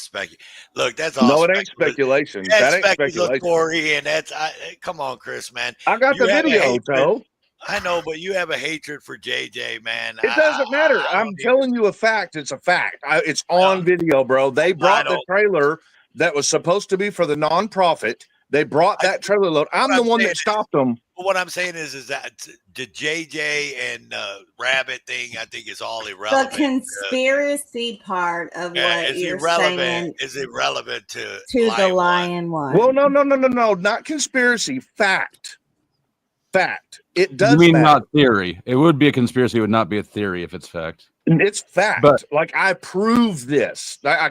Look, that's all. No, it ain't speculation. That ain't speculation. And that's come on, Chris, man. I got the video, Toe. I know, but you have a hatred for JJ, man. It doesn't matter. I'm telling you a fact. It's a fact. It's on video, bro. They brought the trailer that was supposed to be for the nonprofit. They brought that trailer load. I'm the one that stopped them. What I'm saying is that the JJ and Rabbit thing, I think, is all irrelevant. The conspiracy part of what you're saying is irrelevant to the Lion one. Well, no, not conspiracy. Fact. It does. You mean matter. not theory? It would be a conspiracy. It would not be a theory if it's fact. It's fact. But I proved this. I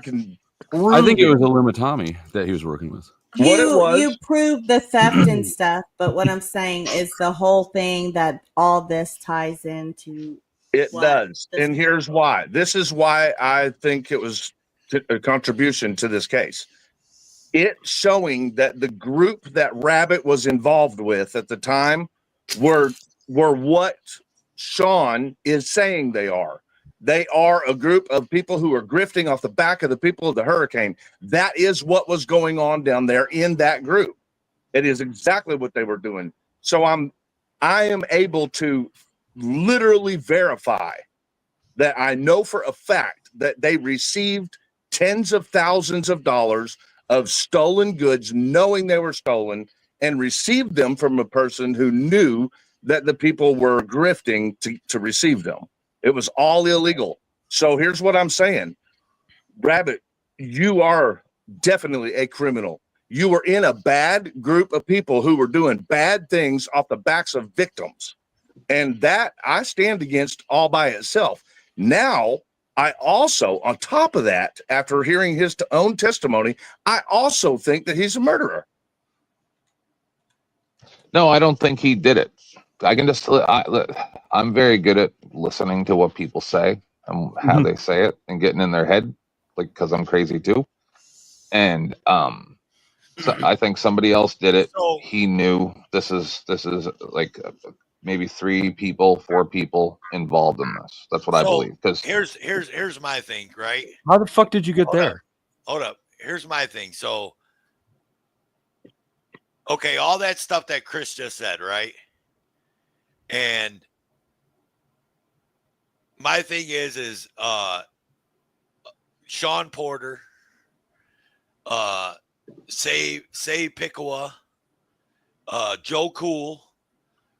can prove. I think it was Illuminati that he was working with. You proved the theft and stuff, but what I'm saying is the whole thing that all this ties into. It does, and here's why. This is why I think it was a contribution to this case. It's showing that the group that Rabbit was involved with at the time were what Sean is saying they are. They are a group of people who are grifting off the back of the people of the hurricane. That is what was going on down there in that group. It is exactly what they were doing. So I am able to literally verify that I know for a fact that they received tens of thousands of dollars of stolen goods, knowing they were stolen, and received them from a person who knew that the people were grifting to receive them. It was all illegal. So here's what I'm saying. Rabbit, you are definitely a criminal. You were in a bad group of people who were doing bad things off the backs of victims. And that I stand against all by itself. Now, I also, on top of that, after hearing his own testimony, I also think that he's a murderer. No, I don't think he did it. I can just, I'm very good at listening to what people say and how they say it and getting in their head, because I'm crazy too. And so I think somebody else did it. He knew this is like maybe 3 people, 4 people involved in this. That's what I believe. Because here's my thing, right? How the fuck did you get there? Hold up. Here's my thing. So, okay, all that stuff that Chris just said, right? And my thing is Sean Porter, say PIQUA, Joe Cool,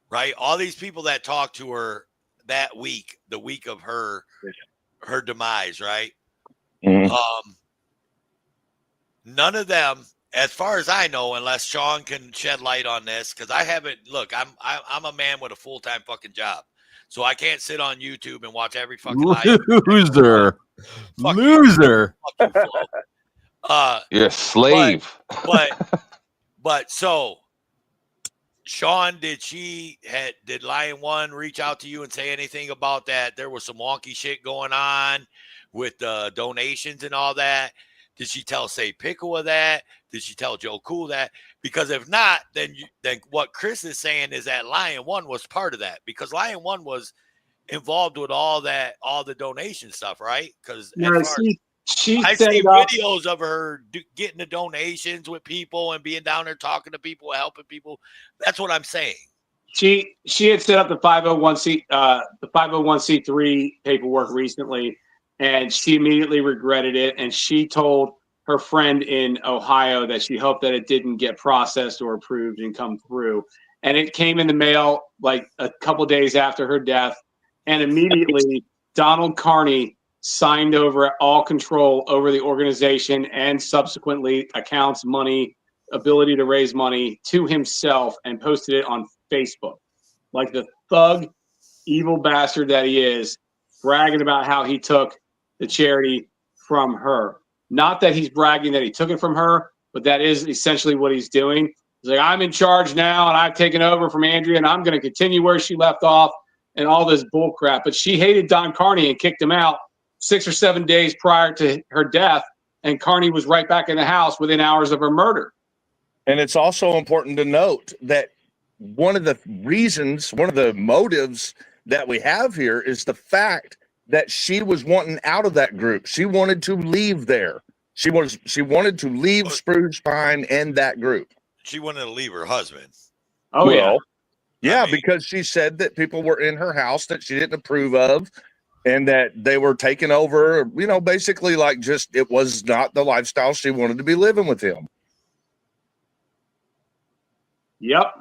right? All these people that talked to her that week, the week of her demise, right? Mm-hmm. None of them as far as I know, unless Sean can shed light on this, because I haven't. Look, I'm a man with a full-time fucking job, so I can't sit on YouTube and watch every fucking live. Loser. Fuck you, Flo. You're a slave. But so, Sean, did LION1 reach out to you and say anything about that? There was some wonky shit going on with the donations and all that. Did she tell PIQUA that? Did she tell Joe Cool that? Because if not, then what Chris is saying is that LION1 was part of that, because LION1 was involved with all the donation stuff, right? Because I've set seen it up. videos of her getting the donations with people and being down there talking to people, helping people. That's what I'm saying. She had set up the 501c3 paperwork recently, and she immediately regretted it. And she told her friend in Ohio that she hoped that it didn't get processed or approved and come through. And it came in the mail like a couple days after her death, and immediately Donald Carney signed over all control over the organization and subsequently accounts, money, ability to raise money to himself, and posted it on Facebook. Like the thug, evil bastard that he is, bragging about how he took the charity from her. Not that he's bragging that he took it from her, but that is essentially what he's doing. He's like, I'm in charge now, and I've taken over from Andrea, and I'm going to continue where she left off, and all this bull crap. But she hated Don Carney and kicked him out 6 or 7 days prior to her death, and Carney was right back in the house within hours of her murder. And it's also important to note that one of the motives that we have here is the fact that she was wanting out of that group. She wanted to leave there. She wanted to leave Spruce Pine and that group. She wanted to leave her husband. Oh, yeah, because she said that people were in her house that she didn't approve of, and that they were taking over, basically like just it was not the lifestyle she wanted to be living with him. Yep.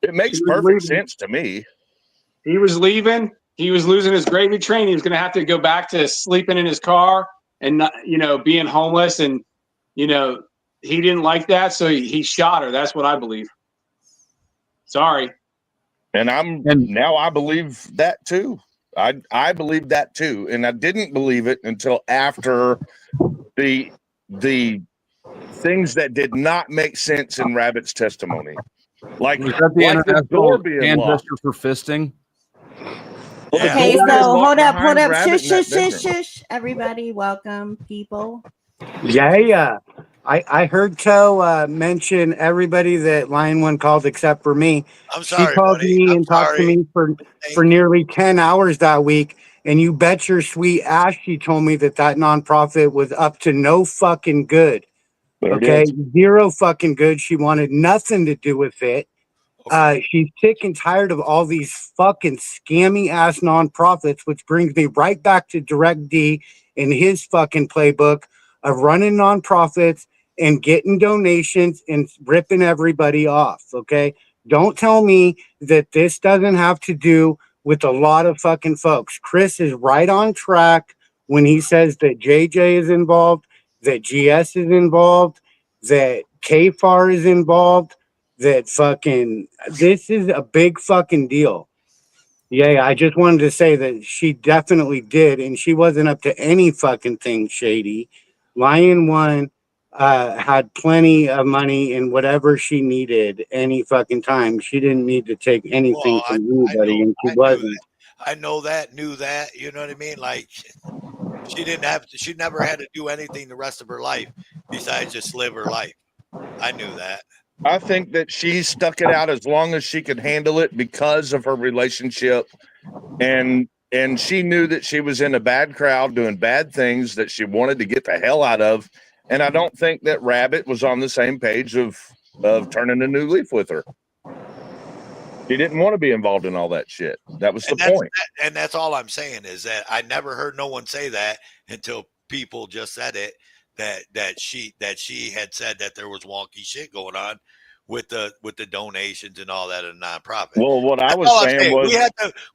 It makes perfect sense to me. He was leaving. He was losing his gravy train. He was going to have to go back to sleeping in his car and not, being homeless. And, he didn't like that. So he shot her. That's what I believe. Sorry. And now I believe that too. I believe that too. And I didn't believe it until after the things that did not make sense in Rabbit's testimony. Like, was that the international hand gesture for fisting? Okay, so hold up. Shush. Everybody, welcome, people. Yeah. I heard Toe mention everybody that LION1 called except for me. I'm sorry, she called buddy. me and talked to me for nearly 10 hours that week. And you bet your sweet ass she told me that nonprofit was up to no fucking good. Okay, zero fucking good. She wanted nothing to do with it. She's sick and tired of all these fucking scammy ass nonprofits, which brings me right back to Direct D and his fucking playbook of running nonprofits and getting donations and ripping everybody off. Okay, don't tell me that this doesn't have to do with a lot of fucking folks. Chris is right on track when he says that JJ is involved, that GS is involved, that KFAR is involved, that fucking this is a big fucking deal. Yeah, I just wanted to say that she definitely did, and she wasn't up to any fucking thing shady. LION1 had plenty of money and whatever she needed any fucking time. She didn't need to take anything from anybody, and she wasn't. I know that, knew that. You know what I mean? Like, she never had to do anything the rest of her life besides just live her life. I knew that. I think that she stuck it out as long as she could handle it because of her relationship, and she knew that she was in a bad crowd doing bad things that she wanted to get the hell out of. And I don't think that Rabbit was on the same page of turning a new leaf with her. She didn't want to be involved in all that shit. That was the point. And that's all I'm saying is that I never heard no one say that until people just said it. That she had said that there was wonky shit going on with the donations and all that in nonprofit. Well, what I was saying was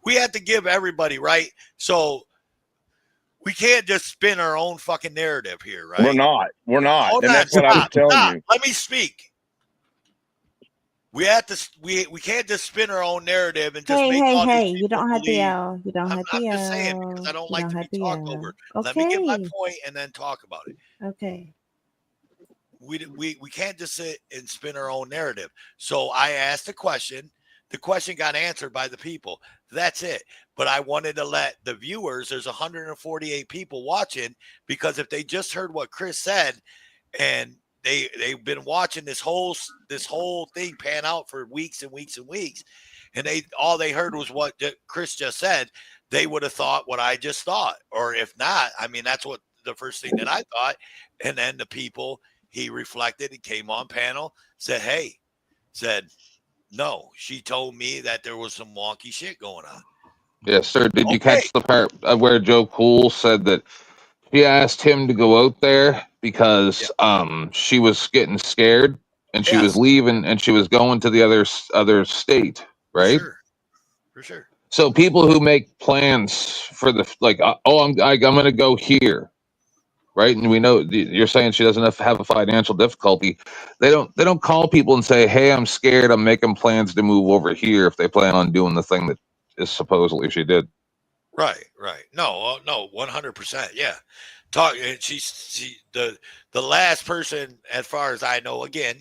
we had to give everybody, right. So we can't just spin our own fucking narrative here, right? We're not. Hold And on, that's what I was telling stop. you. Let me speak. We have to. We can't just spin our own narrative and just make all these You don't have to believe. yell. You don't have to I'm yell. just saying because I don't You like don't to have be to talked yell. over. Okay. Let me get my point and then talk about it. Okay. We can't just sit and spin our own narrative. So I asked a question. The question got answered by the people. That's it. But I wanted to let the viewers, there's 148 people watching, because if they just heard what Chris said and they've been watching this whole thing pan out for weeks and weeks and weeks, and all they heard was what Chris just said, they would have thought what I just thought. Or if not, I mean, that's what the first thing that I thought. And then the people, he reflected, he came on panel, said, no, she told me that there was some wonky shit going on. Yes, sir. Did you Okay. catch the part where Joe Cool said that she asked him to go out there because she was getting scared and she was leaving and she was going to the other state, right? For sure. So people who make plans for the I'm going to go here, right? And we know you're saying she doesn't have a financial difficulty. They don't call people and say, "Hey, I'm scared. I'm making plans to move over here," if they plan on doing the thing that is supposedly she did. Right. No, 100%. Yeah. The last person, as far as I know, again,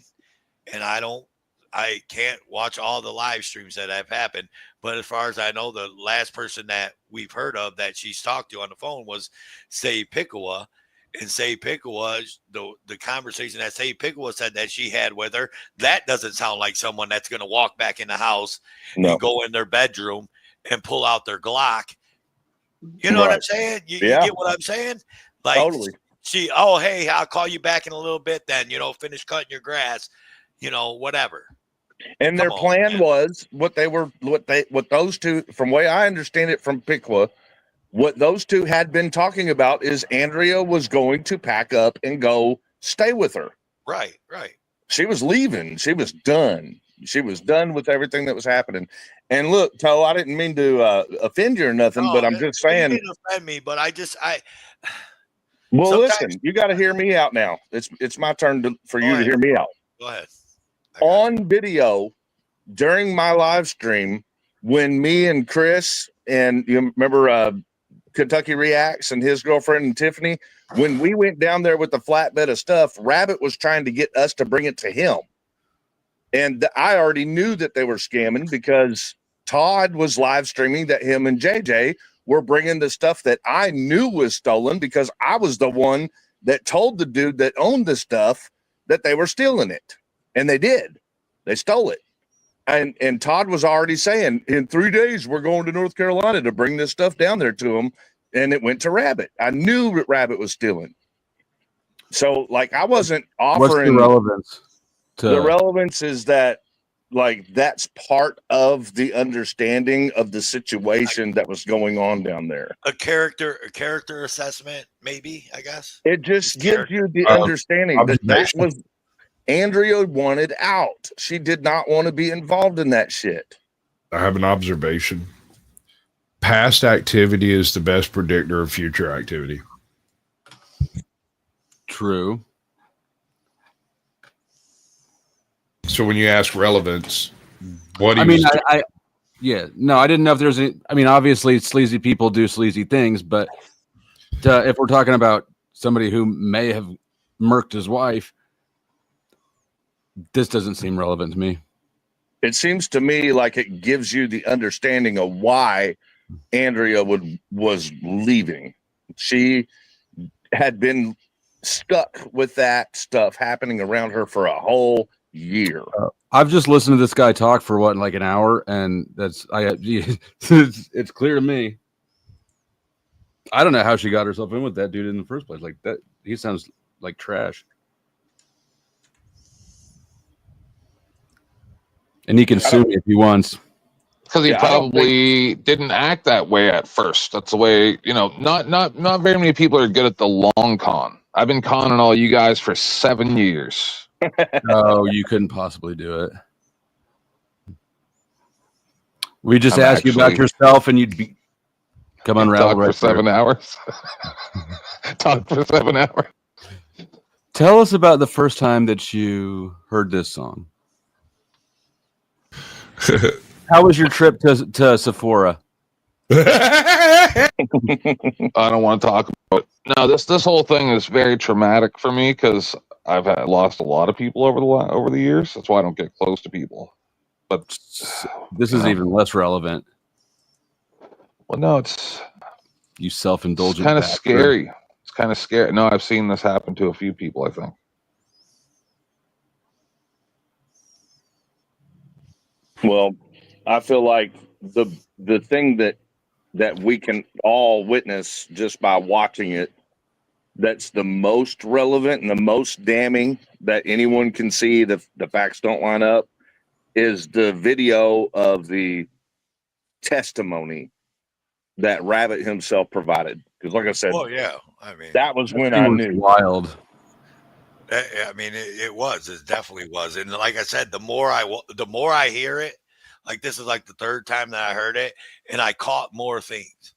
and I can't watch all the live streams that have happened, but as far as I know, the last person that we've heard of that she's talked to on the phone was Say PIQUA. And Say PIQUA, the conversation that Say PIQUA said that she had with her, that doesn't sound like someone that's going to walk back in the house and go in their bedroom and pull out their Glock. You know what I'm saying? You get what I'm saying? Like, totally. Hey, I'll call you back in a little bit then, finish cutting your grass, whatever. And their plan was what those two, from the way I understand it from PIQUA, what those two had been talking about is Andrea was going to pack up and go stay with her. Right. She was leaving. She was done. She was done with everything that was happening. And look, Toe, I didn't mean to offend you or nothing, but I'm just saying. You didn't offend me, but Well, listen, you got to hear me out now. It's my turn for you to hear me out. Go ahead. On video during my live stream, when me and Chris and you remember Kentucky Reacts and his girlfriend and Tiffany, when we went down there with the flatbed of stuff, Rabbit was trying to get us to bring it to him. And I already knew that they were scamming because Todd was live streaming that him and JJ were bringing the stuff that I knew was stolen because I was the one that told the dude that owned the stuff that they were stealing it. And they did. They stole it. And Todd was already saying, in 3 days, we're going to North Carolina to bring this stuff down there to him. And it went to Rabbit. I knew that Rabbit was stealing. So, I wasn't offering. What's the relevance? The relevance is that, that's part of the understanding of the situation that was going on down there. A character assessment, maybe, I guess. It just gives you the understanding that was Andrea wanted out. She did not want to be involved in that shit. I have an observation. Past activity is the best predictor of future activity. True. So when you ask relevance, what I didn't know if there's any. I mean, obviously, sleazy people do sleazy things, but if we're talking about somebody who may have murked his wife, this doesn't seem relevant to me. It seems to me like it gives you the understanding of why Andrea was leaving. She had been stuck with that stuff happening around her for a whole year. I've just listened to this guy talk for an hour, and it's clear to me. I don't know how she got herself in with that dude in the first place. Like that, he sounds like trash. And he can sue me if he wants. Because he probably didn't act that way at first. That's the way, not very many people are good at the long con. I've been conning all you guys for 7 years. Oh, you couldn't possibly do it. We just ask you about yourself and you'd be Come on, Talk right for 7 there. hours. Talk for 7 hours. Tell us about the first time that you heard this song. How was your trip to Sephora? I don't want to talk about it. No, this whole thing is very traumatic for me because I've lost a lot of people over the years. That's why I don't get close to people. But this is even less relevant. Well, no, it's you self-indulgent. Kind of scary. It's kind of scary. No, I've seen this happen to a few people, I think. Well, I feel like the thing that we can all witness just by watching it, that's the most relevant and the most damning that anyone can see, the facts don't line up, is the video of the testimony that Rabbit himself provided. Because like I said, Oh yeah, I mean that was when I knew. Wild. I mean, it was. It definitely was. And like I said, the more I hear it, like this is like the third time that I heard it, and I caught more things.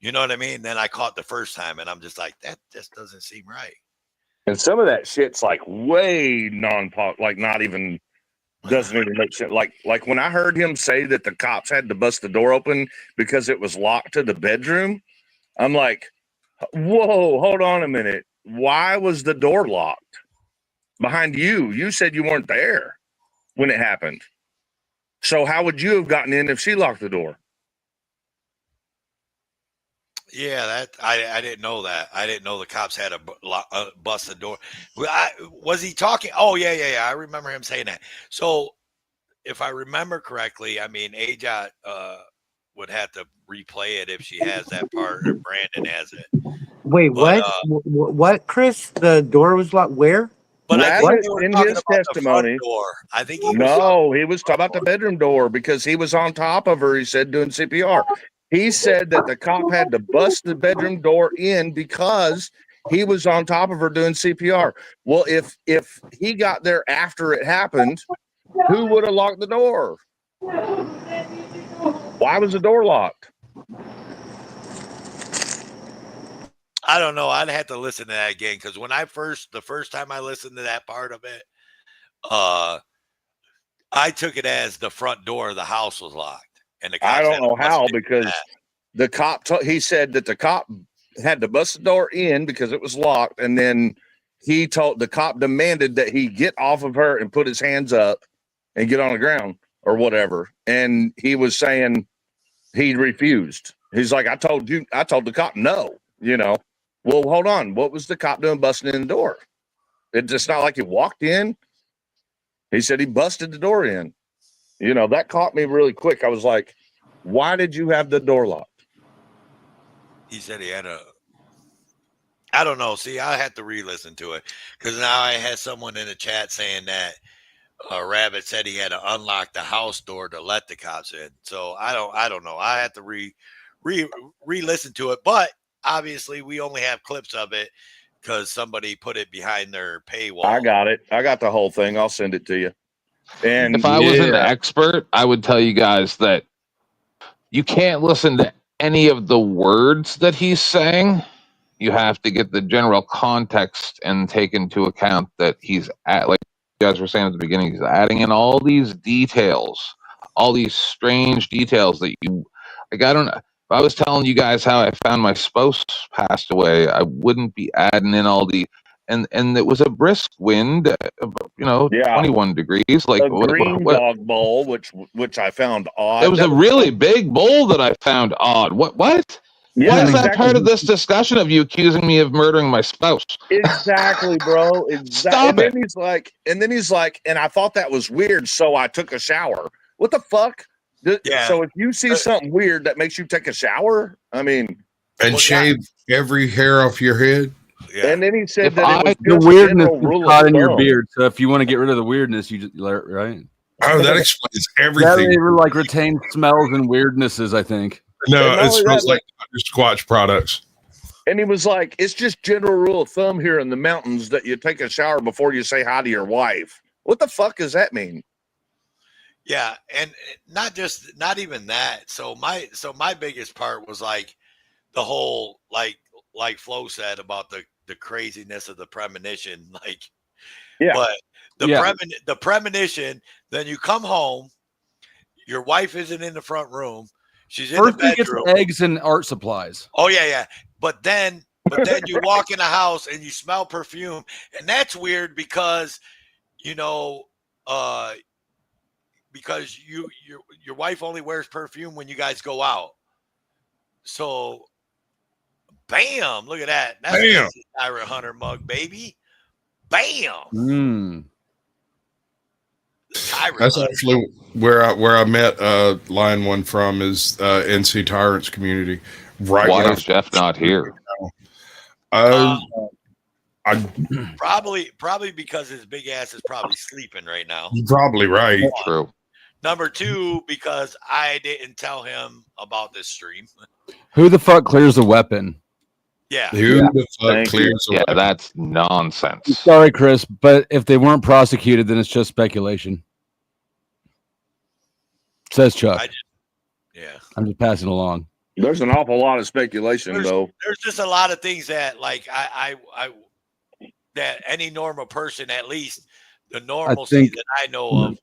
You know what I mean? Then I caught the first time, and I'm just like, that just doesn't seem right. And some of that shit's like way non-pop, like not even, doesn't even make sense. Like when I heard him say that the cops had to bust the door open because it was locked to the bedroom, I'm like, whoa, hold on a minute. Why was the door locked behind you? You said you weren't there when it happened. So how would you have gotten in if she locked the door? Yeah, that I didn't know that. I didn't know the cops had to bust the door. Was he talking? Oh yeah. I remember him saying that. So if I remember correctly, I mean, Aja would have to replay it if she has that part, or Brandon has it. Wait, what? What, Chris? The door was locked where? But I think Rabbit, they were in talking his about testimony, the front door. I think he was he was talking about the bedroom door because he was on top of her. He said doing CPR. He said that the cop had to bust the bedroom door in because he was on top of her doing CPR. Well, if he got there after it happened, who would have locked the door? Why was the door locked? I don't know. I'd have to listen to that again, because when the first time I listened to that part of it, I took it as the front door of the house was locked, and the cops I don't had to know bust how, it because the cop he said that the cop had to bust the door in because it was locked, and then the cop demanded that he get off of her and put his hands up and get on the ground or whatever, and he was saying he refused. He's like, I told the cop no, you know. Well, hold on. What was the cop doing busting in the door? It's just not like he walked in. He said he busted the door in. You know, that caught me really quick. I was like, why did you have the door locked? He said he had I don't know. See, I had to re-listen to it, because now I had someone in the chat saying that Rabbit said he had to unlock the house door to let the cops in. So I don't know. I had to re-listen to it, but obviously we only have clips of it because somebody put it behind their paywall. I got it. I got the whole thing. I'll send it to you. And if I was an expert, I would tell you guys that you can't listen to any of the words that he's saying. You have to get the general context and take into account that he's like you guys were saying at the beginning, he's adding in all these details, all these strange details that I don't know. If I was telling you guys how I found my spouse passed away, I wouldn't be adding in all the and it was a brisk wind, 21 degrees, like a green dog bowl, which I found odd. It was a really big bowl that I found odd. What? Yeah, Why is that exactly. part of this discussion of you accusing me of murdering my spouse? Exactly, bro. Stop it. And then he's like, and I thought that was weird, so I took a shower. What the fuck? Yeah. So if you see something weird that makes you take a shower, I mean, and shave every hair off your head. Yeah. And then he said the weirdness is caught in your beard. So if you want to get rid of the weirdness, you just right. Oh, that explains everything. That like retain smells and weirdnesses, I think. No, it smells like Squatch products. And he was like, it's just general rule of thumb here in the mountains that you take a shower before you say hi to your wife. What the fuck does that mean? Yeah, and not even that. So my biggest part was like, the whole like Flo said about the craziness of the premonition, like but the premonition, then you come home, your wife isn't in the front room, she's in First the he gets bedroom. eggs and art supplies. Oh yeah. But then you walk in the house and you smell perfume, and that's weird because because your wife only wears perfume when you guys go out. So bam, look at that. That's an Bam. Ira Hunter mug, baby. Bam. Mm. That's actually where I met LION1 from, is NC Tyrants community. Right Why when is Jeff not here? I Probably because his big ass is probably sleeping right now. You're probably right. True. Number two, because I didn't tell him about this stream. Who the fuck clears a weapon? Yeah. Who the fuck clears a Yeah, weapon? that's nonsense. Sorry, Chris, but if they weren't prosecuted, then it's just speculation. Says Chuck. Yeah. I'm just passing along. There's an awful lot of speculation, though. There's just a lot of things that like I that any normal person, at least the normalcy that I know of,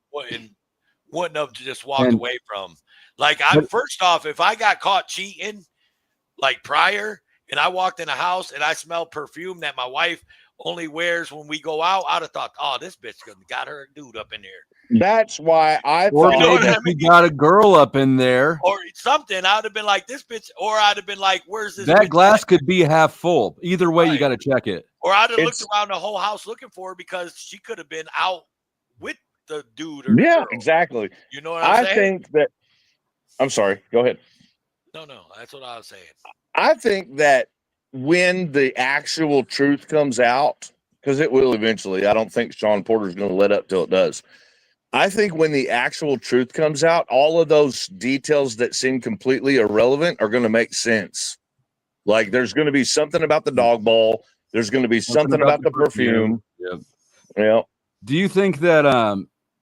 wouldn't have just walked away from. Like first off, if I got caught cheating like prior and I walked in a house and I smelled perfume that my wife only wears when we go out, I'd have thought, oh, this bitch got her a dude up in here. That's why I Or thought maybe he got a girl up in there. Or something. I'd have been like, this bitch, or I'd have been like, where's this That bitch glass at? could be half full. Either way, you got to check it. Or I'd have looked around the whole house looking for her because she could have been out with the dude or the girl. Exactly. You know what I'm saying? I think that I'm sorry, go ahead. No, that's what I was saying. I think that when the actual truth comes out, because it will eventually, I don't think Sean Porter's going to let up till it does. I think when the actual truth comes out, all of those details that seem completely irrelevant are going to make sense. Like there's going to be something about the dog ball. There's going to be something about the perfume. Yeah. Yeah. Do you think that, I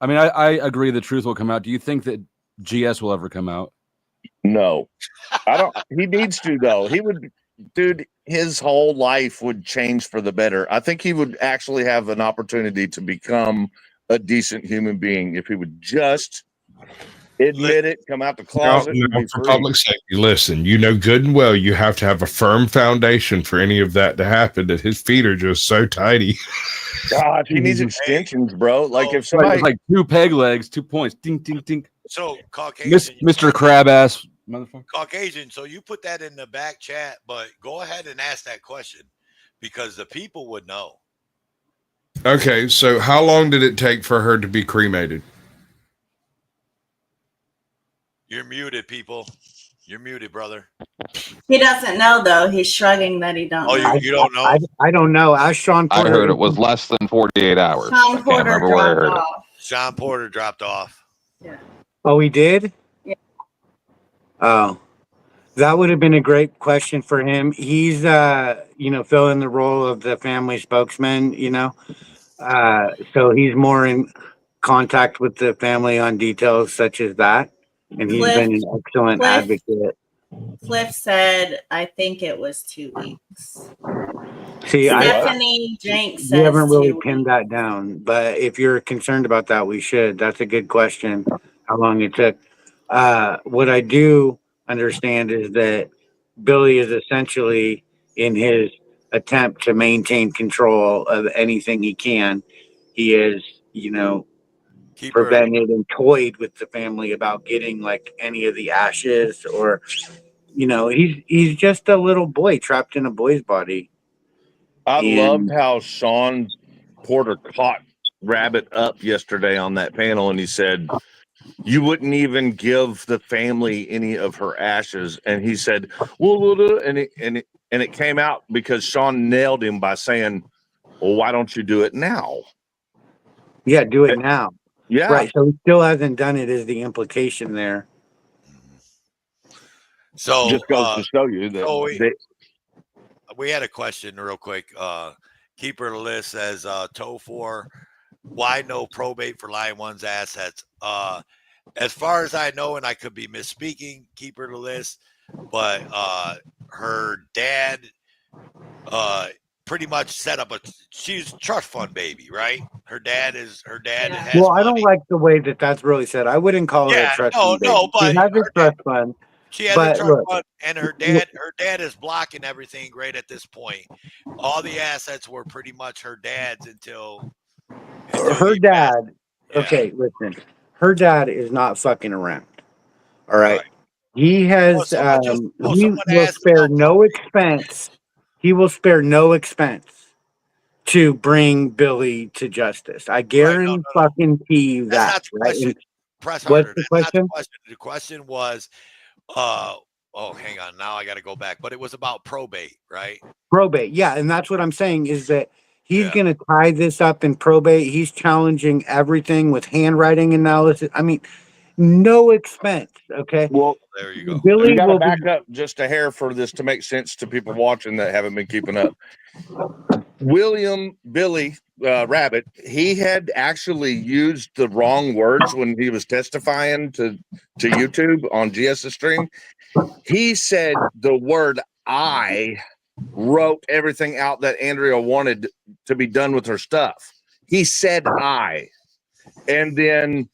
mean, I agree the truth will come out. Do you think that GS will ever come out? No, I don't. He needs to, though. He would, dude, his whole life would change for the better. I think he would actually have an opportunity to become a decent human being if he would just admit it, come out the closet. and be For free. public safety, listen, you know good and well you have to have a firm foundation for any of that to happen, that his feet are just so tiny. God, he needs extensions, bro. Like if somebody like 2 peg legs, 2 points, ding, ding, ding. So Caucasian, Mr. Crab ass motherfucker. Caucasian. So you put that in the back chat, but go ahead and ask that question because the people would know. Okay, so how long did it take for her to be cremated? You're muted, people. You're muted, brother. He doesn't know though. He's shrugging that he don't. Oh, know. you don't know? I don't know. Ask Sean I Porter. heard it was less than 48 hours. Sean I can't Porter remember where I dropped heard it. off. Sean Porter dropped off. Yeah. Oh, he did? Yeah. Oh, that would have been a great question for him. He's, filling the role of the family spokesman, so he's more in contact with the family on details such as that. And he's been an excellent advocate. Cliff said, I think it was 2 weeks. See, Stephanie Jenks says we haven't really 2 pinned that down, but if you're concerned about that, we should. That's a good question, how long it took. What I do understand is that Billy is essentially in his attempt to maintain control of anything he can. He is, prevented and toyed with the family about getting like any of the ashes or, he's just a little boy trapped in a boy's body. I loved how Sean Porter caught Rabbit up yesterday on that panel, and he said, "You wouldn't even give the family any of her ashes." And he said, "Well," and it came out because Sean nailed him by saying, "Well, why don't you do it now?" Yeah, do it now. Yeah, right. So he still hasn't done it. Is the implication there? So just goes to show you that. We had a question real quick. Keeper of the list says, Tofor, why no probate for LION1's assets? As far as I know, and I could be misspeaking, keeper of the list, but her dad pretty much set up she's trust fund baby, right? Her dad has Well, I money. don't like the way that that's really said. I wouldn't call it a trust fund, baby. But She has a trust fund. she has a But trust look, fund, and her dad is blocking everything right at this point. All the assets were pretty much her dad's until her dad. Okay, listen. Her dad is not fucking around. All right. He has. someone He will spare no expense. He will spare no expense to bring Billy to justice. I guarantee fucking you That's that. not the Right? question. And Press what's harder. the That's not the question? question. The question was, hang on. Now I got to go back. But it was about probate, right? Probate. Yeah, and that's what I'm saying is that he's Yeah. going to tie this up in probate. He's challenging everything with handwriting analysis. I mean, no expense. Okay. Well, there you go. Billy We got to will be. back up just a hair for this to make sense to people watching that haven't been keeping up. Billy Rabbit, he had actually used the wrong words when he was testifying to YouTube on GS's stream. He said the word "I" wrote everything out that Andrea wanted to be done with her stuff. He said "I," and then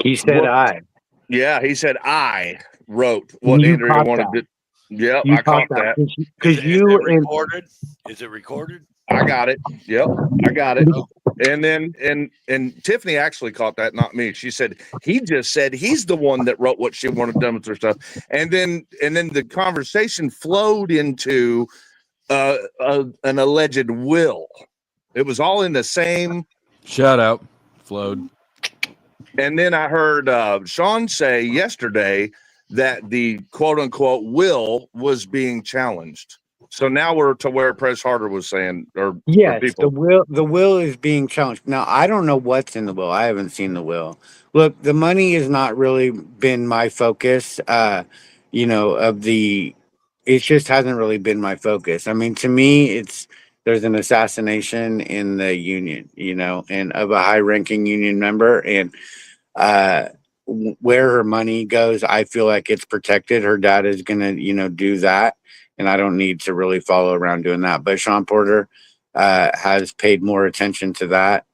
he said "I." Yeah, he said "I" wrote what You Andrea caught wanted that. to. Yep, You I caught that that. because you and recorded? Is it recorded? I got it. Yep, I got it. And then and Tiffany actually caught that, not me. She said he just said he's the one that wrote what she wanted done with her stuff. And then the conversation flowed into an alleged will. It was all in the same shout out flowed. And then I heard Sean say yesterday that the quote unquote will was being challenged. So now we're to where Press Harder was saying, or yes, people. the will is being challenged. Now I don't know what's in the will. I haven't seen the will. Look, the money has not really been my focus. Of the, it just hasn't really been my focus. I mean, to me, there's an assassination in the union, and of a high-ranking union member, and where her money goes, I feel like it's protected. Her dad is gonna, do that, and I don't need to really follow around doing that. But Sean Porter has paid more attention to that.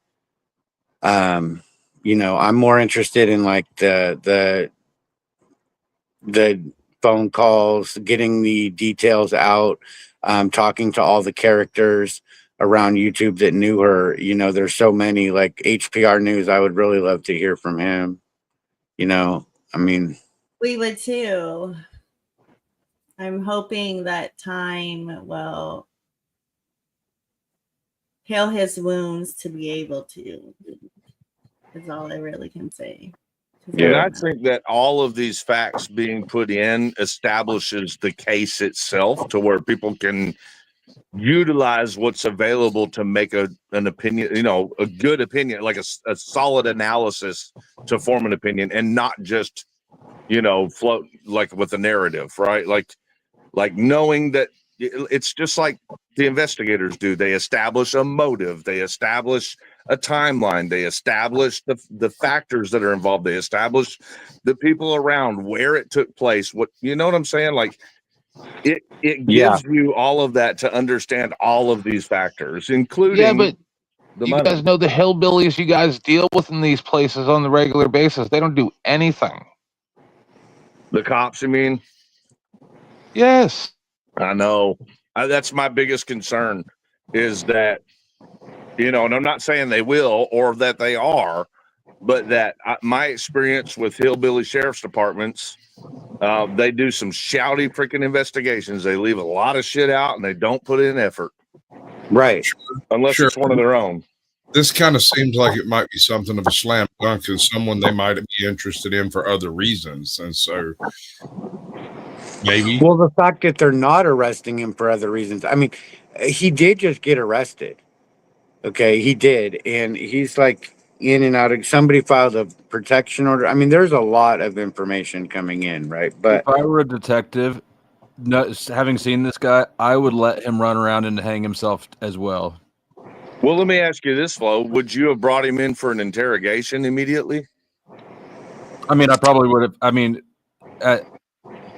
I'm more interested in like the phone calls, getting the details out, talking to all the characters around YouTube that knew her. There's so many, like HPR News. I would really love to hear from him. I mean, we would too. I'm hoping that time will heal his wounds to be able to. Is all I really can say. And I think that all of these facts being put in establishes the case itself to where people can utilize what's available to make an opinion, a good opinion, like a solid analysis to form an opinion, and not just, float like with a narrative, right? Like knowing that it's just like the investigators do. They establish a motive, they establish a timeline, they establish the factors that are involved, they establish the people around, where it took place, what, you know what I'm saying? Like it gives you all of that to understand all of these factors, including but the you money. guys know the hillbillies you guys deal with in these places on the regular basis. They don't do anything. The cops, you mean? Yes. I know. That's my biggest concern is that, and I'm not saying they will or that they are, but that my experience with hillbilly sheriff's departments, they do some shouty freaking investigations. They leave a lot of shit out and they don't put in effort. Right. Unless it's one of their own. This kind of seems like it might be something of a slam dunk and someone they might be interested in for other reasons. And so maybe. Well, the fact that they're not arresting him for other reasons. I mean, he did just get arrested. Okay, he did. And he's like in and out of, somebody filed a protection order. I mean, there's a lot of information coming in, right? But if I were a detective, having seen this guy, I would let him run around and hang himself as well. Well, let me ask you this, Flo. Would you have brought him in for an interrogation immediately? I mean, I probably would have. I mean,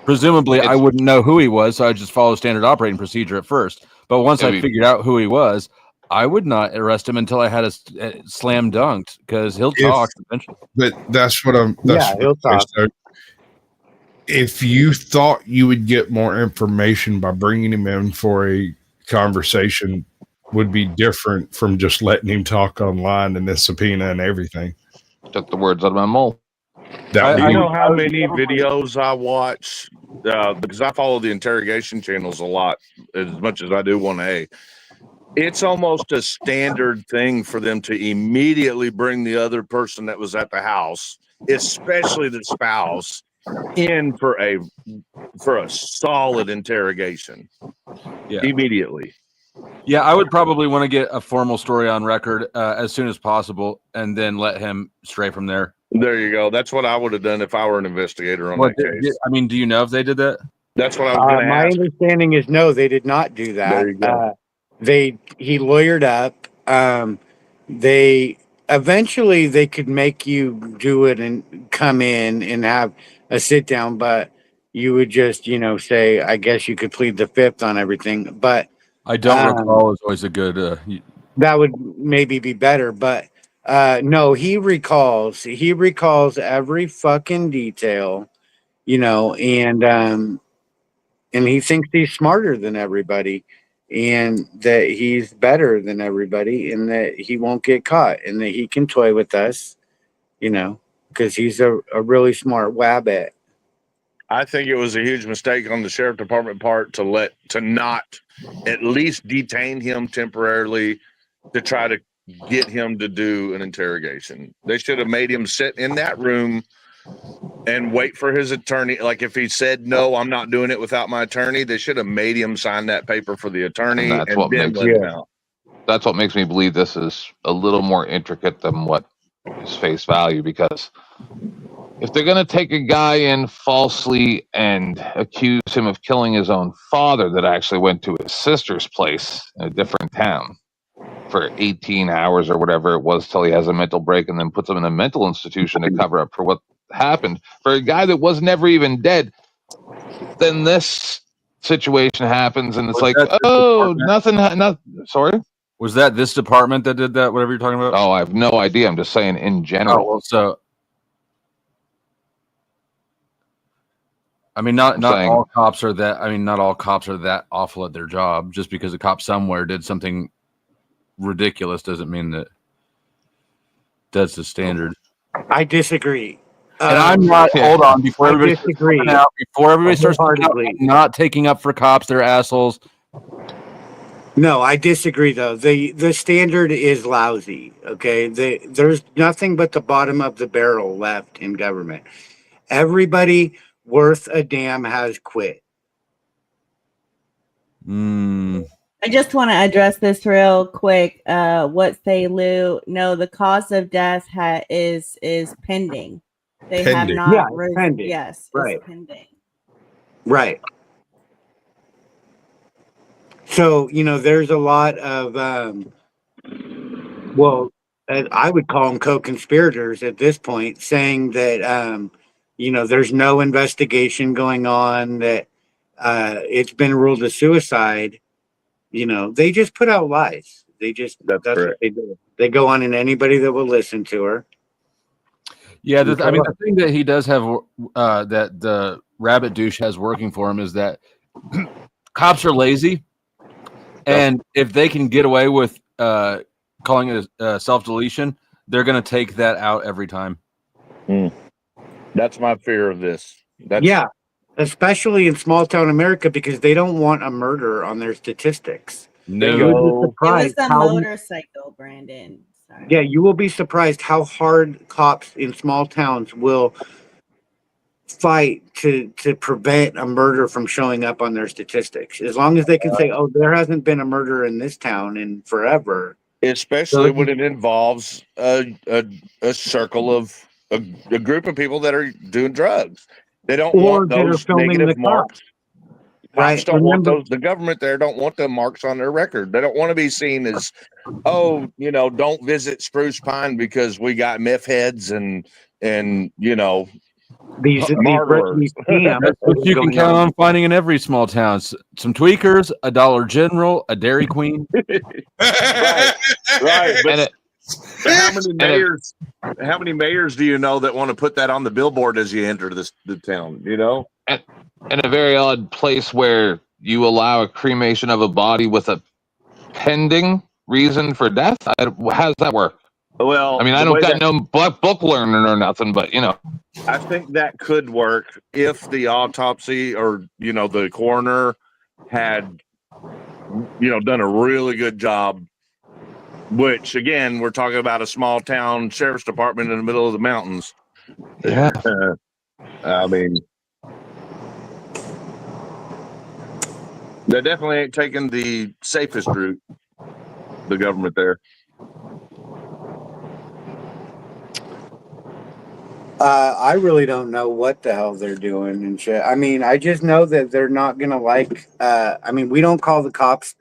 Presumably, I wouldn't know who he was, so I'd just follow standard operating procedure at first. But once I figured out who he was, I would not arrest him until I had a slam dunked, because he'll talk eventually. But that's what I'm. He'll talk. So if you thought you would get more information by bringing him in for a conversation, would be different from just letting him talk online and the subpoena and everything. Took the words out of my mouth. I know how many videos I watch because I follow the interrogation channels a lot, as much as I do 1A. It's almost a standard thing for them to immediately bring the other person that was at the house, especially the spouse, in for a solid interrogation. Yeah. Immediately. Yeah, I would probably want to get a formal story on record as soon as possible, and then let him stray from there. There you go. That's what I would have done if I were an investigator on that case. I mean, do you know if they did that? That's what I was going to My ask. understanding is no, they did not do that. There you go. He lawyered up. They eventually they could make you do it and come in and have a sit down, but you would just, say, I guess you could plead the fifth on everything. But I don't recall is always a good. that would maybe be better, but no, he recalls every fucking detail, and he thinks he's smarter than everybody, and that he's better than everybody, and that he won't get caught, and that he can toy with us, because he's a really smart wabbit. I think it was a huge mistake on the sheriff department part to not at least detain him temporarily to try to get him to do an interrogation. They should have made him sit in that room and wait for his attorney. Like if he said, no, I'm not doing it without my attorney, they should have made him sign that paper for the attorney. And that's what makes That's what makes me believe this is a little more intricate than what is face value, because if they're going to take a guy in falsely and accuse him of killing his own father that actually went to his sister's place in a different town for 18 hours or whatever it was till he has a mental break, and then puts him in a mental institution to cover up for what happened, for a guy that was never even dead, then this situation happens and it's like, oh, nothing. Sorry? Was that this department that did that, whatever you're talking about? Oh, I have no idea. I'm just saying in general. Oh, well, so I mean, not all cops are that. I mean, not all cops are that awful at their job. Just because a cop somewhere did something ridiculous doesn't mean that that's the standard. I disagree. And I'm not. Hold on, before everybody starts talking out, I'm not taking up for cops. They're assholes. No, I disagree though. The standard is lousy. Okay, there's nothing but the bottom of the barrel left in government. Everybody worth a damn has quit. I just want to address this real quick. What say Lou? No, the cause of death is pending. They have not. Pending. Yes, right. It's pending. Right. So there's a lot of I would call them co-conspirators at this point, saying that there's no investigation going on, that it's been ruled a suicide. They just put out lies. That's what they do. They go on, and anybody that will listen to her. Yeah, the thing that he does have that the rabbit douche has working for him is that cops are lazy, and if they can get away with calling it a self-deletion, they're going to take that out every time. That's my fear of this. Especially in small town America, because they don't want a murder on their statistics. No, it was the motorcycle, Brandon. Sorry. Yeah, you will be surprised how hard cops in small towns will fight to prevent a murder from showing up on their statistics. As long as they can say, "Oh, there hasn't been a murder in this town in forever." Especially when it involves a circle of a group of people that are doing drugs. They don't want those negative marks. Cops don't want those. The government there don't want the marks on their record. They don't want to be seen as, don't visit Spruce Pine because we got meth heads and these Martyrs. scams. That's what you can count on finding in every small town. Some tweakers, a Dollar General, a Dairy Queen. Right. But how many mayors do you know that want to put that on the billboard as you enter the town? You know, And a very odd place where you allow a cremation of a body with a pending reason for death. How does that work? Well, I mean, I don't got no book learning or nothing, but you know, I think that could work if the autopsy or the coroner had done a really good job. Which again, we're talking about a small town sheriff's department in the middle of the mountains. Yeah. I mean, they definitely ain't taking the safest route, the government there. I really don't know what the hell they're doing and shit. I mean, I just know that they're not gonna I mean, we don't call the cops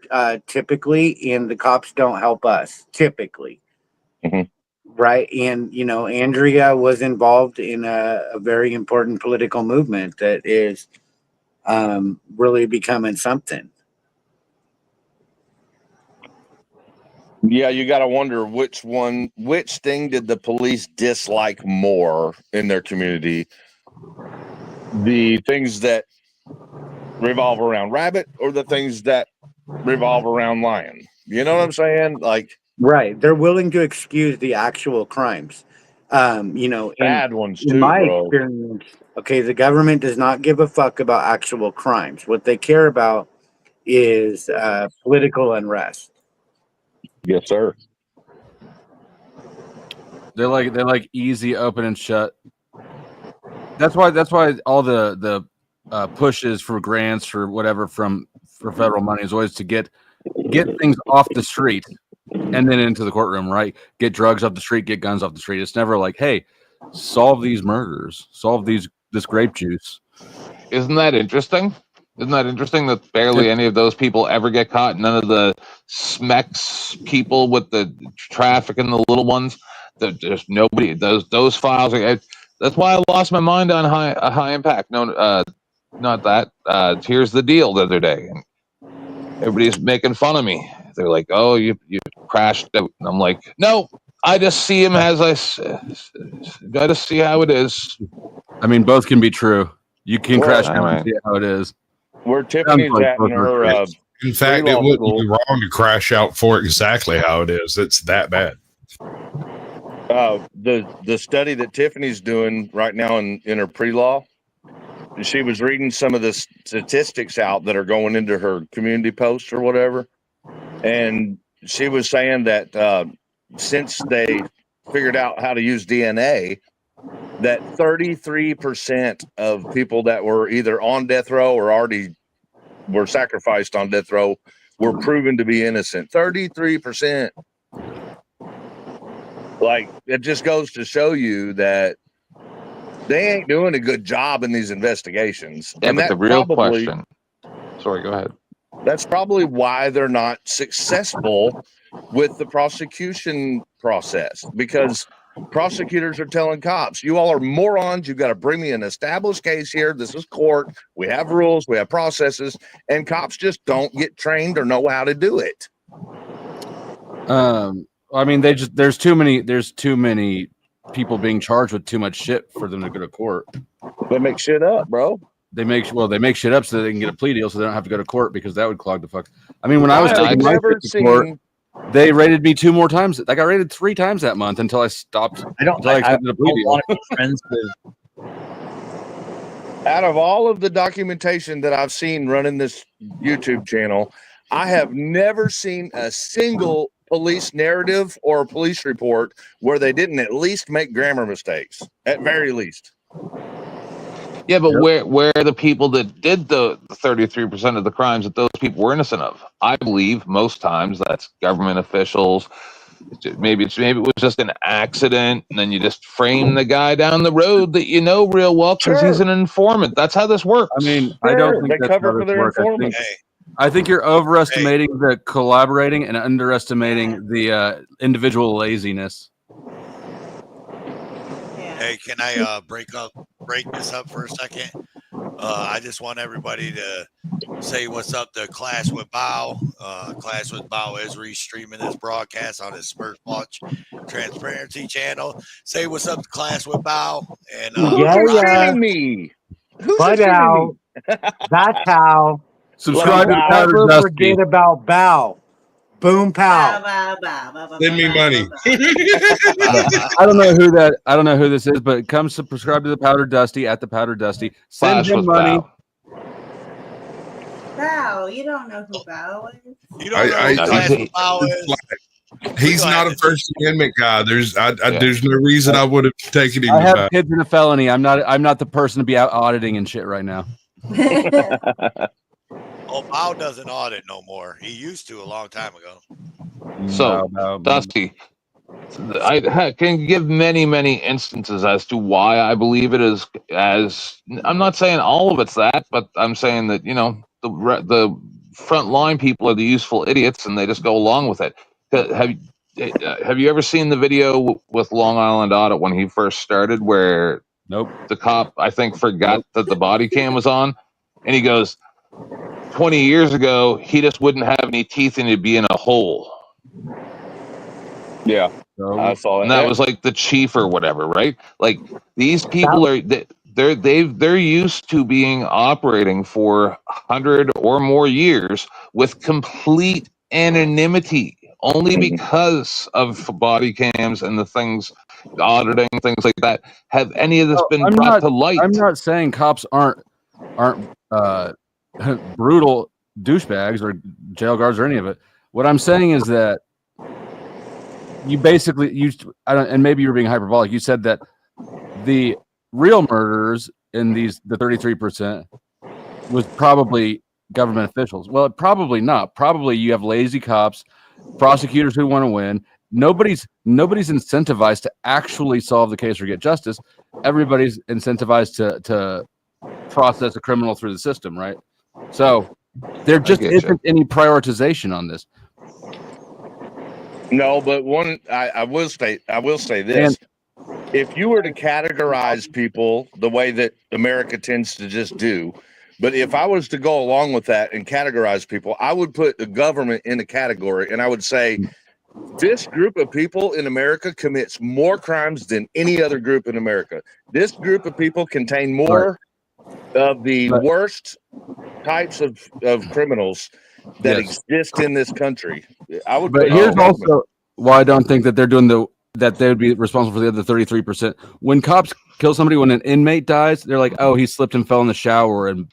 typically, and the cops don't help us typically. Right. And Andrea was involved in a very important political movement that is really becoming something. Yeah, you got to wonder which thing did the police dislike more in their community? The things that revolve around Rabbit or the things that revolve around Lion? You know what I'm saying? Like, right. They're willing to excuse the actual crimes. Bad ones in too, my bro. experience, okay, the government does not give a fuck about actual crimes. What they care about is political unrest. Yes, sir. They're like easy open and shut. That's why all the pushes for grants for whatever for federal money is always to get things off the street and then into the courtroom, right? Get drugs off the street, get guns off the street. It's never like, hey, solve these murders, solve this grape juice. Isn't that interesting? Isn't that interesting that barely any of those people ever get caught? None of the SMEX people with the traffic and the little ones. There's nobody. Those files. That's why I lost my mind on high impact. No, not that. Here's the deal. The other day, and everybody's making fun of me. They're like, "Oh, you crashed out." And I'm like, "No, I just see him as I got to see how it is." I mean, both can be true. You can crash out Right. and see how it is. Where Tiffany's at in her in fact, it wouldn't be wrong to crash out for exactly how it is. It's that bad. The study that Tiffany's doing right now in her pre-law, she was reading some of the statistics out that are going into her community posts or whatever, and she was saying that since they figured out how to use DNA, that 33% of people that were either on death row or already were sacrificed on death row were proven to be innocent. 33%. Like, it just goes to show you that they ain't doing a good job in these investigations. Yeah, and but that the real probably, question. Sorry, go ahead. that's probably why they're not successful with the prosecution process, because prosecutors are telling cops, you all are morons. You've got to bring me an established case here. This is court. We have rules. We have processes. And cops just don't get trained or know how to do it. I mean, there's too many people being charged with too much shit for them to go to court. They make shit up, bro. They make shit up so that they can get a plea deal, so they don't have to go to court, because that would clog the fuck. I mean, when I was taking my shit to court, they raided me 2 more times. I got raided 3 times that month until I stopped. I don't. Until I accepted a plea deal. want to be friends with. Out of all of the documentation that I've seen running this YouTube channel, I have never seen a single police narrative or a police report where they didn't at least make grammar mistakes, at very least. Yeah, but where are the people that did the 33% of the crimes that those people were innocent of? I believe most times that's government officials. Maybe it was just an accident, and then you just frame the guy down the road that you know real well because he's an informant. That's how this works. I mean, I don't think that's how this works. I think you're overestimating the collaborating and underestimating the individual laziness. Hey, can I break up break this up for a second. I just want everybody to say what's up to Clash with Bow. Clash with Bow is restreaming this broadcast on his Smurf Watch Transparency channel. Say what's up to Clash with Bow. And Yeah, yeah. me? Who's But streaming how? That's how. Subscribe to Don't the Powder ever Dusty. forget about Bow. Boom pow. Send me money. I don't know who that. I don't know who this is, but come subscribe to the Powder Dusty at the Powder Dusty. Send Clash him with money. Bow. Bow, you don't know who Bow is. you don't know who Clash with Bow is. He's not a First Amendment guy. There's no reason I would have taken him I to have back. kids in a felony. I'm not the person to be out auditing and shit right now. Oh, Bow doesn't audit no more. He used to a long time ago. So, Dusty, I can give many, many instances as to why I believe it is. As I'm not saying all of it's that, but I'm saying that the front line people are the useful idiots, and they just go along with it. Have you ever seen the video with Long Island Audit when he first started, where the cop I think forgot that the body cam was on, and he goes, 20 years ago, he just wouldn't have any teeth and he'd be in a hole. Yeah, I saw that. And that was like the chief or whatever, right? Like these people are they're used to being operating for 100 or more years with complete anonymity, only because of body cams and the things, auditing, things like that. Have any of this been brought to light? I'm not saying cops aren't brutal douchebags or jail guards or any of it. What I'm saying is that you basically and maybe you're being hyperbolic. You said that the real murderers in the 33% was probably government officials. Well, probably not. Probably you have lazy cops, prosecutors who want to win. Nobody's incentivized to actually solve the case or get justice. Everybody's incentivized to process a criminal through the system, right? So there just isn't any prioritization on this. No, but I will say this. If you were to categorize people the way that America tends to just do, but if I was to go along with that and categorize people, I would put the government in a category, and I would say this group of people in America commits more crimes than any other group in America. This group of people contain more of the worst types of criminals that exist in this country. I would. But here's also why I don't think that they're doing that they would be responsible for the other 33%. When cops kill somebody, when an inmate dies, they're like, oh, he slipped and fell in the shower and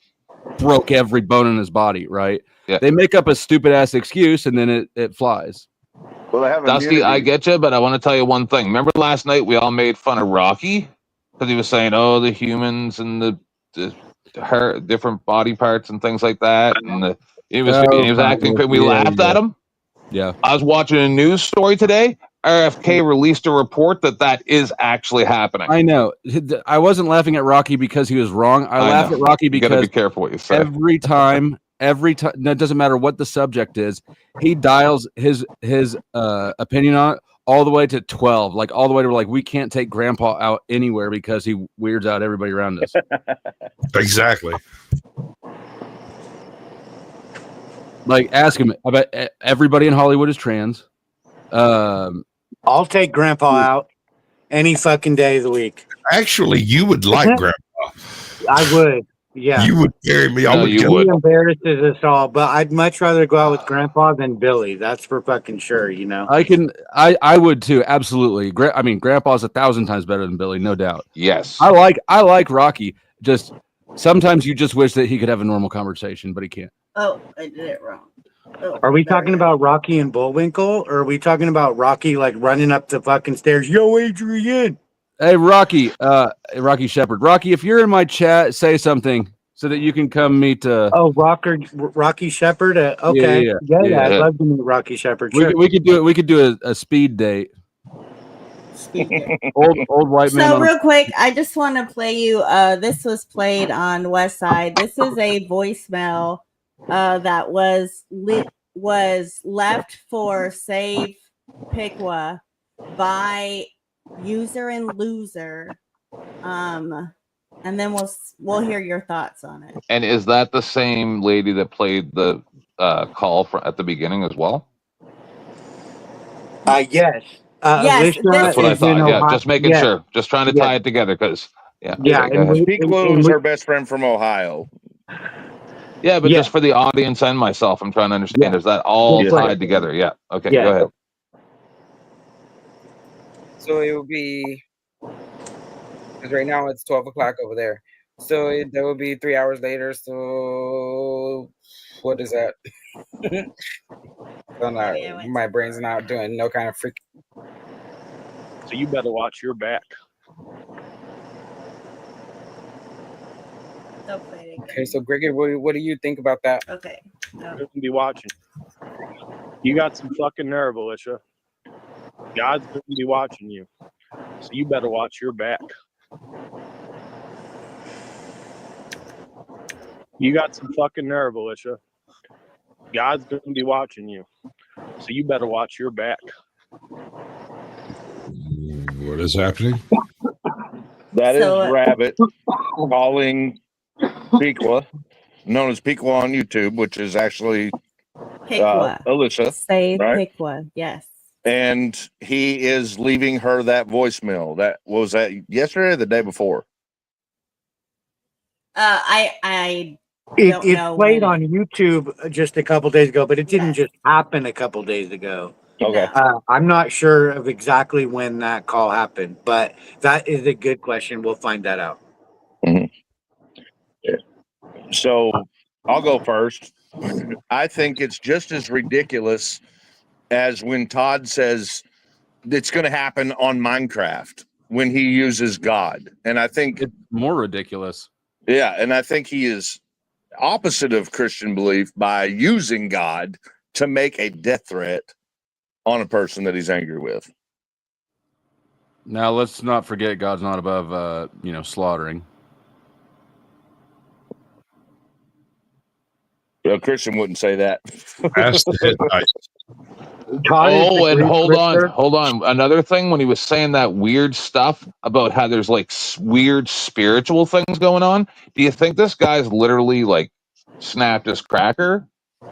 broke every bone in his body, right? Yeah. They make up a stupid ass excuse and then it flies. Well, they have Dusty, I get you, but I want to tell you one thing. Remember last night we all made fun of Rocky because he was saying, "Oh, the humans and the her different body parts and things like that," and he was acting. We laughed at him. Yeah, I was watching a news story today. RFK released a report that is actually happening. I know. I wasn't laughing at Rocky because he was wrong. I laughed at Rocky You because gotta be careful what you say. every time, no, it doesn't matter what the subject is, he dials his opinion on it all the way to 12, like all the way to like we can't take Grandpa out anywhere because he weirds out everybody around us. Exactly. Like ask him about everybody in Hollywood is trans. I'll take Grandpa out any fucking day of the week. Actually, you would like Grandpa. I would. Yeah. You would carry me. I No, would. you kill would. He embarrasses us all, but I'd much rather go out with Grandpa than Billy. That's for fucking sure, you know. I would too, absolutely. I mean, Grandpa's 1,000 times better than Billy, no doubt. Yes. I like Rocky. Just sometimes you just wish that he could have a normal conversation, but he can't. Oh, I did it wrong. Oh, Are we talking about Rocky and Bullwinkle, or are we talking about Rocky like running up the fucking stairs? Yo, Adrian. Hey, Rocky, Rocky Shepherd. Rocky, if you're in my chat, say something so that you can come meet. Oh, Rocky Shepherd. Okay, yeah. I'd love to meet Rocky Shepherd. Sure. We could do it. We could do a speed date. old white man. So real quick, I just want to play you. This was played on Westside. This is a voicemail that was left for Save PIQUA by User and Loser. and then we'll hear your thoughts on it. And is that the same lady that played the call at the beginning as well? Yes. Yes, Alicia That's what I is in thought. Yeah, Ohio. just making Yeah, sure. Just trying to yeah, tie it together because, yeah. yeah. Okay, go ahead. PIQUA was her best friend from Ohio. Yeah, but yeah, just for the audience and myself, I'm trying to understand. yeah. Is that all Good tied question. together? Yeah. Okay, Yeah. go ahead. So it will be, because right now it's 12 o'clock over there. So that will be 3 hours later. So what is that? So my brain's not doing no kind of freak. So you better watch your back. Okay, so Greg, what do you think about that? Okay. No. Who's gonna be watching? You got some fucking nerve, Alicia. God's gonna be watching you. So you better watch your back. You got some fucking nerve, Alicia. God's gonna be watching you. So you better watch your back. What is happening? That is So, Rabbit calling PIQUA, known as PIQUA on YouTube, which is actually PIQUA. Alicia, Say right? PIQUA. Yes. And he is leaving her that voicemail. That was that yesterday or the day before? I It don't know played when on YouTube just a couple days ago, but it didn't just happen a couple days ago. Okay. I'm not sure of exactly when that call happened, but that is a good question. We'll find that out. So I'll go first. I think it's just as ridiculous as when Todd says it's going to happen on Minecraft when he uses God. And I think It's more ridiculous. yeah, and I think he is opposite of Christian belief by using God to make a death threat on a person that he's angry with. Now let's not forget God's not above slaughtering. A Christian wouldn't say that. Ask the Hittites. Oh, and hold on. Another thing, when he was saying that weird stuff about how there's like weird spiritual things going on, do you think this guy's literally like snapped his cracker?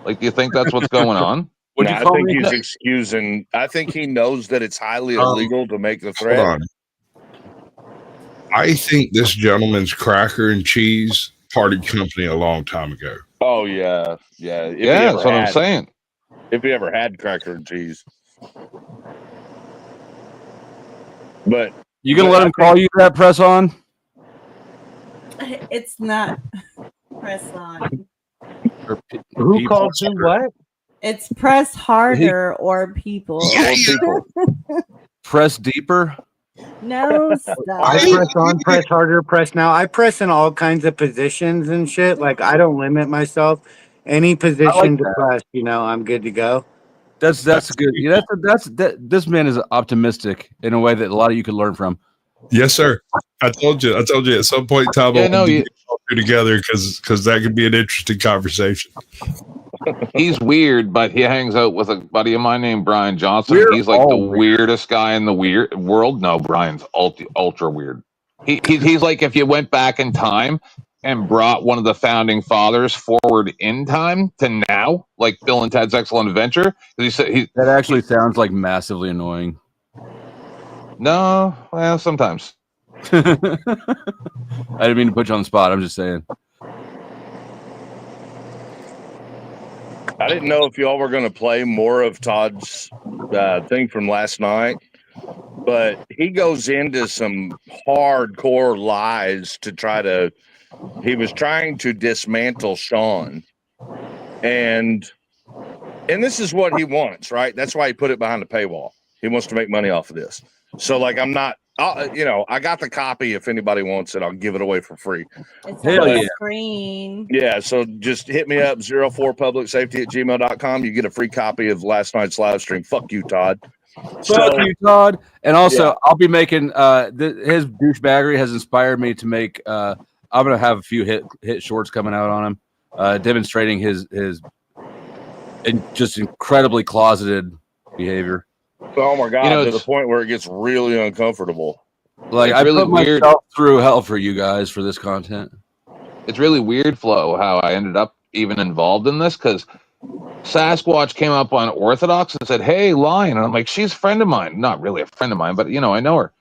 Like, do you think that's what's going on? No, I think he's excusing. I think he knows that it's highly illegal to make the threat. Hold on. I think this gentleman's cracker and cheese parted company a long time ago. Oh yeah, yeah. If he Yeah, ever that's what I'm had- saying. If he ever had cracker and cheese, but You gonna but let I him call you that, press on? it's not press on. Who called you what? It's press harder or people. Press deeper. No, stop. I press on, press harder, press now. I press in all kinds of positions and shit. Like, I don't limit myself. Any position to press, I'm good to go. That's good. Yeah, this man is optimistic in a way that a lot of you could learn from. Yes, sir. I told you at some point in time, Yeah, I no, wanted to you- get all two together because that could be an interesting conversation. He's weird, but he hangs out with a buddy of mine named Brian Johnson. We're He's like the all weird. weirdest guy in the weird world. No, Brian's ultra weird. He's like if you went back in time and brought one of the founding fathers forward in time to now, like Bill and Ted's Excellent Adventure. He said That actually sounds like massively annoying. No, well, sometimes. I didn't mean to put you on the spot. I'm just saying. I didn't know if y'all were going to play more of Todd's thing from last night, but he goes into some hardcore lies to try to. He was trying to dismantle Sean, and this is what he wants, right? That's why he put it behind the paywall. He wants to make money off of this. So, like, I'm not. I got the copy. If anybody wants it, I'll give it away for free. It's Hell on the yeah. screen. Yeah, so just hit me up, 04publicsafety@gmail.com. You get a free copy of last night's live stream. Fuck you, Todd. Fuck you, Todd. And also, Yeah. I'll be making his douchebaggery has inspired me to make. I'm gonna have a few hit shorts coming out on him, demonstrating his just incredibly closeted behavior. Oh my god, You know, to the point where it gets really uncomfortable. Like It's I really put weird. myself through hell for you guys for this content. It's really weird, Flo, how I ended up even involved in this because Sasquatch came up on Orthodox and said, "Hey, Lion," and I'm like, "She's a friend of mine. Not really a friend of mine, but you know, I know her."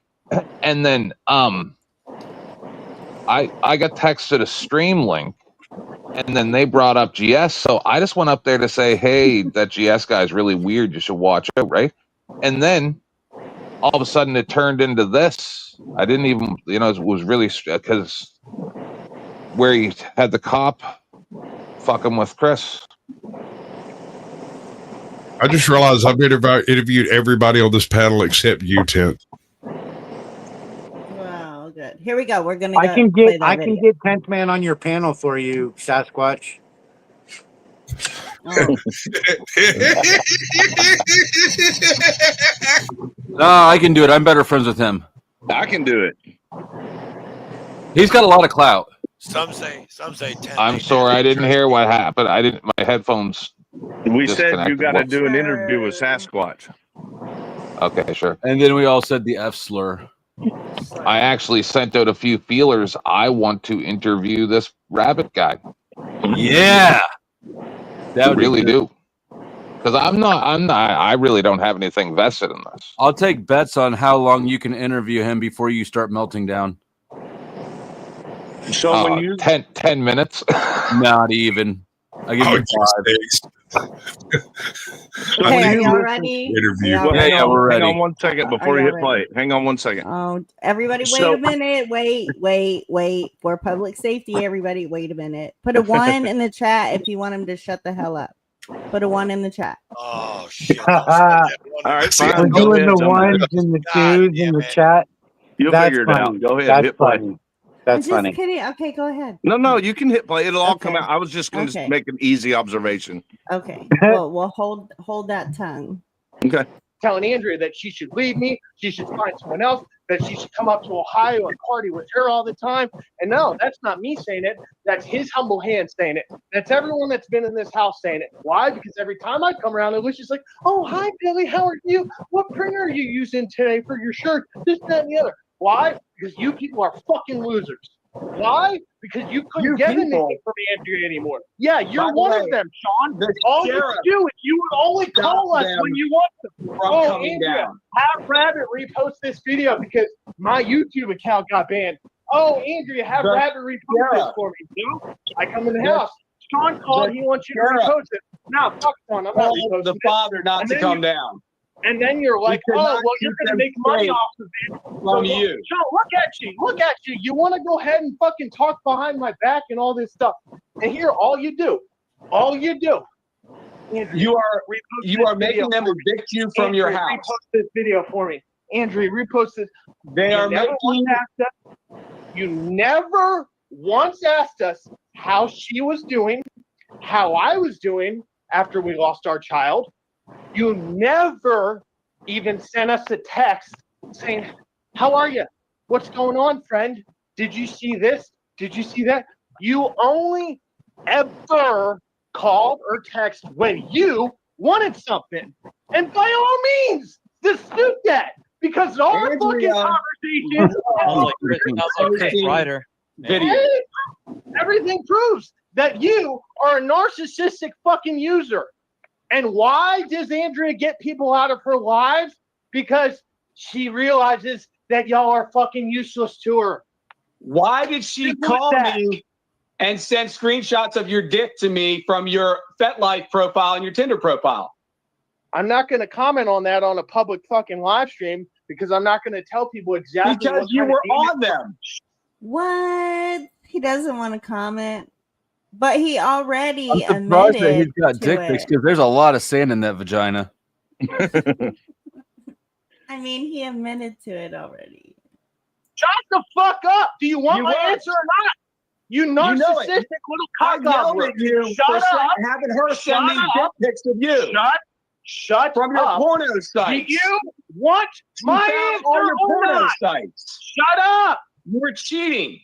And then I got texted a stream link, and then they brought up GS, so I just went up there to say, "Hey, that GS guy's really weird. You should watch out," right? And then all of a sudden, it turned into this. I didn't even, you know, it was really because where he had the cop fucking with Chris. I just realized I've interviewed everybody on this panel except you, Tent. Wow, good. Here we go. We're gonna. I can play get that I can video. get 10th man on your panel for you, Sasquatch. Oh. No, I can do it. I'm better friends with him. I can do it. He's got a lot of clout. Some say 10. I'm sorry, I didn't hear what happened. I didn't. My headphones. We said you disconnected. got to What? do an interview with Sasquatch. Okay, sure. And then we all said the F slur. I actually sent out a few feelers. I want to interview this rabbit guy. Yeah, that would really be good. do. Because I really don't have anything vested in this. I'll take bets on how long you can interview him before you start melting down. So when you 10 minutes, not even. I give you 5. Hey, are y'all ready? Well, Yeah, we're ready. Hang on 1 second before Are you y'all hit play. Hang on 1 second. Oh, everybody, wait So- a minute. Wait. For public safety, everybody, wait a minute. Put a 1 in the chat if you want him to shut the hell up. Put a 1 in the chat. Oh shit! All right, We're fine. Go doing ahead. the ones and the twos in the chat. You'll That's figure it funny. out. Go ahead. That's Hit play. funny. I'm That's just funny. kidding. Okay, go ahead. No, you can hit play. It'll all come Okay. out. I was just going to Okay. make an easy observation. Okay. Well, hold that tongue. Okay. Telling Andrea that she should leave me, she should find someone else, that she should come up to Ohio and party with her all the time. And no, that's not me saying it. That's his humble hand saying it. That's everyone that's been in this house saying it. Why? Because every time I come around, Alicia's like, "Oh, hi, Billy. How are you? What printer are you using today for your shirt? This, that, and the other." Why? Because you people are fucking losers. Why? Because you couldn't get anything from Andrea anymore. Yeah, you're one of them, Sean. All you do is you would only call us when you want to. Oh, Andrea, have Rabbit repost this video because my YouTube account got banned. Oh, Andrea, have Rabbit repost this for me. No, I come in the house. Sean called. He wants you to repost it. No, fuck Sean. I'm not reposting the it. father not And to then come you- down. And then you're like, You "Oh, cannot well, you're keep going to them make money straight off of it." from you. Sean, look at you. Look at you. You want to go ahead and fucking talk behind my back and all this stuff. And here, all you do. You are making them evict you from your house. Repost this video for me. Andrea, repost this. They are You never once asked us how she was doing, how I was doing after we lost our child. You never even sent us a text saying, "How are you? What's going on, friend? Did you see this? Did you see that?" You only ever called or text when you wanted something. And by all means, dispute that. Because all the fucking conversations everything proves that you are a narcissistic fucking user. And why does Andrea get people out of her lives? Because she realizes that y'all are fucking useless to her. Why did she call me and send screenshots of your dick to me from your FetLife profile and your Tinder profile? I'm not going to comment on that on a public fucking live stream because I'm not going to tell people exactly Because what you kind of were email- on them. What? He doesn't want to comment, but he already I'm surprised that he's admitted got to dick pics it. because there's a lot of sand in that vagina. I mean, he admitted to it already. Shut the fuck up! Do you want You my won't. answer or not? You You know it. narcissistic little I cock yelled gobbler. at you Shut for up! having her send me Shut dick up. pics of you. Shut from your up. porno Do sites. you want my found answer all your or porno not? sites. Shut up! You were cheating.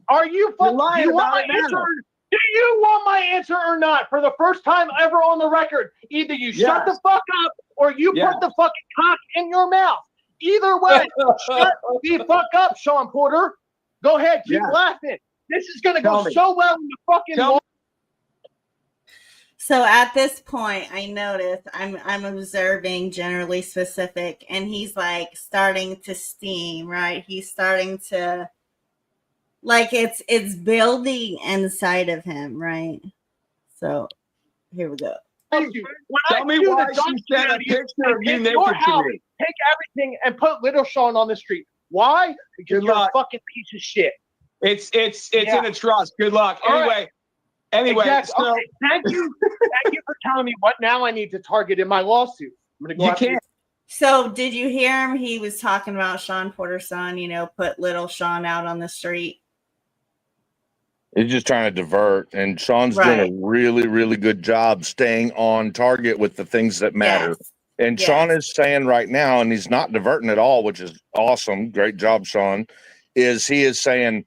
Are you You're lying do you want about my it now. answer? Do you want my answer or not? For the first time ever on the record, either you shut the Yes. fuck up or you Yes. put the fucking cock in your mouth. Either way, shut the fuck up, Sean Porter. Go ahead, keep laughing. This is gonna go so well in the fucking. So at this point, I noticed I'm observing generally specific, and he's like starting to steam, right? He's starting to like it's building inside of him, right? So here we go. Tell me why she sent a picture of you naked to me. Take everything and put little Sean on the street. Why? Because you're a fucking piece of shit. It's in a trust. Good luck. Anyway, exactly. so okay. Thank you for telling me what now I need to target in my lawsuit. I'm gonna go. You can't. So did you hear him? He was talking about Sean Porter's son. Put little Sean out on the street. He's just trying to divert, and Sean's doing a really, really good job staying on target with the things that matter. Yes. And Sean is saying right now, and he's not diverting at all, which is awesome. Great job, Sean. He is saying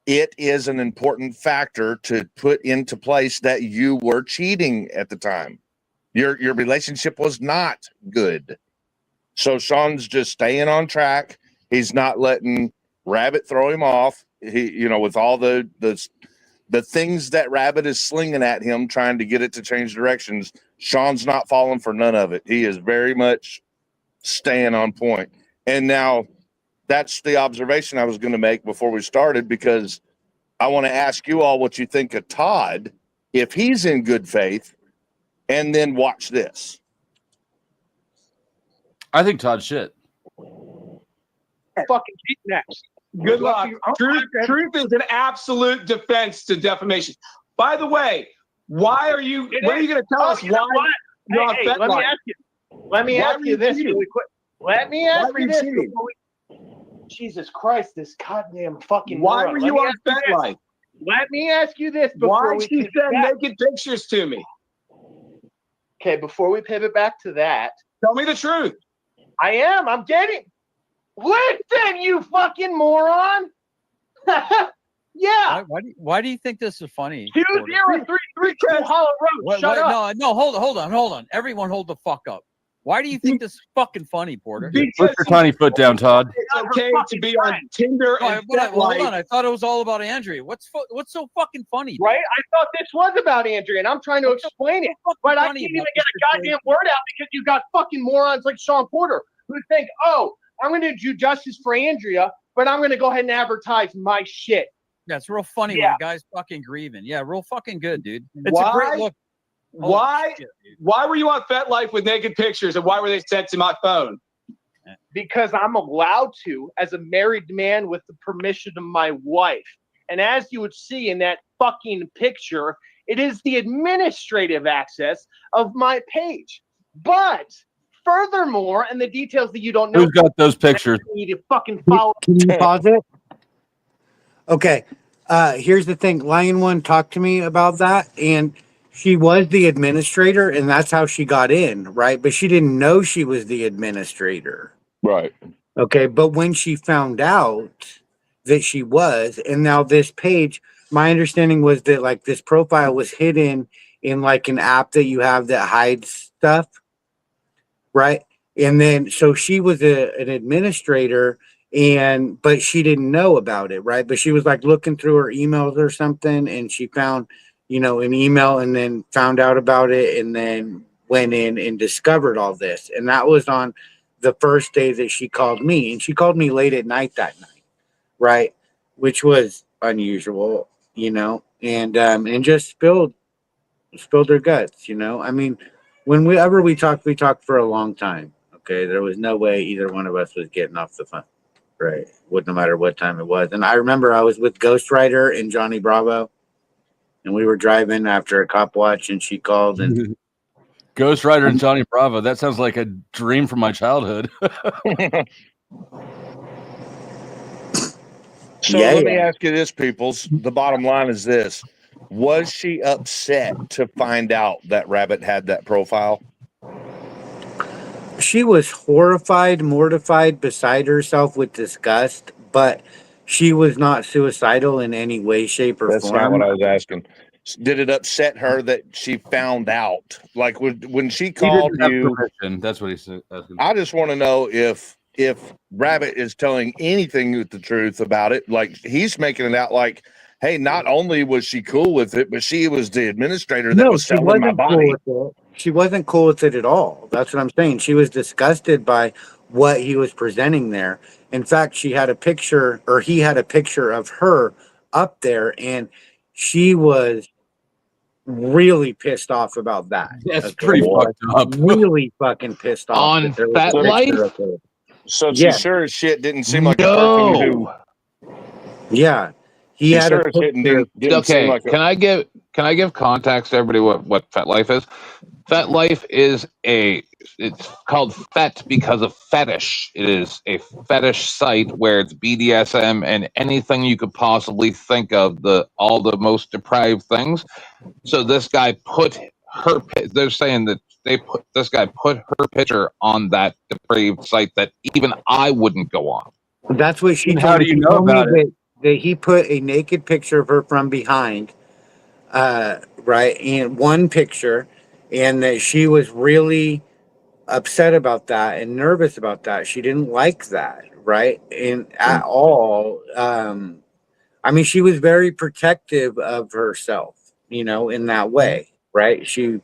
it is an important factor to put into place that you were cheating at the time. Your relationship was not good. So Sean's just staying on track. He's not letting Rabbit throw him off. He, with all the things that Rabbit is slinging at him, trying to get it to change directions, Sean's not falling for none of it. He is very much staying on point. And now that's the observation I was going to make before we started, because I want to ask you all what you think of Todd, if he's in good faith, and then watch this. I think Todd's shit. Fucking keep next. Good luck. Truth is an absolute defense to defamation. By the way, why are you? When are you going to tell us why? Hey, let me ask you this really quick. Let me ask you this. Jesus Christ, this goddamn fucking. Why were you on FetLife? Let me ask you this before why we she send naked pictures to me? Okay, before we pivot back to that, tell me the truth. I'm getting. Listen, you fucking moron. Yeah. Why do you think this is funny? 2033 Hollow Road. Shut up. No, hold on. Everyone hold the fuck up. Why do you think this is fucking funny, Porter? Put your tiny foot down, Todd. It's okay to be on Tinder and hold on. I thought it was all about Andrea. What's so fucking funny? Right? I thought this was about Andrea, and I'm trying to explain it, but I can't even get a goddamn word out because you got fucking morons like Sean Porter who think, oh, I'm going to do justice for Andrea, but I'm going to go ahead and advertise my shit. That's real funny when the guy's fucking grieving. Yeah, real fucking good, dude. It's a great look. Why were you on FetLife with naked pictures, and why were they sent to my phone? Because I'm allowed to, as a married man with the permission of my wife. And as you would see in that fucking picture, it is the administrative access of my page. But furthermore, and the details that you don't know, who's got those pictures? You need to fucking follow. Can you pause it? Okay. Here's the thing. LION1 talked to me about that, and she was the administrator, and that's how she got in, right? But she didn't know she was the administrator. Right. Okay. But when she found out that she was, and now this page, my understanding was that like this profile was hidden in like an app that you have that hides stuff. Right. And then, so she was an administrator, but she didn't know about it. Right. But she was like looking through her emails or something, and she found, an email, and then found out about it, and then went in and discovered all this. And that was on the first day that she called me, and she called me late at night that night. Right. Which was unusual, and just spilled her guts, I mean, whenever we talked for a long time. Okay. There was no way either one of us was getting off the phone. Right. No matter what time it was. And I remember I was with Ghost Rider and Johnny Bravo, and we were driving after a cop watch, and she called and Ghost Rider and Johnny Bravo. That sounds like a dream from my childhood. So let me ask you this, peoples. The bottom line is this. Was she upset to find out that Rabbit had that profile? She was horrified, mortified, beside herself with disgust, but she was not suicidal in any way, shape, or form. That's not what I was asking. Did it upset her that she found out? Like when she called you, permission. That's what he said. I just want to know if if Rabbit is telling anything with the truth about it, like he's making it out like, hey, not only was she cool with it, but she was the administrator that No, was she selling my wasn't cool body. with it. She wasn't cool with it at all. That's what I'm saying. She was disgusted by what he was presenting there. In fact, she had a picture, or he had a picture of her up there, and she was really pissed off about that. That's Okay? pretty fucked up. Really fucking pissed off On that there was Fat a Life? picture of her. So she Yeah, sure as shit didn't seem like a person who. No. yeah. He She had a sure as shit picture. didn't seem Okay, like a. can I give context to everybody what Fat Life is? Fat Life is it's called Fet because of fetish. It is a fetish site where it's BDSM and anything you could possibly think of, all the most depraved things. So this guy put her. They're saying that this guy put her picture on that depraved site that even I wouldn't go on. That's what she And told how do me. you She know told me about it? that he put a naked picture of her from behind, right, and one picture, and that she was really upset about that and nervous about that. She didn't like that, right, and at all. I mean, she was very protective of herself, in that way, right? She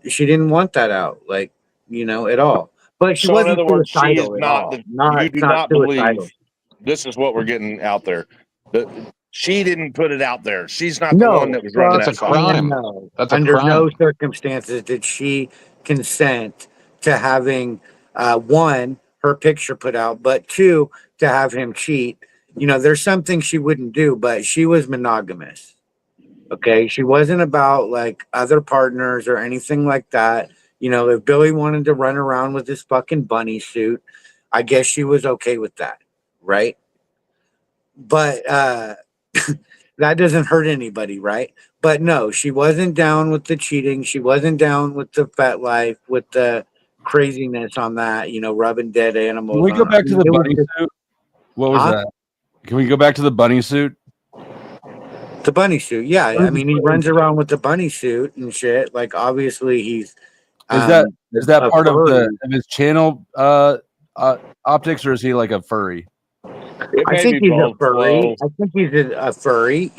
didn't want that out, like, at all. But she So in wasn't other words, she is suicidal at not all. the. You do Not not suicidal. believe. This is what we're getting out there. She didn't put it out there. She's not the one No, that was running That's that a site. crime. no. That's a Under no crime. circumstances did she consent to having one, her picture put out, but two, to have him cheat. There's something she wouldn't do, but she was monogamous. Okay, she wasn't about like other partners or anything like that. If Billy wanted to run around with his fucking bunny suit, I guess she was okay with that, right? But that doesn't hurt anybody, right? But no, she wasn't down with the cheating. She wasn't down with the fat life, with the craziness on that, rubbing dead animals Can we on go her. back to the It was bunny just, suit? What was huh? that? Can we go back to the bunny suit? The bunny suit. Yeah. I mean, he runs around with the bunny suit and shit. Like, obviously, he's Is that a part of furry. his channel optics, or is he like a furry? It I may think be he's a both. furry. Well, I think he's a furry,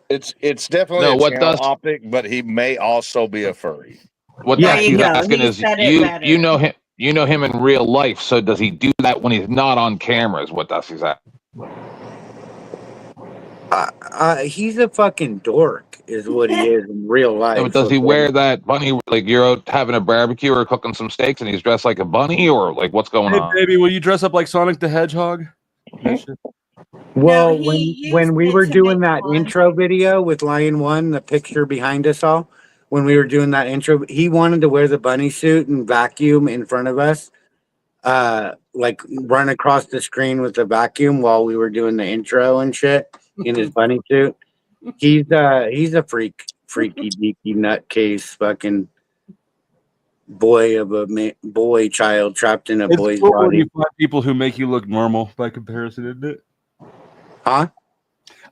it's definitely No, a what channel Dust optic, but he may also be a furry. what There Yeah, you Dusty's go. asking He is said it better. you know him in real life, so does he do that when he's not on camera is what Dusty's asking. he's a fucking dork, is what he is in real No, life. but does he Okay? wear that bunny like you're out having a barbecue or cooking some steaks and he's dressed like a bunny, or like what's going Hey, on? baby, will you dress up like Sonic the Hedgehog? That shit. Well, No, he when used we it were to doing make that fun. intro video with LION1, the picture behind us all, when we were doing that intro, he wanted to wear the bunny suit and vacuum in front of us, like run across the screen with the vacuum while we were doing the intro and shit in his bunny suit. He's a freaky deaky nutcase fucking boy of a boy child trapped in a It's boy's cool when body. you find people who make you look normal by comparison, isn't it? Huh?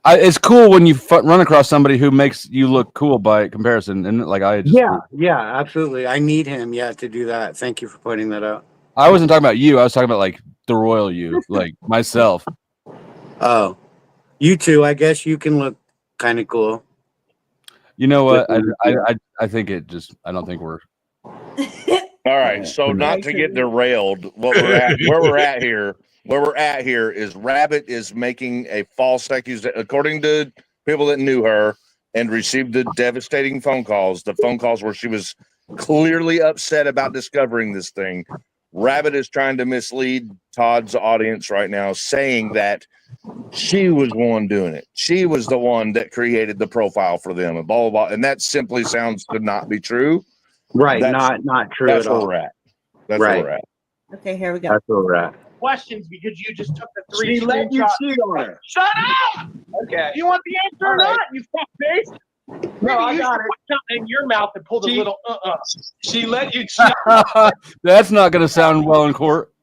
It's cool when you run across somebody who makes you look cool by comparison, and like I just Yeah, absolutely. I need him, to do that. Thank you for pointing that out. I wasn't talking about you. I was talking about like the royal you, like myself. Oh, you too. I guess you can look kind of cool. You know what? I think it just. I don't think we're. All right, so not to get derailed, where we're at here is Rabbit is making a false accusation, according to people that knew her and received the devastating phone calls. The phone calls where she was clearly upset about discovering this thing. Rabbit is trying to mislead Todd's audience right now, saying that she was the one doing it. She was the one that created the profile for them, and blah blah blah. And that simply sounds to not be true. Right, That's not true that's at where all. we're at. That's Right. where we're at. Okay, here we go. That's where we're at. Questions because you just took the three She let you screenshots. cheat on her. Shut up! Okay. You want the answer or not, you fuckface? No, I you got should it. put something in your mouth and pull the little She let you cheat. That's not going to sound well in court.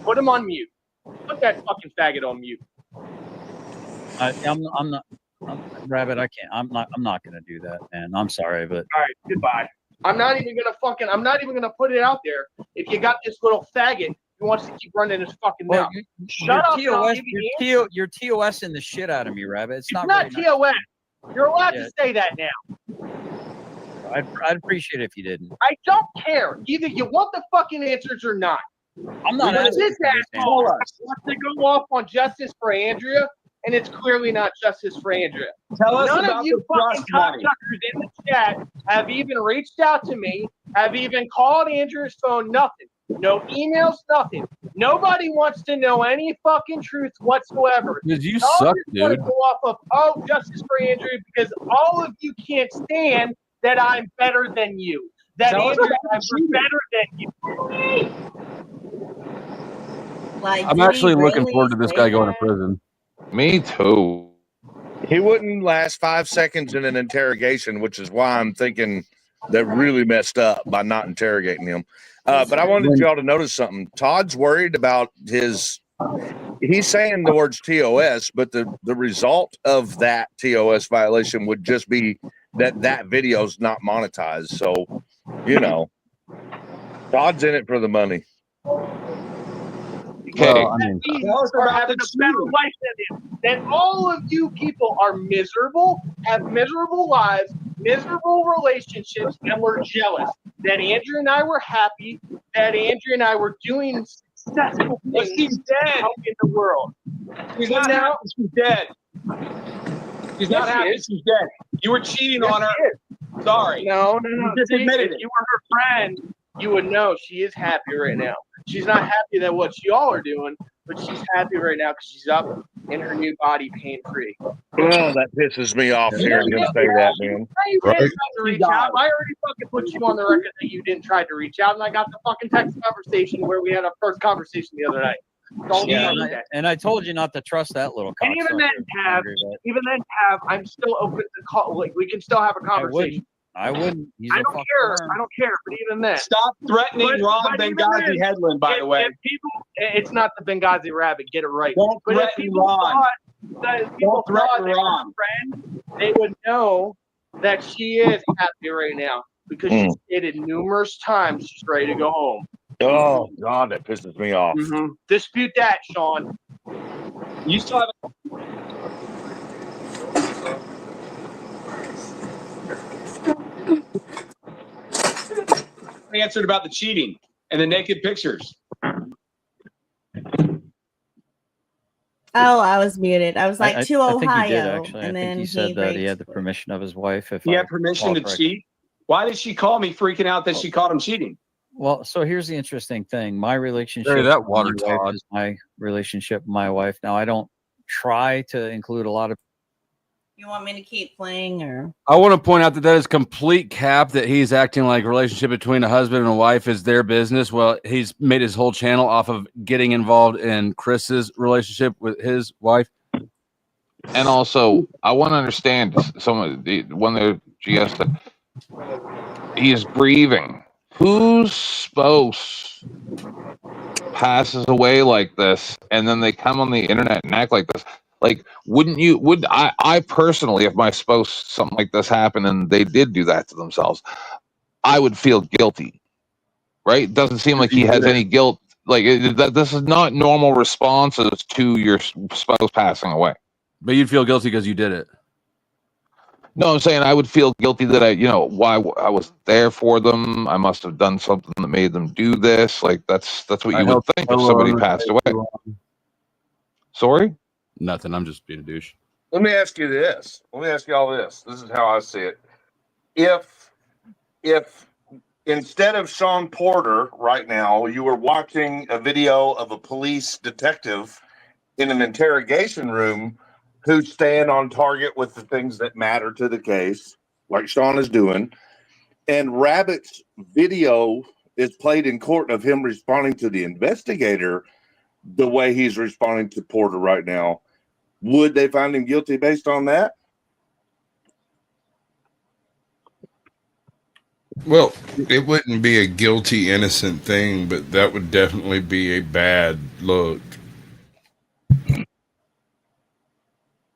Put him on mute. Put that fucking faggot on mute. I'm not Rabbit. I can't. I'm not going to do that, man. I'm sorry, but All right, goodbye. I'm not even gonna put it out there. If you got this little faggot who wants to keep running his fucking mouth, shut up. You're TOS-ing the shit out of me, Rabbit. It's not not very TOS. You're allowed Yeah. to say that now. I'd appreciate it if you didn't. I don't care. Either you want the fucking answers or not. I'm not Because asking this for this asshole answer. wants to go off on justice for Andrea, and it's clearly not justice for Andrea. Tell us None about of you the fucking trust money. cocksuckers in the chat have even reached out to me, have even called Andrea's phone, nothing. No emails, nothing. Nobody wants to know any fucking truth whatsoever. Because you Y'all suck, just want to dude. go off of, justice for Andrea, because all of you can't stand that I'm better than you. That Tell us Andrea, about I'm cheating. better than you. Like, I'm did actually he looking really forward to this say guy going to that? prison. Me too. He wouldn't last 5 seconds in an interrogation, which is why I'm thinking they're really messed up by not interrogating him. But I wanted y'all to notice something. Todd's worried about his. He's saying the words TOS, but the result of that TOS violation would just be that video's not monetized. So, you know, Todd's in it for the money. Well, I mean, Tell us about having a better life than him. That all of you people are miserable, have miserable lives, miserable relationships, and we're jealous. That Andrew and I were happy, that Andrew and I were doing successful things out in the world. She's not happy. She's dead. She's not Yes, she happy. is. She's dead. You were cheating Yes, on her. she is. Sorry. No. You just See, admitted if it. you were her friend, you would know she is happy right now. She's not happy that what y'all are doing, but she's happy right now because she's up in her new body, pain free. Oh, that pisses me off hearing him say that, man. You Right? didn't try to reach out. I already fucking put you on the record that you didn't try to reach out, and I got the fucking text conversation where we had our first conversation the other night. Don't Yeah, do that. and I told you not to trust that little And even then, I'm still open to call. Like, we can still have a conversation. I wouldn't. He's I a don't fucking care. worm. I don't care. But even then, Stop threatening Rob even Benghazi then, Headland, by the way. if people, it's not the Benghazi rabbit. Get it right. Don't But if threaten people Ron. thought that people Don't thought threaten they were Ron. her friend, they would know that she is happy right now because she's stated numerous times she's ready to go home. Oh God, that pisses me off. Dispute that, Sean. You still have answered about the cheating and the naked pictures. Oh, I was muted. I was like, I to think he Ohio. did, actually. And I think then he said that he had the permission of his wife. If He I had permission to recall correctly. cheat. Why did she call me freaking out that she caught him cheating? Well, so here's the interesting thing. My relationship Bury that with water, my wife Todd. is my relationship with my wife. Now, I don't try to include a lot of. You want me to keep playing or? I want to point out that that is complete cap that he's acting like a relationship between a husband and a wife is their business. Well, he's made his whole channel off of getting involved in Chris's relationship with his wife. And also, I want to understand some of the when the GS said he is grieving. Whose spouse passes away like this, and then they come on the internet and act like this? Like, would I personally, if my spouse something like this happened and they did do that to themselves, I would feel guilty, right? It doesn't seem like he has any guilt. Like this is not normal responses to your spouse passing away. But you'd feel guilty because you did it. No, I'm saying I would feel guilty that why I was there for them. I must have done something that made them do this. Like that's what you would think if somebody passed away. Sorry? Nothing. I'm just being a douche. Let me ask you this. Let me ask you all this. This is how I see it. If instead of Sean Porter right now, you were watching a video of a police detective in an interrogation room who's staying on target with the things that matter to the case, like Sean is doing, and Rabbit's video is played in court of him responding to the investigator the way he's responding to Porter right now, would they find him guilty based on that? Well, it wouldn't be a guilty, innocent thing, but that would definitely be a bad look.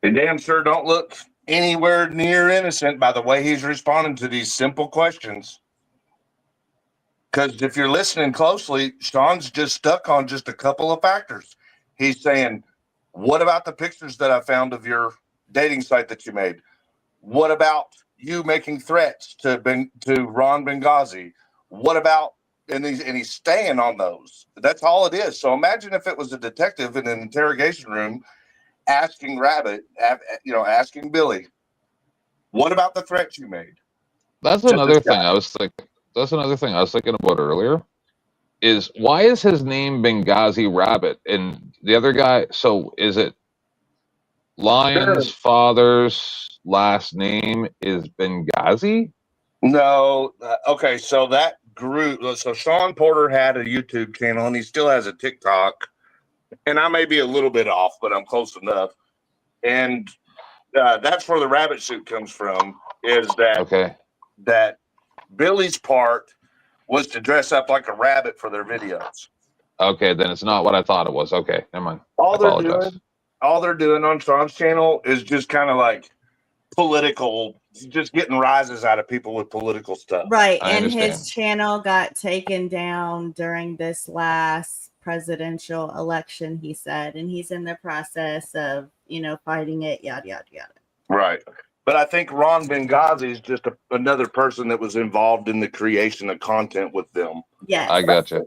They damn sure don't look anywhere near innocent by the way he's responding to these simple questions. Because if you're listening closely, Sean's just stuck on just a couple of factors. He's saying, what about the pictures that I found of your dating site that you made? What about you making threats to Ron Benghazi? What about, and he's staying on those. That's all it is. So imagine if it was a detective in an interrogation room asking Rabbit, asking Billy, what about the threats you made? That's another thing I was thinking. That's another thing I was thinking about earlier. Is why is his name Benghazi Rabbit and the other guy? So is it Lion's father's last name is Benghazi? No. Okay, so that group. So Sean Porter had a YouTube channel, and he still has a TikTok. And I may be a little bit off, but I'm close enough. And that's where the rabbit suit comes from. Is that that Billy's part was to dress up like a rabbit for their videos. Okay, then it's not what I thought it was. Okay, never mind. All they're doing on Sean's channel is just kind of like political, just getting rises out of people with political stuff. Right. And his channel got taken down during this last presidential election, he said, and he's in the process of, fighting it, yada, yada, yada. Right. But I think Ron Benghazi is just another person that was involved in the creation of content with them. Yes. I gotcha.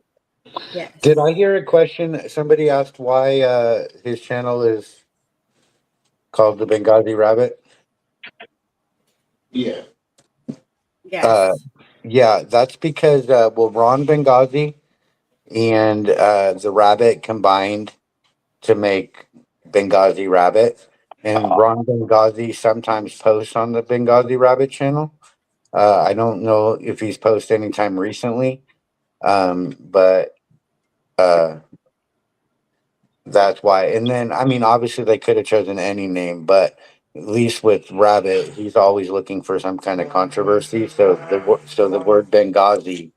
Yes. Did I hear a question? Somebody asked why his channel is called the Benghazi Rabbit. Yeah. Yes. Yeah, that's because Ron Benghazi and the Rabbit combined to make Benghazi Rabbit, and Ron Benghazi sometimes posts on the Benghazi Rabbit channel. I don't know if he's posted anytime recently, but that's why. And then, I mean, obviously they could have chosen any name, but at least with Rabbit, he's always looking for some kind of controversy. So the word Benghazi,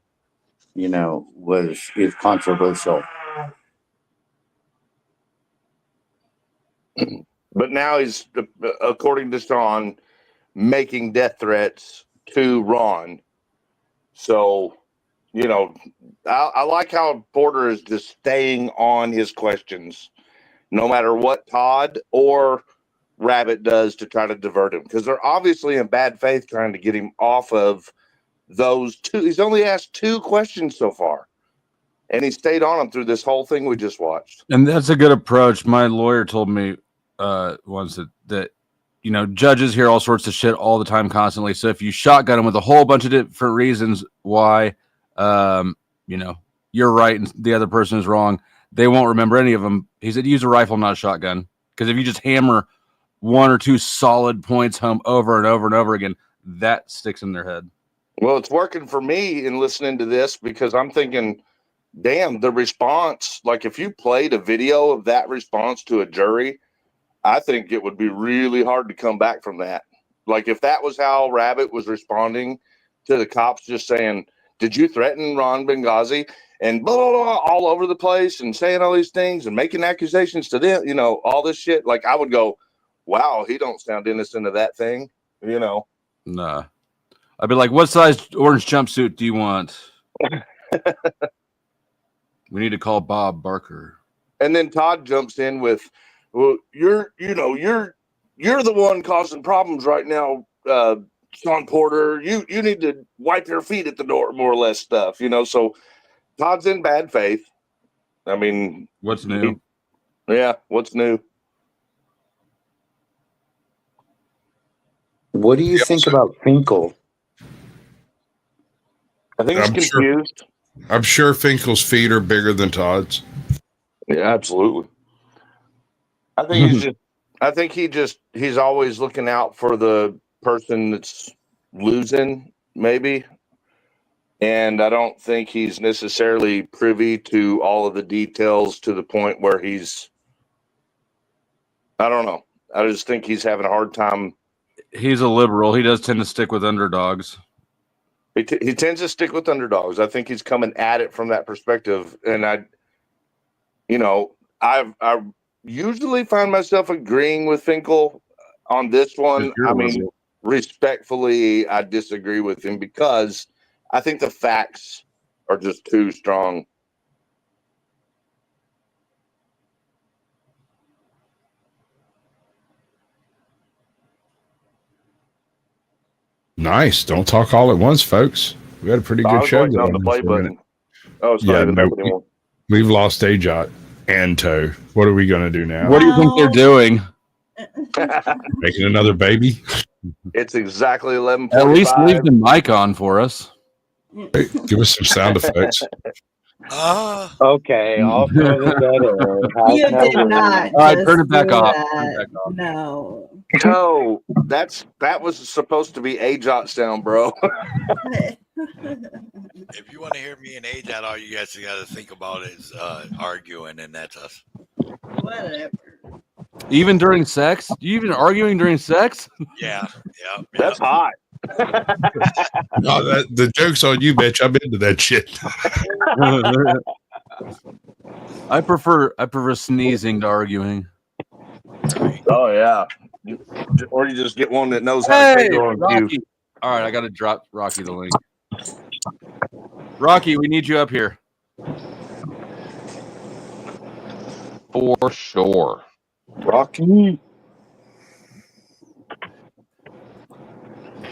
is controversial. But now he's, according to Sean, making death threats to Ron. So, I like how Porter is just staying on his questions, no matter what Todd or Rabbit does to try to divert him, because they're obviously in bad faith trying to get him off of those two. He's only asked 2 questions so far, and he stayed on them through this whole thing we just watched. And that's a good approach. My lawyer told me once that judges hear all sorts of shit all the time, constantly. So if you shotgun them with a whole bunch of different reasons why, you're right and the other person is wrong, they won't remember any of them. He said use a rifle, not a shotgun, because if you just hammer 1 or 2 solid points home over and over and over again, that sticks in their head. Well, it's working for me in listening to this, because I'm thinking, damn, the response, like if you played a video of that response to a jury, I think it would be really hard to come back from that. Like if that was how Rabbit was responding to the cops, just saying, did you threaten Ron Benghazi? And blah, blah, blah, all over the place and saying all these things and making accusations to them, all this shit. Like I would go, wow, he don't sound innocent of that thing, Nah. I'd be like, what size orange jumpsuit do you want? We need to call Bob Barker. And then Todd jumps in with, well, you're the one causing problems right now, Sean Porter. You need to wipe your feet at the door, more or less stuff, So Todd's in bad faith. I mean, what's new? What's new? What do you think about Finkel? I think he's confused. I'm sure Finkel's feet are bigger than Todd's. Yeah, absolutely. I think he's always looking out for the person that's losing, maybe. And I don't think he's necessarily privy to all of the details to the point where I don't know. I just think he's having a hard time. He's a liberal. He does tend to stick with underdogs. He tends to stick with underdogs. I think he's coming at it from that perspective. And I usually find myself agreeing with Finkel on this one. I mean, respectfully, I disagree with him because I think the facts are just too strong. Nice. Don't talk all at once, folks. We had a pretty I good was show waiting on the going play for a minute. button. Oh, it's not even up anymore. We've lost Ajot and Toe. What are we going to do now? What do you think they're doing? Making another baby? It's exactly 11:45. At least leave the mic on for us. Hey, give us some sound effects. Okay, I'll throw the dead air. You Have did no not. All right, just turn it back do off. that. Turn it back off. No. Toe, that was supposed to be Ajot sound, bro. If you want to hear me and Ajot, all you guys got to think about is arguing, and that's us. Whatever. Even during sex? You even arguing during sex? Yeah. That's hot. No, the joke's on you, bitch. I'm into that shit. I prefer sneezing to arguing. Oh yeah. Or you just get one that knows how to Hey, take on Rocky. you. All right, I got to drop Rocky the link. Rocky, we need you up here. For sure. Rocky.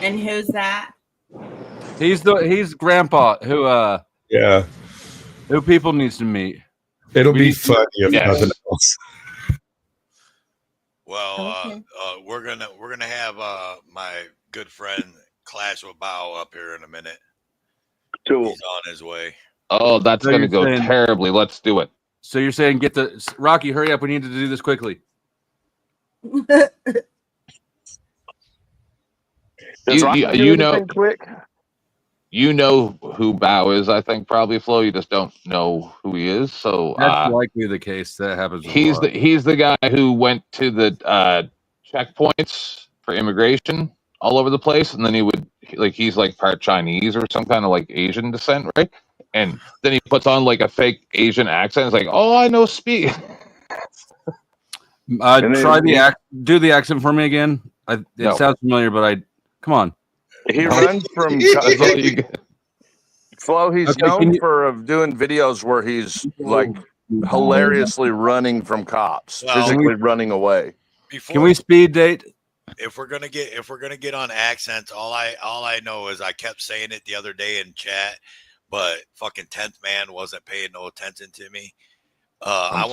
And who's that? He's Grandpa who people needs to meet. It'll We be need- funny if Yes. nothing else. Well, we're gonna have my good friend Clash with Bow up here in a minute. Cool. He's on his way. Oh, that's So going to you're go saying- terribly. Let's do it. So you're saying Rocky, hurry up. We need to do this quickly. Does Rocky do You know, anything quick? you know who Bao is. I think probably Flo. You just don't know who he is. So That's likely the case. That happens. he's the guy who went to the checkpoints for immigration all over the place, and then he's like part Chinese or some kind of like Asian descent, right? And then he puts on like a fake Asian accent. It's like, oh, I know speak. Do the accent for me again. It No. sounds familiar, but come on. He runs from Flo. He's Okay, known for doing videos where he's like hilariously running from cops, Well, physically running away. Can we speed date? If we're gonna get on accents, all I know is I kept saying it the other day in chat, but fucking 10th Man wasn't paying no attention to me. I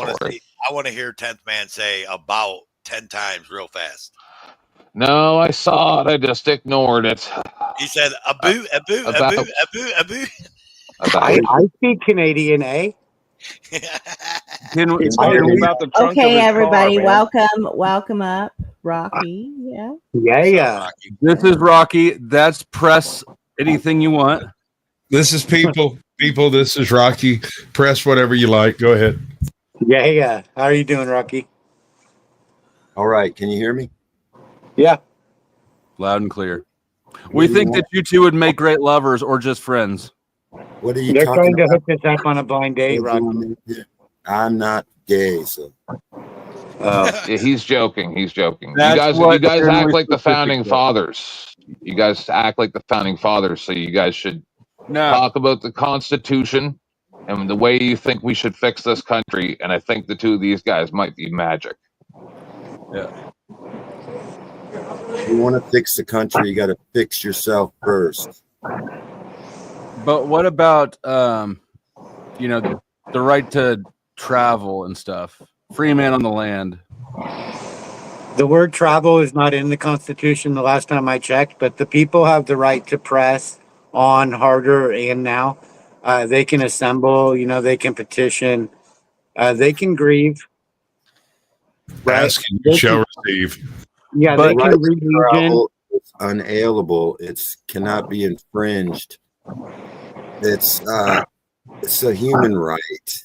want to hear 10th Man say about 10 times real fast. No, I saw it. I just ignored it. He said aboo, aboo, about- aboo, aboo, aboo. I speak Canadian, eh? Okay, everybody, welcome up, Rocky. Yeah. Yeah. This is Rocky. That's press anything you want. This is people. This is Rocky. Press whatever you like. Go ahead. Yeah. How are you doing, Rocky? All right. Can you hear me? Yeah. Loud and clear. We think that you two would make great lovers or just friends. What are you They're talking trying to about? hook us up on a blind date, Rocky. I'm not gay, so. Yeah, he's joking. He's joking. That's You what guys very act like the specific founding is. fathers. You guys act like the founding fathers, so you guys should talk about the Constitution and the way you think we should fix this country. And I think the two of these guys might be magic. Yeah. If you want to fix the country, you got to fix yourself first. But what about the right to travel and stuff? Free man on the land. The word travel is not in the Constitution the last time I checked, but the people have the right to press on harder and now. They can assemble, they can petition, they can grieve. Ask and you shall receive. Yeah, The they right can to read region. travel is unalienable. It cannot be infringed. It's a human right. It's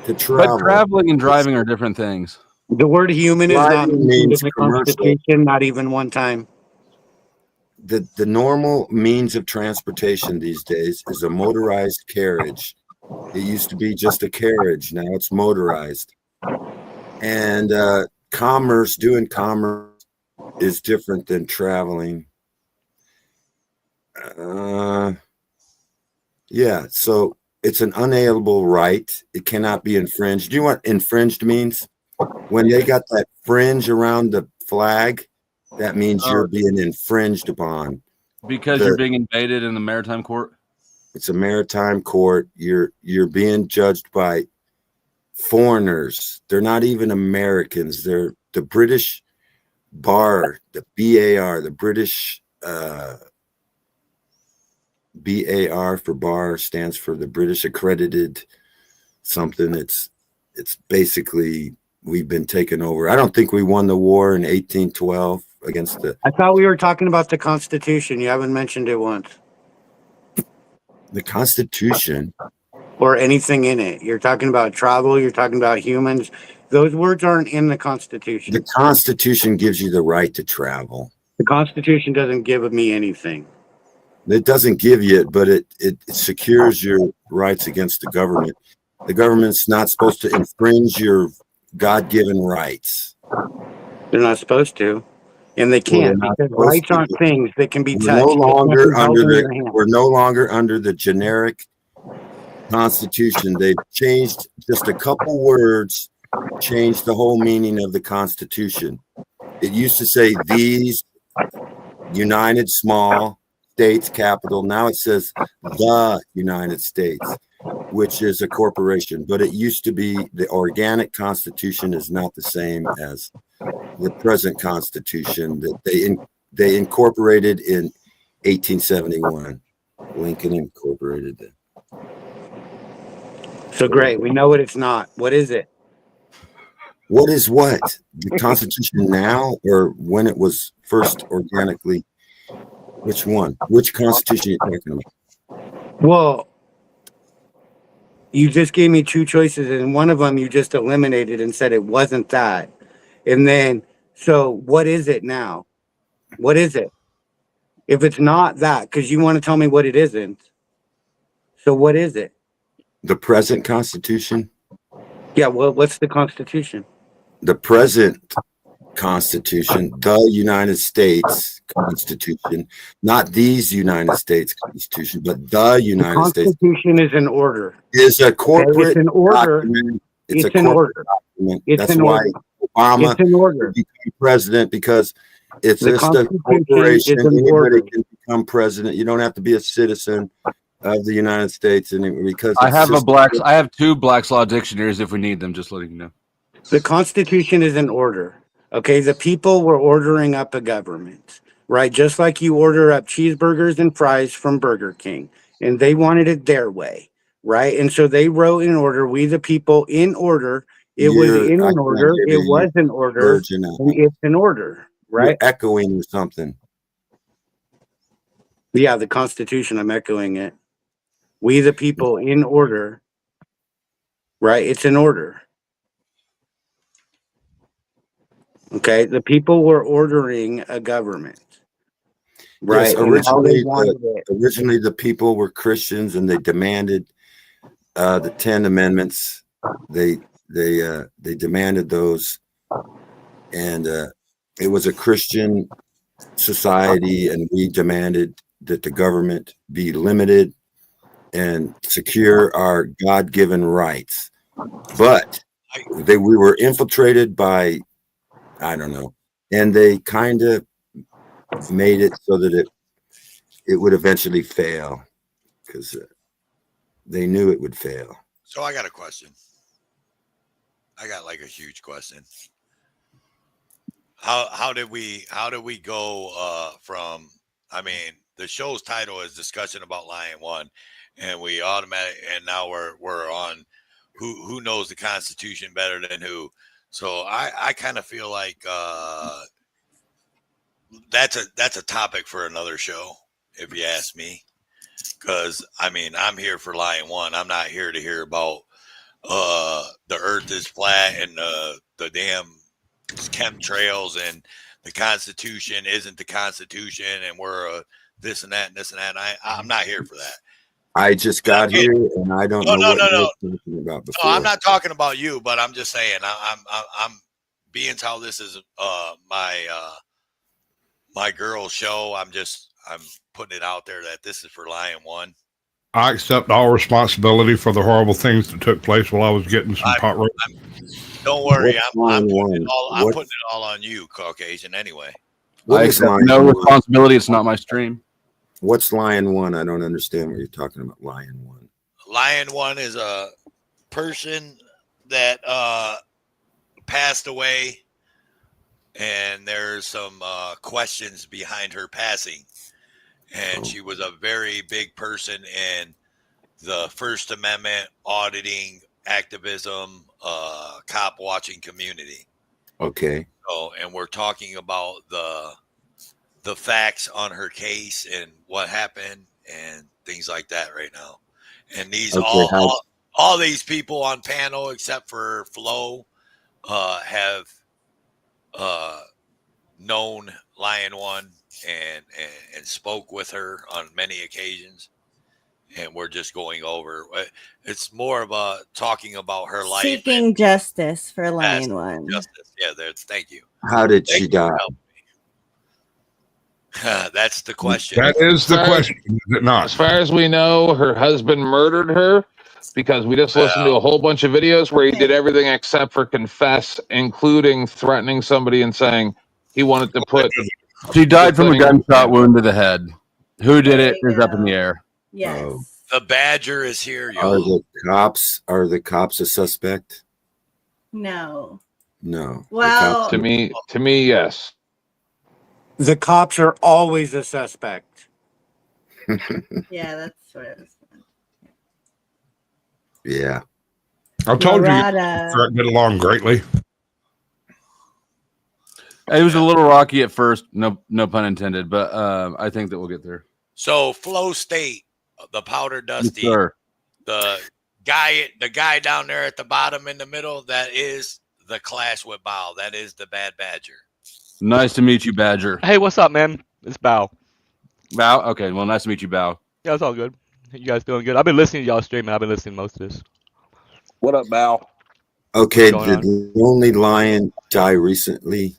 to travel. But traveling and driving are different things. The word human is not Driving mentioned in means the commercial. Constitution, not even one time. The normal means of transportation these days is a motorized carriage. It used to be just a carriage. Now it's motorized. And doing commerce is different than traveling. Yeah, so it's an unalienable right. It cannot be infringed. Do you know what infringed means? When they got that fringe around the flag, that means you're being infringed upon. Because you're being invaded in the maritime court. It's a maritime court. You're being judged by foreigners. They're not even Americans. They're the British bar, the BAR, the British BAR for bar stands for the British accredited something. It's basically we've been taken over. I don't think we won the war in 1812 against the. I thought we were talking about the Constitution. You haven't mentioned it once. The Constitution. Or anything in it. You're talking about travel. You're talking about humans. Those words aren't in the Constitution. The Constitution gives you the right to travel. The Constitution doesn't give me anything. It doesn't give you it, but it secures your rights against the government. The government's not supposed to infringe your God-given rights. They're not supposed to. And they can't, because rights aren't things that can be touched. We're no longer under the generic Constitution. They've changed just a couple words, changed the whole meaning of the Constitution. It used to say these United Small States Capital. Now it says the United States, which is a corporation. But it used to be the organic Constitution is not the same as the present Constitution that they incorporated in 1871. Lincoln incorporated it. So great. We know what it's not. What is it? What is what? The Constitution now, or when it was first organically? Which one? Which Constitution are you talking about? Well, you just gave me two choices, and one of them you just eliminated and said it wasn't that. And then, so what is it now? What is it? If it's not that, because you want to tell me what it isn't. So what is it? The present Constitution? Yeah, well, what's the Constitution? The present Constitution, the United States Constitution, not these United States Constitution, but the United States Constitution is an order. Is a corporate it's an order. document. It's a an corporate order. document. It's That's an why order. Obama It's an order. became president, because it's The just a Constitution corporation. is an Anybody order. can become president. You don't have to be a citizen of the United States, and because I it's have just I have two Black's Law dictionaries if we need them. Just letting you know. The Constitution is an order. Okay, the people were ordering up a government, right? Just like you order up cheeseburgers and fries from Burger King, and they wanted it their way, right? And so they wrote an order. We the people in order. It was in I an can't order. hear It you. was an order, Virgin out. and it's an order, You're right? echoing or something. Yeah, the Constitution. I'm echoing it. We the people in order, right? It's an order. Okay, the people were ordering a government, right? Yes, And how they wanted it. originally the people were Christians, and they demanded the 10 Amendments. They demanded those, and it was a Christian society, and we demanded that the government be limited and secure our God-given rights. But we were infiltrated by, I don't know, and they kind of made it so that it would eventually fail, because they knew it would fail. So I got a question. I got like a huge question. How did we go from, I mean, the show's title is discussion about LION1, and we and now we're on who knows the Constitution better than who. So I kind of feel like that's a topic for another show, if you ask me. Because I mean, I'm here for LION1. I'm not here to hear about the Earth is flat and the damn chemtrails and the Constitution isn't the Constitution, and we're this and that and this and that. And I'm not here for that. I just got here, and I don't know what you were talking about before. No, I'm not talking about you, but I'm just saying I'm being how this is my girl's show. I'm putting it out there that this is for LION1. I accept all responsibility for the horrible things that took place while I was getting some pot roast. Don't worry, What's I'm line putting one? it all. I'm putting it all on you, Caucasian. Anyway. What I is accept line no one? responsibility. It's not my stream. What's Lion One? I don't understand what you're talking about. Lion One. LION1 is a person that passed away, and there's some questions behind her passing. And she was a very big person in the First Amendment, auditing, activism, cop watching community. Okay. So, and we're talking about the facts on her case and what happened and things like that right now. And these Okay, all these people on panel except for Flo have known LION1 and spoke with her on many occasions. And we're just going over. It's more of a talking about her life. Seeking justice for Yes, LION1. justice. Yeah, thank you. How did Thank she you for die? helping me. That's the question. That is the question, is it not? As far as we know, her husband murdered her because we just listened to a whole bunch of videos where he did everything except for confess, including threatening somebody and saying he wanted to put. She died from a thing- gunshot wound to the head. Who did it is up in the air. Yes. Oh. The Badger is here, Are y'all. the cops a suspect? No. No. Well, to me, yes. The cops are always a suspect. Yeah, that's what it was. Yeah. I told Murata. you get along greatly. It was a little rocky at first, no pun intended, but I think that we'll get there. So Flow State, the Powder Dusty, Yes, sir. the guy down there at the bottom in the middle, that is the Clash with Bow. That is the Bad Badger. Nice to meet you, Badger. Hey, what's up, man? It's Bow. Bow? Okay, well, nice to meet you, Bow. Yeah, it's all good. You guys doing good? I've been listening to y'all stream, and I've been listening most of this. What up, Bow? Okay, What's did going Lonely Lion die recently?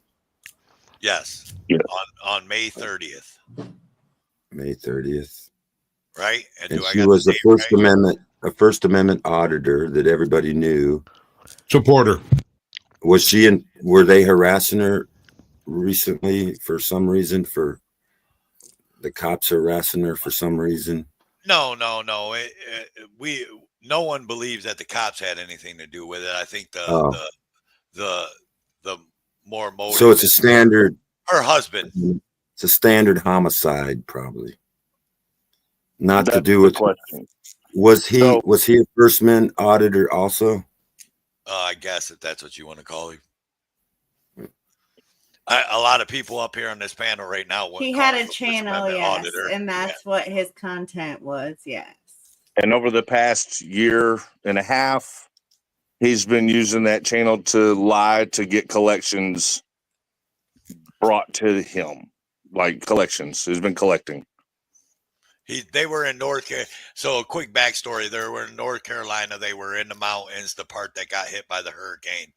Yes. On May 30th. May 30th. Right? And do I she got was the a date First Amendment auditor that everybody knew. Supporter. Was she in? Were they harassing her recently for some reason? For the cops harassing her for some reason? No. No one believes that the cops had anything to do with it. I think the more motive. So it's a standard. Her husband. It's a standard homicide, probably. Not to That's do the with. question. Was he a First Amendment auditor also? I guess if that's what you want to call him. A lot of people up here on this panel right now. He had a channel, yes, and that's what his content was, yes. And over the past year and a half, he's been using that channel to lie to get collections brought to him, like collections. He's been collecting. They were in North Carolina. So a quick backstory: they were in North Carolina. They were in the mountains, the part that got hit by the hurricane.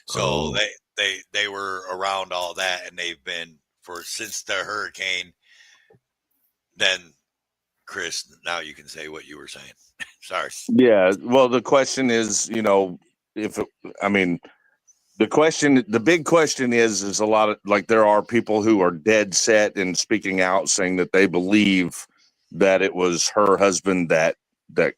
So they were around all that, and they've been since the hurricane. Then, Chris, now you can say what you were saying. Sorry. Yeah. Well, the question is, the big question is a lot of, like, there are people who are dead set and speaking out saying that they believe that it was her husband that did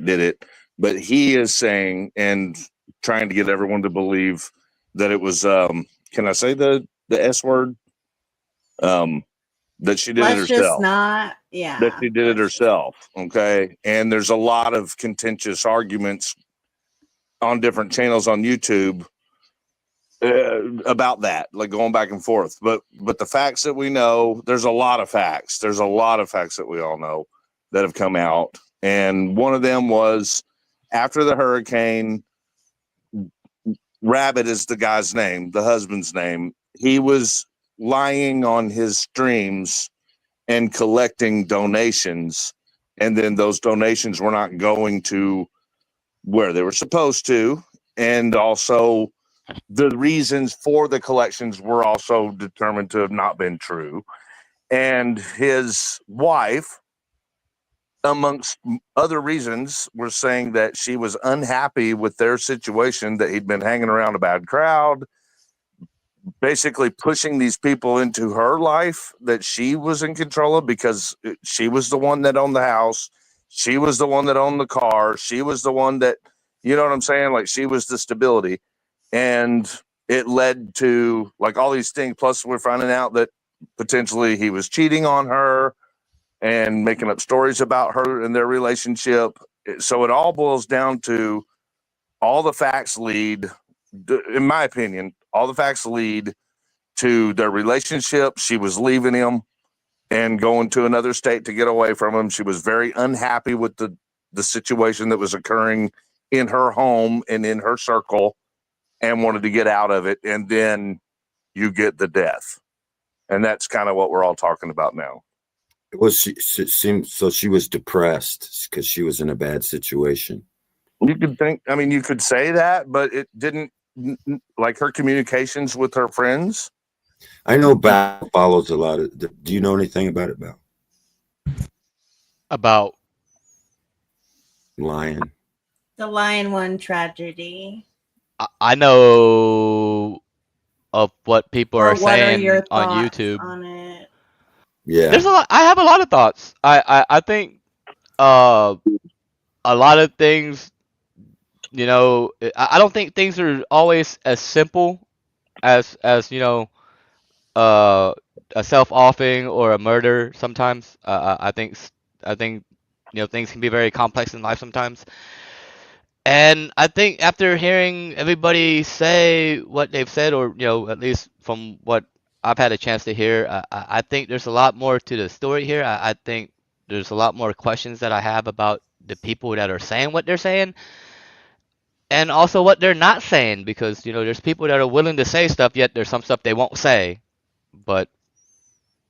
it, but he is saying and trying to get everyone to believe that it was can I say the S word, that she did it herself. Just not, yeah. That she did it herself. Okay. And there's a lot of contentious arguments on different channels on YouTube about that, like going back and forth. But the facts that we know, there's a lot of facts. There's a lot of facts that we all know that have come out. And one of them was after the hurricane, Rabbit is the guy's name, the husband's name. He was lying on his streams and collecting donations. And then those donations were not going to where they were supposed to. And also the reasons for the collections were also determined to have not been true. And his wife amongst other reasons, were saying that she was unhappy with their situation, that he'd been hanging around a bad crowd, basically pushing these people into her life that she was in control of because she was the one that owned the house. She was the one that owned the car. She was the one that, you know what I'm saying? Like, she was the stability. And it led to like all these things. Plus, we're finding out that potentially he was cheating on her and making up stories about her and their relationship. So it all boils down to all the facts lead, in my opinion, all the facts lead to their relationship. She was leaving him and going to another state to get away from him. She was very unhappy with the situation that was occurring in her home and in her circle and wanted to get out of it. And then you get the death. And that's kind of what we're all talking about now. She seemed so she was depressed because she was in a bad situation. You could think, I mean, you could say that, but it didn't, like her communications with her friends. I know Bao follows a lot of. Do you know anything about it, Bao? About Lion. The LION1 tragedy. I know of what people Or are what are saying your on thoughts YouTube. on it? Yeah. There's a lot. I have a lot of thoughts. I think a lot of things. You know, I don't think things are always as simple as you know, a self-offing or a murder. Sometimes I think you know things can be very complex in life sometimes. And I think after hearing everybody say what they've said, or you know, at least from what I've had a chance to hear, I think there's a lot more to the story here. I think there's a lot more questions that I have about the people that are saying what they're saying, and also what they're not saying, because you know, there's people that are willing to say stuff, yet there's some stuff they won't say. But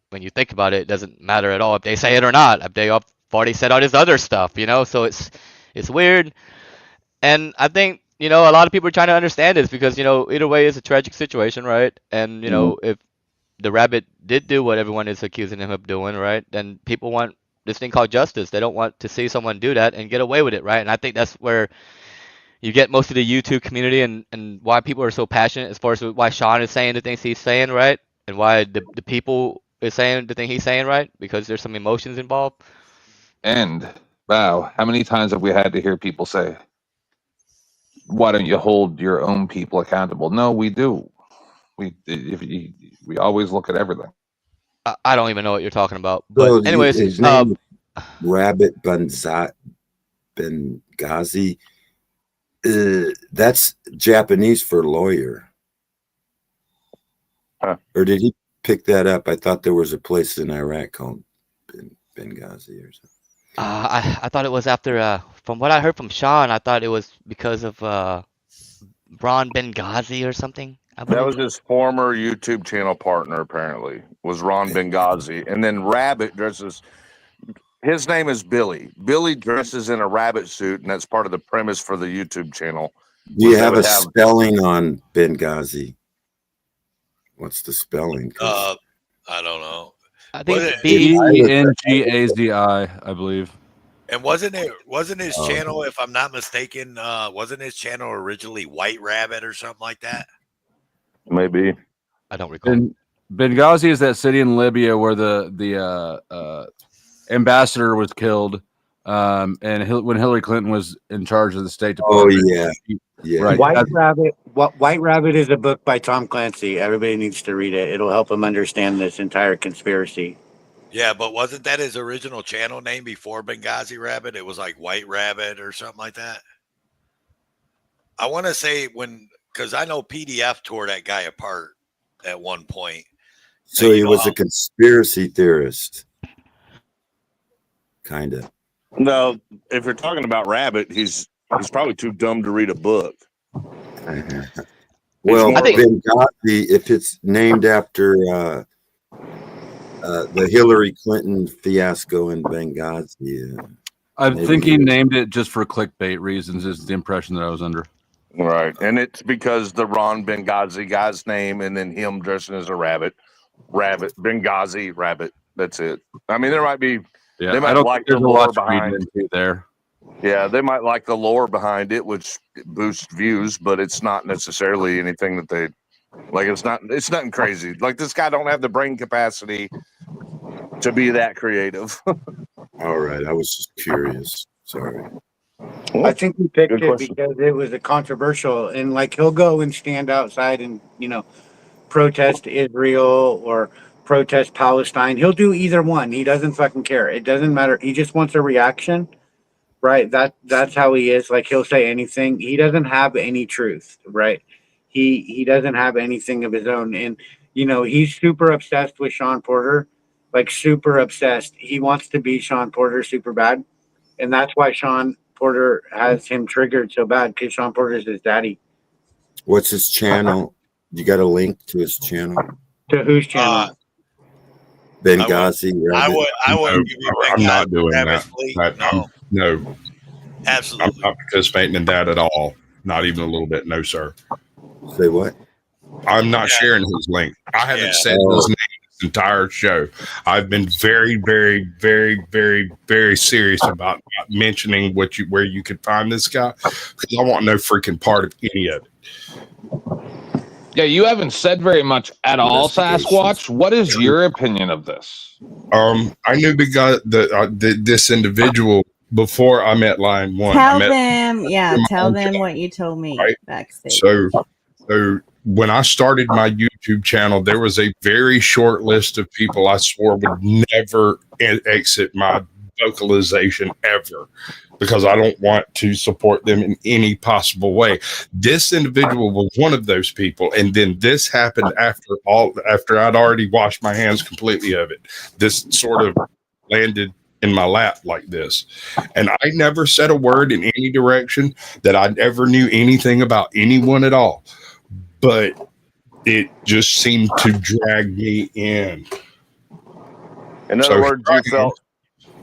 when you think about it, it doesn't matter at all if they say it or not. If they have already said all this other stuff, you know, so it's weird. And I think, you know, a lot of people are trying to understand this because, you know, either way it's a tragic situation, right? And, you know, if the rabbit did do what everyone is accusing him of doing, right, then people want this thing called justice. They don't want to see someone do that and get away with it, right? And I think that's where you get most of the YouTube community, and why people are so passionate as far as why Sean is saying the things he's saying, right? And why the people is saying the thing he's saying, right? Because there's some emotions involved. And wow, how many times have we had to hear people say, "Why don't you hold your own people accountable?" No, we do. We always look at everything. I don't even know what you're talking about. So But anyways, his name is Rabbit Benghazi. That's Japanese for lawyer. Or did he pick that up? I thought there was a place in Iraq called Benghazi or something. I thought it was after, from what I heard from Sean, I thought it was because of Ron Benghazi or something. I That believe. was his former YouTube channel partner, apparently, was Ron Benghazi. And then Rabbit dresses, his name is Billy. Billy dresses in a rabbit suit, and that's part of the premise for the YouTube channel. Do you have a spelling on Benghazi? What's the spelling? I don't know. I think Was it's it- Benghazi, I believe. And wasn't his Oh, channel, if I'm not mistaken, wasn't his channel originally White Rabbit or something like that? Maybe. I don't recall. Benghazi is that city in Libya where the ambassador was killed, and when Hillary Clinton was in charge of the State Department. Yeah. Right. White Rabbit. White Rabbit is a book by Tom Clancy. Everybody needs to read it. It'll help them understand this entire conspiracy. Yeah, but wasn't that his original channel name before Benghazi Rabbit? It was like White Rabbit or something like that. I want to say because I know PDF tore that guy apart at one point. So he was a conspiracy theorist. Kind of. No, if you're talking about Rabbit, he's probably too dumb to read a book. Well, Benghazi, if it's named after the Hillary Clinton fiasco in Benghazi. I think he named it just for clickbait reasons, is the impression that I was under. Right. And it's because the Ron Benghazi guy's name and then him dressing as a rabbit. Benghazi, rabbit. That's it. I mean, there might be Yeah, They might I don't like think there's the a lore lot to read behind. into there. Yeah, they might like the lore behind it, which boosts views, but it's not necessarily anything that they like. It's nothing crazy. Like, this guy don't have the brain capacity to be that creative. All right, I was just curious. Sorry. I think he picked Good it question. because it was a controversial, and like he'll go and stand outside and protest Israel or protest Palestine. He'll do either one. He doesn't fucking care. It doesn't matter. He just wants a reaction, right? That's how he is. Like, he'll say anything. He doesn't have any truth, right? He doesn't have anything of his own, and he's super obsessed with Sean Porter, like super obsessed. He wants to be Sean Porter super bad, and that's why Sean Porter has him triggered so bad, because Sean Porter's his daddy. What's his channel? You got a link to his channel? To whose channel? Benghazi. I would give you I'm not doing Rabbit that. Fleet. No, Absolutely. I'm not participating in that at all. Not even a little bit. No, sir. Say what? I'm not sharing his link. I haven't said his name this entire show. I've been very, very, very, very, very serious about not mentioning where you could find this guy, because I want no freaking part of any of it. Yeah, you haven't said very much at all, Sasquatch. What is your opinion of this? I knew this individual before I met LION1. Tell them what you told me backstage. So when I started my YouTube channel, there was a very short list of people I swore would never exit my vocalization ever, because I don't want to support them in any possible way. This individual was one of those people, and then this happened after I'd already washed my hands completely of it. This sort of landed in my lap like this, and I never said a word in any direction that I ever knew anything about anyone at all, but it just seemed to drag me in. In other words,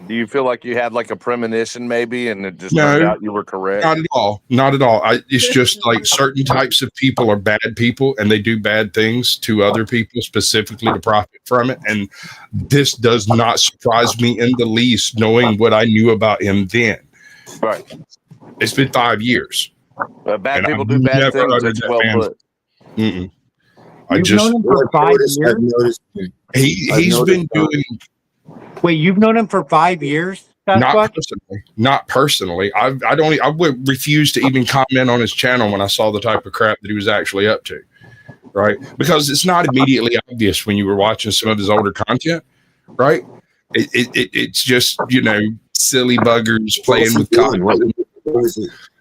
do you feel like you had like a premonition maybe, and it just turned out you were correct? Not at all. Not at all. It's just like certain types of people are bad people, and they do bad things to other people specifically to profit from it. And this does not surprise me in the least, knowing what I knew about him then. Right. It's been 5 years. Bad people do bad things. It's well put. Mm-mm. You've known him for 5 years? He's been doing. Wait, you've known him for 5 years? Not personally. I would refuse to even comment on his channel when I saw the type of crap that he was actually up to, right? Because it's not immediately obvious when you were watching some of his older content, right? It's just silly buggers playing with content.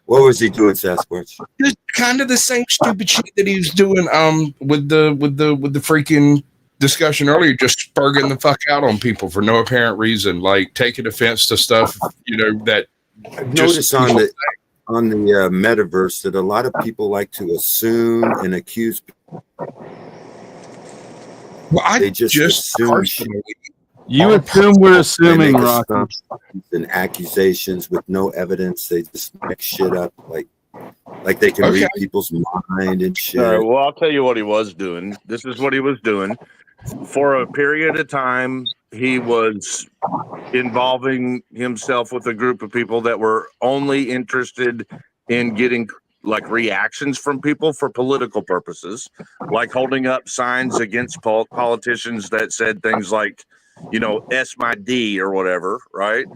What was he doing, Sasquatch? Just kind of the same stupid shit that he was doing with the freaking discussion earlier, just spurging the fuck out on people for no apparent reason, like taking offense to stuff that I've noticed on the metaverse that a lot of people like to assume and accuse people. Well, they just assume shit. You assume we're assuming, Rocky. And accusations with no evidence. They just make shit up like they can read people's mind and shit. All right, well, I'll tell you what he was doing. This is what he was doing. For a period of time, he was involving himself with a group of people that were only interested in getting like reactions from people for political purposes, like holding up signs against politicians that said things like, S my D or whatever, right?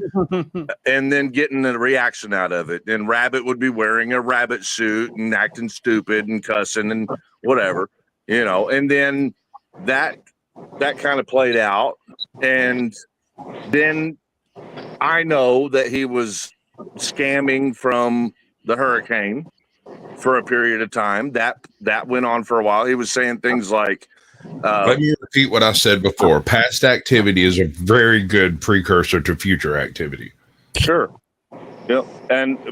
And then getting a reaction out of it. And Rabbit would be wearing a rabbit suit and acting stupid and cussing and whatever, and then that kind of played out. And then I know that he was scamming from the hurricane for a period of time. That went on for a while. He was saying things like, let me repeat what I said before. Past activity is a very good precursor to future activity. Sure. Yep.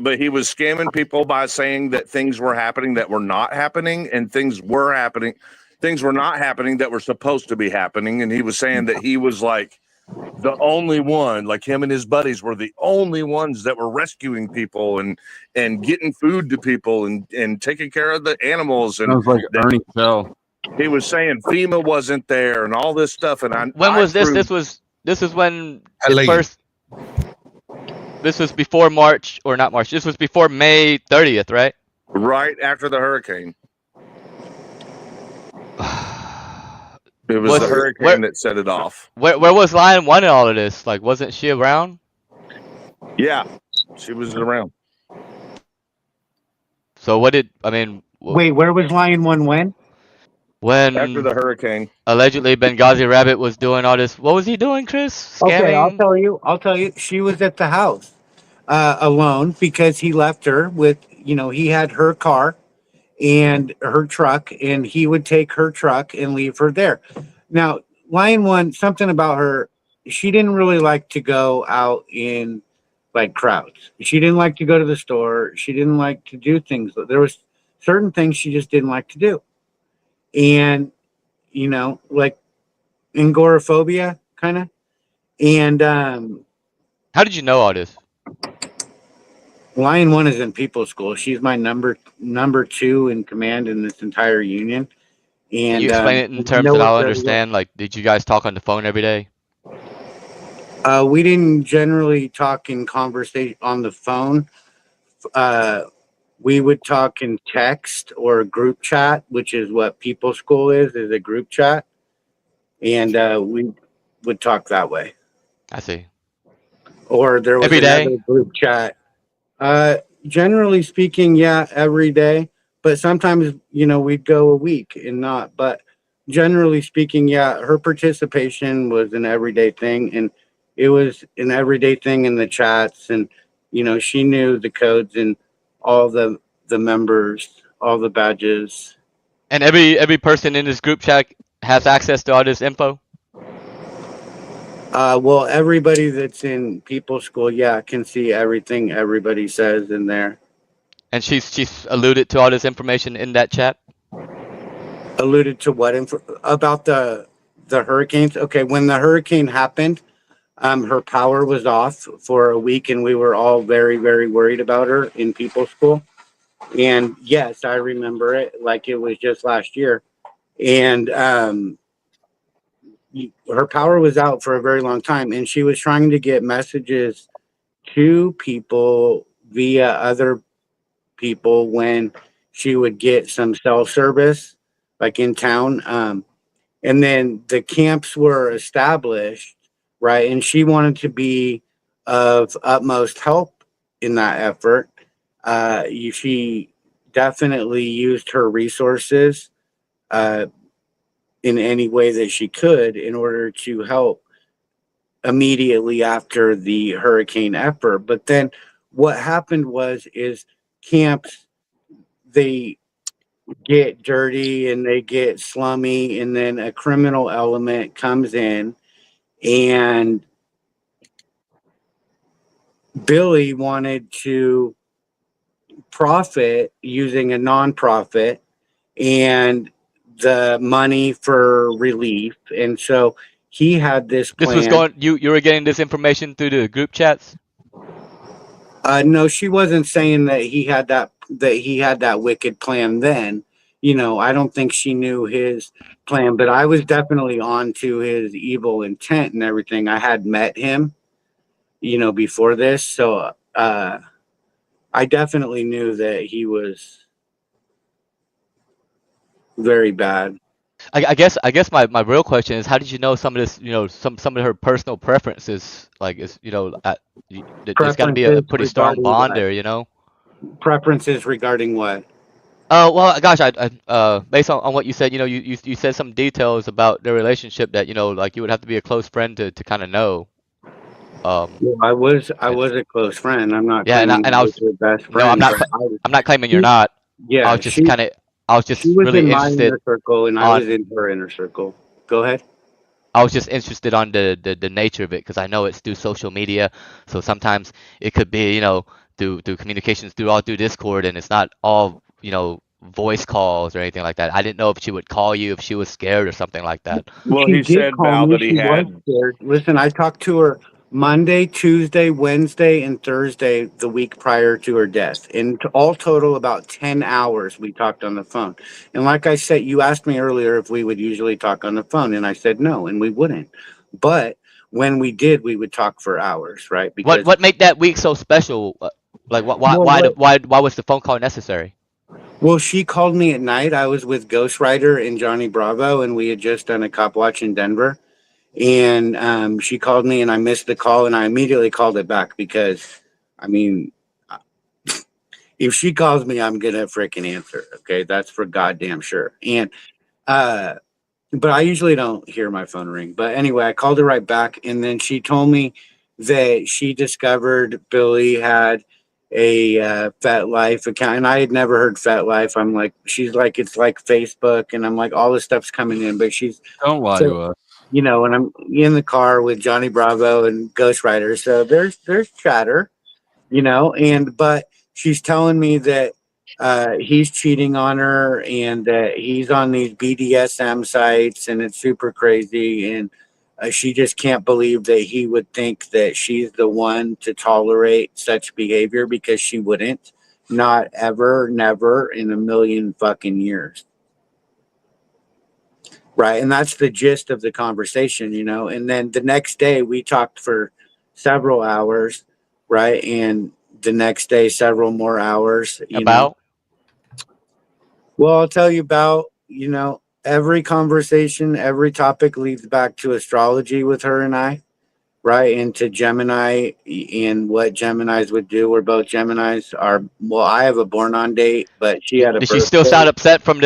But he was scamming people by saying that things were happening that were not happening, and things were happening. Things were not happening that were supposed to be happening. And he was saying that he was like the only one, like him and his buddies were the only ones that were rescuing people and getting food to people and taking care of the animals. And sounds like Ernie Fell. He was saying FEMA wasn't there and all this stuff. And when was this? This is when it first. this was before March, or not March. This was before May 30th, right? Right after the hurricane. It was the hurricane that set it off. Where was LION1 in all of this? Like, wasn't she around? Yeah, she was around. So what did I mean? Wait, where was LION1 when? When after the hurricane, allegedly Benghazi Rabbit was doing all this. What was he doing, Chris? Okay, I'll Scamming? tell you. She was at the house alone because he left her with, he had her car and her truck, and he would take her truck and leave her there. Now, LION1, something about her, she didn't really like to go out in like crowds. She didn't like to go to the store. She didn't like to do things. There was certain things she just didn't like to do. And, like agoraphobia kind of. And how did you know all this? LION1 is in people's school. She's my number 2 in command in this entire union. And Can you explain it in terms that I'll understand? Like, did you guys talk on the phone every day? We didn't generally talk in conversation on the phone. We would talk in text or group chat, which is what People's School is a group chat. And we would talk that way. I see. Or there was every day? another group chat. Generally speaking, yeah, every day. But sometimes, we'd go a week and not. But generally speaking, yeah, her participation was an everyday thing. And it was an everyday thing in the chats. And, she knew the codes and all the members, all the badges. And every person in this group chat has access to all this info? Well, everybody that's in People's School, yeah, can see everything everybody says in there. And she's alluded to all this information in that chat? Alluded to what about the hurricanes? Okay, when the hurricane happened, her power was off for a week, and we were all very, very worried about her in People's School. And yes, I remember it like it was just last year. And her power was out for a very long time, and she was trying to get messages to people via other people when she would get some cell service, like in town. And then the camps were established, right? And she wanted to be of utmost help in that effort. She definitely used her resources in any way that she could in order to help immediately after the hurricane effort. But then what happened is camps, they get dirty and they get slummy, and then a criminal element comes in, and Billy wanted to profit using a nonprofit and the money for relief. And so he had this plan. This was going, you were getting this information through the group chats? No, she wasn't saying that he had that wicked plan then. I don't think she knew his plan, but I was definitely on to his evil intent and everything. I had met him, before this. So I definitely knew that he was very bad. I guess my real question is, how did you know some of this, some of her personal preferences? Like, there's got to be a pretty strong bond there, Preferences regarding what? Well, gosh, based on what you said, you said some details about their relationship that, like you would have to be a close friend to kind of know. Well, I was a close friend. I'm not. Yeah, and I was your best friend. No, I'm not claiming you're not. Yeah, I was just she was really in my interested inner circle, and I was in her inner circle. Go ahead. I was just interested on the nature of it, because I know it's through social media, so sometimes it could be, through communications through Discord, and it's not all, voice calls or anything like that. I didn't know if she would call you if she was scared or something like that. Well, She he did said, call Val, me. that he She had. was scared. Listen, I talked to her Monday, Tuesday, Wednesday, and Thursday the week prior to her death. In all total, about 10 hours we talked on the phone. And like I said, you asked me earlier if we would usually talk on the phone, and I said no, and we wouldn't. But when we did, we would talk for hours, right? What made that week so special? Like why was the phone call necessary? Well, she called me at night. I was with Ghost Rider and Johnny Bravo, and we had just done a cop watch in Denver. And she called me, and I missed the call, and I immediately called it back because, I mean, if she calls me, I'm gonna freaking answer. Okay, that's for goddamn sure. And but I usually don't hear my phone ring. But anyway, I called her right back, and then she told me that she discovered Billy had a FetLife account, and I had never heard FetLife. I'm like, she's like, it's like Facebook, and I'm like, all this stuff's coming in, but she's Don't lie to us. you know, and I'm in the car with Johnny Bravo and Ghost Rider, so there's chatter, you know, but she's telling me that he's cheating on her and that he's on these BDSM sites and it's super crazy, and she just can't believe that he would think that she's the one to tolerate such behavior, because she wouldn't. Not ever, never in a million fucking years. Right. And that's the gist of the conversation, you know. And then the next day we talked for several hours, right? And the next day, several more hours, you know. Well, I'll tell you about, you know, every conversation, every topic leads back to astrology with her and I, right? And to Gemini and what Geminis would do. We're both Geminis. Well, I have a born on date, but she had a Did she still birthday. sound upset from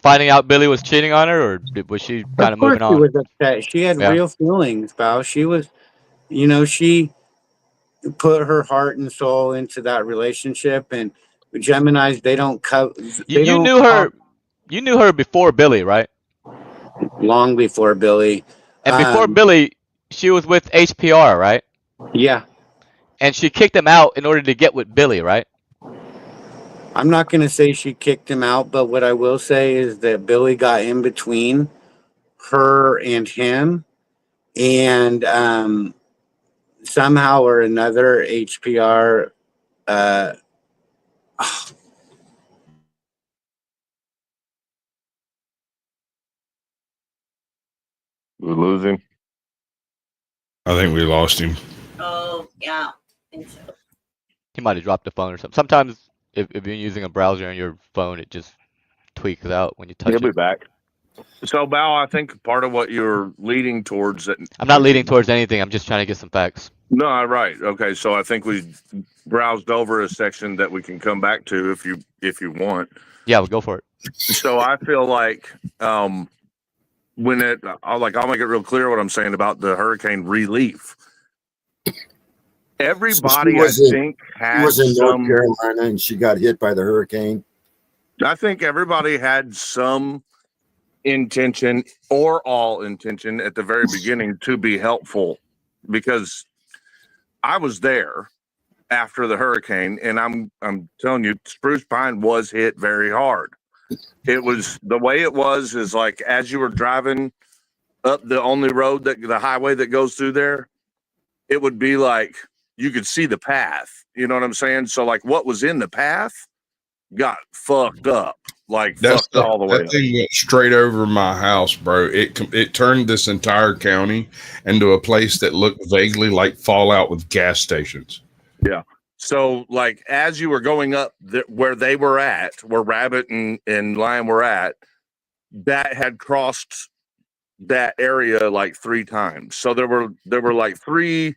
finding out Billy was cheating on her, or was she kind of moving She on? was upset. She had Yeah. real feelings, pal. She was, you know, she put her heart and soul into that relationship. And Geminis, they don't You knew her. You knew her before Billy, right? Long before Billy. And before Billy, she was with HPR, right? Yeah. And she kicked him out in order to get with Billy, right? I'm not going to say she kicked him out, but what I will say is that Billy got in between her and him, and somehow or another, HPR. We lose him. I think we lost him. Oh, yeah. I think so. He might have dropped the phone or something. Sometimes if you're using a browser on your phone, it just tweaks out when you touch He'll be it. back. So, Bao, I think part of what you're leading towards that. I'm not leading towards anything. I'm just trying to get some facts. No, right. Okay, so I think we browsed over a section that we can come back to if you want. Yeah, we'll go for it. So I feel like I'll make it real clear what I'm saying about the hurricane relief. Everybody, I think, was in North Carolina and she got hit by the hurricane. I think everybody had some intention or all intention at the very beginning to be helpful, because I was there after the hurricane, and I'm telling you, Spruce Pine was hit very hard. It was the way it was is like as you were driving up the only road the highway that goes through there, it would be like you could see the path. You know what I'm saying? So like what was in the path got fucked up, like fucked all the way that up. thing went straight over my house, bro. It turned this entire county into a place that looked vaguely like Fallout with gas stations. Yeah. So like as you were going up where they were at, where Rabbit and Lion were at, that had crossed that area like 3 times. So there were like 3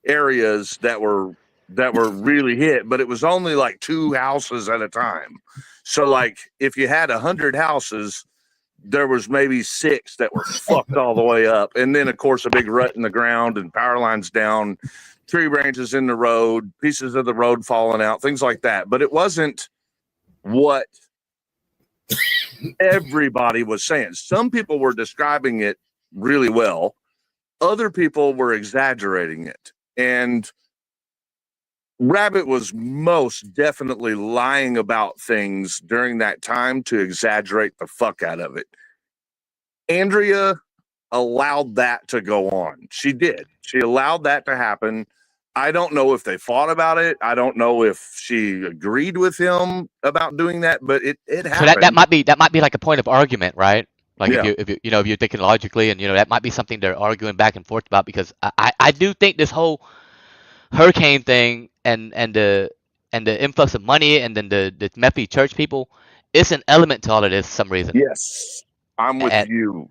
areas that were really hit, but it was only like 2 houses at a time. So like if you had 100 houses, there was maybe 6 that were fucked all the way up. And then of course a big rut in the ground and power lines down, tree branches in the road, pieces of the road falling out, things like that. But it wasn't what everybody was saying. Some people were describing it really well. Other people were exaggerating it. And Rabbit was most definitely lying about things during that time to exaggerate the fuck out of it. Andrea allowed that to go on. She did. She allowed that to happen. I don't know if they fought about it. I don't know if she agreed with him about doing that, but it happened. So that might be like a point of argument, right? Like if you're thinking logically, and that might be something they're arguing back and forth about, because I do think this whole hurricane thing and the influx of money, and then the Mephi church people, it's an element to all of this for some reason. Yes, I'm with And you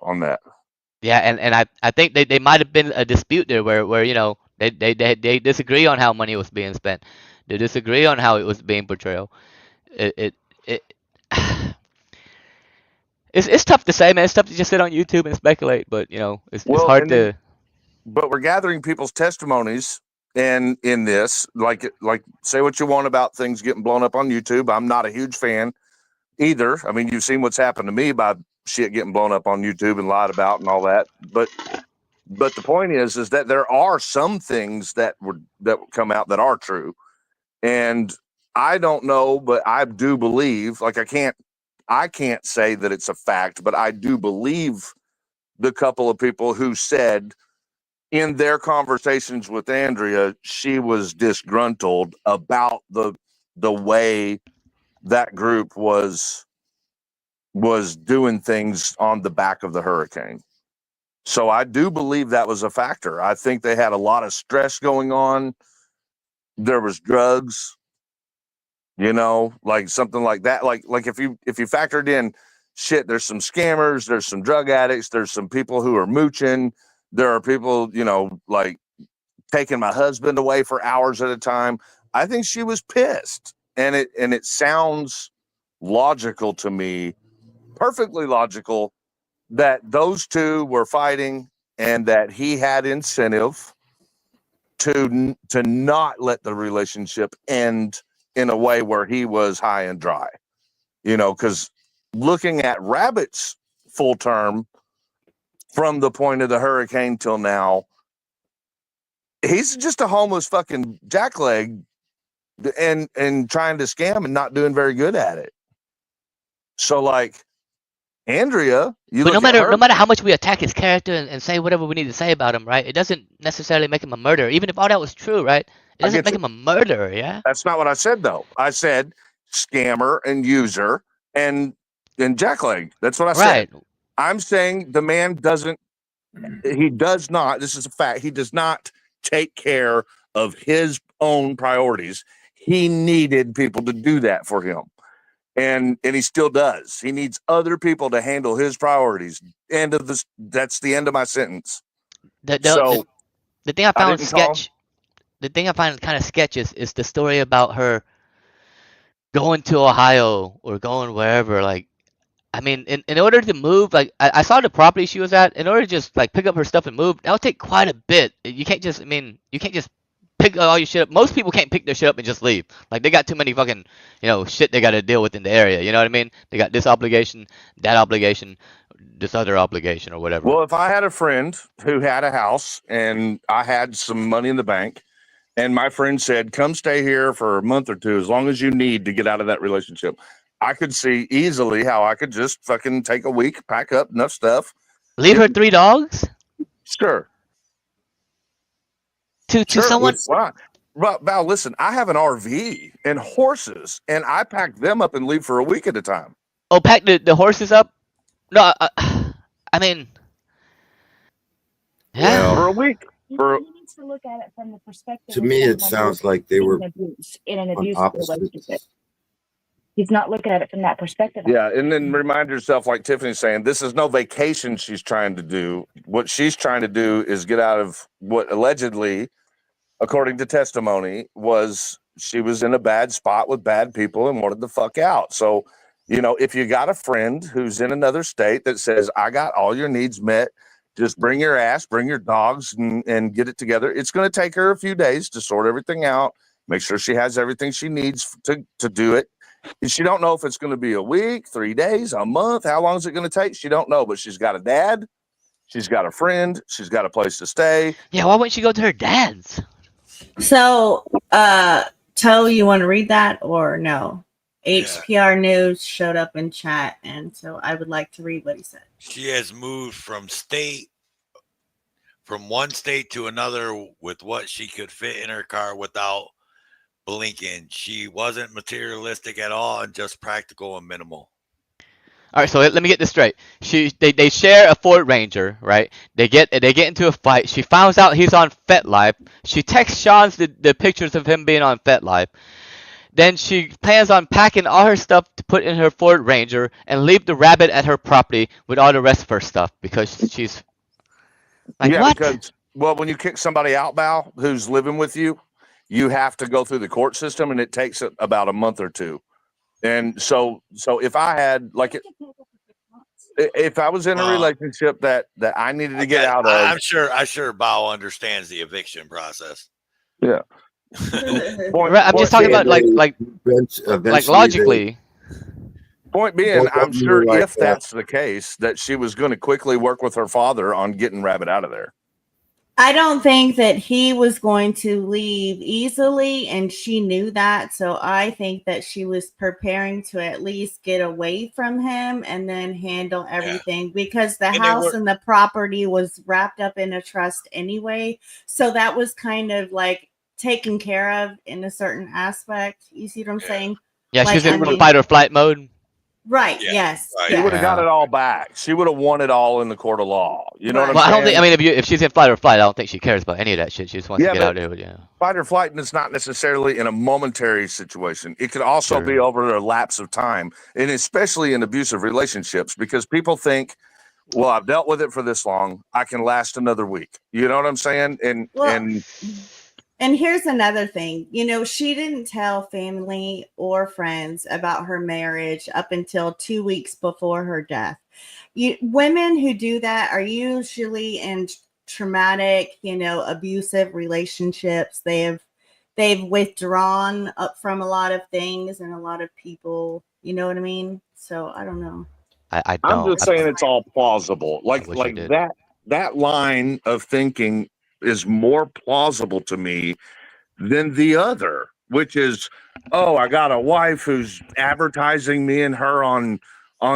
on that. yeah, and I think they might have been a dispute there where they disagree on how money was being spent. They disagree on how it was being portrayed. It it's tough to say, man. It's tough to just sit on YouTube and speculate, but it's Well, hard and then, to. but we're gathering people's testimonies, and in this, like say what you want about things getting blown up on YouTube. I'm not a huge fan either. I mean, you've seen what's happened to me by shit getting blown up on YouTube and lied about and all that. But the point is that there are some things that would come out that are true, and I don't know, but I do believe. Like I can't say that it's a fact, but I do believe the couple of people who said in their conversations with Andrea, she was disgruntled about the way that group was doing things on the back of the hurricane. So I do believe that was a factor. I think they had a lot of stress going on. There was drugs, like something like that. Like if you factored in shit, there's some scammers, there's some drug addicts, there's some people who are mooching. There are people, like taking my husband away for hours at a time. I think she was pissed. And it sounds logical to me, perfectly logical, that those two were fighting and that he had incentive to not let the relationship end in a way where he was high and dry. Because looking at Rabbit's full term from the point of the hurricane till now, he's just a homeless fucking jackleg and trying to scam and not doing very good at it. So like Andrea, But no matter how much we attack his character and say whatever we need to say about him, right? It doesn't necessarily make him a murderer. Even if all that was true, right? It doesn't make him a murderer, yeah? That's not what I said though. I said scammer and user and jackleg. That's what I said. I'm saying the man does not, this is a fact, he does not take care of his own priorities. He needed people to do that for him. And he still does. He needs other people to handle his priorities. That's the end of my sentence. The thing I found the thing I find kind of sketch is the story about her going to Ohio or going wherever. Like, I mean, in order to move, like I saw the property she was at. In order to just like pick up her stuff and move, that would take quite a bit. You can't just pick all your shit up. Most people can't pick their shit up and just leave. Like they got too many fucking shit they got to deal with in the area. You know what I mean? They got this obligation, that obligation, this other obligation, or whatever. Well, if I had a friend who had a house and I had some money in the bank, and my friend said, "Come stay here for a month or two, as long as you need to get out of that relationship," I could see easily how I could just fucking take a week, pack up enough stuff, leave her 3 dogs. Sure. To someone. Val, listen, I have an RV and horses, and I pack them up and leave for a week at a time. Oh, pack the horses up? No, I mean, yeah, for a week. You need to look at it from the perspective. To me, it sounds like they were in an on abusive opposites. relationship. He's not looking at it from that perspective. Yeah, and then remind yourself, like Tiffany's saying, this is no vacation she's trying to do. What she's trying to do is get out of what allegedly, according to testimony, was she was in a bad spot with bad people and wanted the fuck out. So, if you got a friend who's in another state that says, "I got all your needs met, just bring your ass, bring your dogs and get it together," it's going to take her a few days to sort everything out, make sure she has everything she needs to do it. And she don't know if it's going to be a week, 3 days, a month. How long is it going to take? She don't know, but she's got a dad. She's got a friend. She's got a place to stay. Yeah, why wouldn't she go to her dad's? So, Toe, you want to read that or no? HPR News showed up in chat, and so I would like to read what he said. She has moved from one state to another with what she could fit in her car without blinking. She wasn't materialistic at all and just practical and minimal. All right, so let me get this straight. They share a Ford Ranger, right? They get into a fight. She finds out he's on FetLife. She texts Sean the pictures of him being on FetLife. Then she plans on packing all her stuff to put in her Ford Ranger and leave the rabbit at her property with all the rest of her stuff because she's like, yeah, what? because well, when you kick somebody out, Val, who's living with you, you have to go through the court system, and it takes about a month or two. And so if I had like if I was in a relationship that I needed to get out of, I'm sure Bao understands the eviction process. Yeah. I'm just talking about like logically. Point being, I'm sure if that's the case, that she was going to quickly work with her father on getting Rabbit out of there. I don't think that he was going to leave easily, and she knew that. So I think that she was preparing to at least get away from him and then handle everything because the house and the property was wrapped up in a trust anyway. So that was kind of like taken care of in a certain aspect. You see what I'm saying? Yeah, like, she's in fight or flight mode. Right. Yes. She would have got it all back. She would have won it all in the court of law. You know what I'm Well, saying? I don't think. I mean, if she's in fight or flight, I don't think she cares about any of that shit. She just wants to get out of there. Yeah. Fight or flight is not necessarily in a momentary situation. It could also be over a lapse of time, and especially in abusive relationships, because people think, well, I've dealt with it for this long, I can last another week. You know what I'm saying? And here's another thing, she didn't tell family or friends about her marriage up until 2 weeks before her death. Women who do that are usually in traumatic, abusive relationships. They've withdrawn up from a lot of things and a lot of people. You know what I mean? So I don't know. I don't. I'm just saying it's all plausible. Like that line of thinking is more plausible to me than the other, which is, oh, I got a wife who's advertising me and her on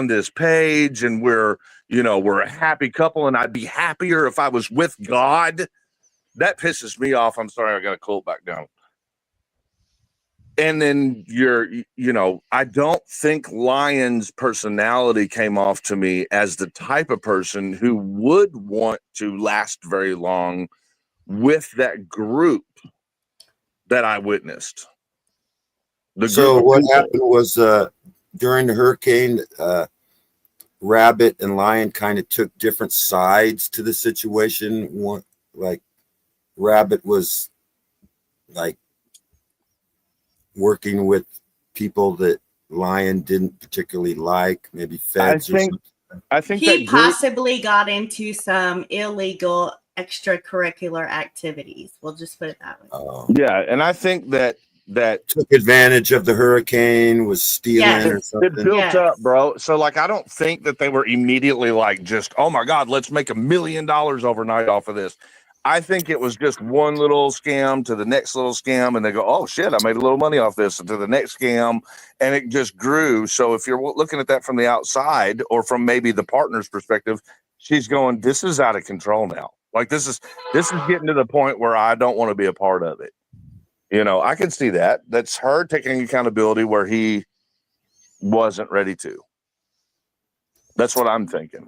this page, and we're a happy couple, and I'd be happier if I was with God. That pisses me off. I'm sorry, I got to cool it back down. And then I don't think Lion's personality came off to me as the type of person who would want to last very long with that group that I witnessed. So what happened was during the hurricane, Rabbit and Lion kind of took different sides to the situation. One, like Rabbit was like working with people that Lion didn't particularly like, maybe feds or something. I think he possibly got into some illegal extracurricular activities. We'll just put it that way. Yeah, and I think that took advantage of the hurricane, was stealing or something. It built up, bro. So like, I don't think that they were immediately like, just, oh my God, let's make $1 million overnight off of this. I think it was just one little scam to the next little scam, and they go, oh shit, I made a little money off this, and to the next scam, and it just grew. So if you're looking at that from the outside, or from maybe the partner's perspective, she's going, this is out of control now. Like this is getting to the point where I don't want to be a part of it. I can see that. That's her taking accountability where he wasn't ready to. That's what I'm thinking.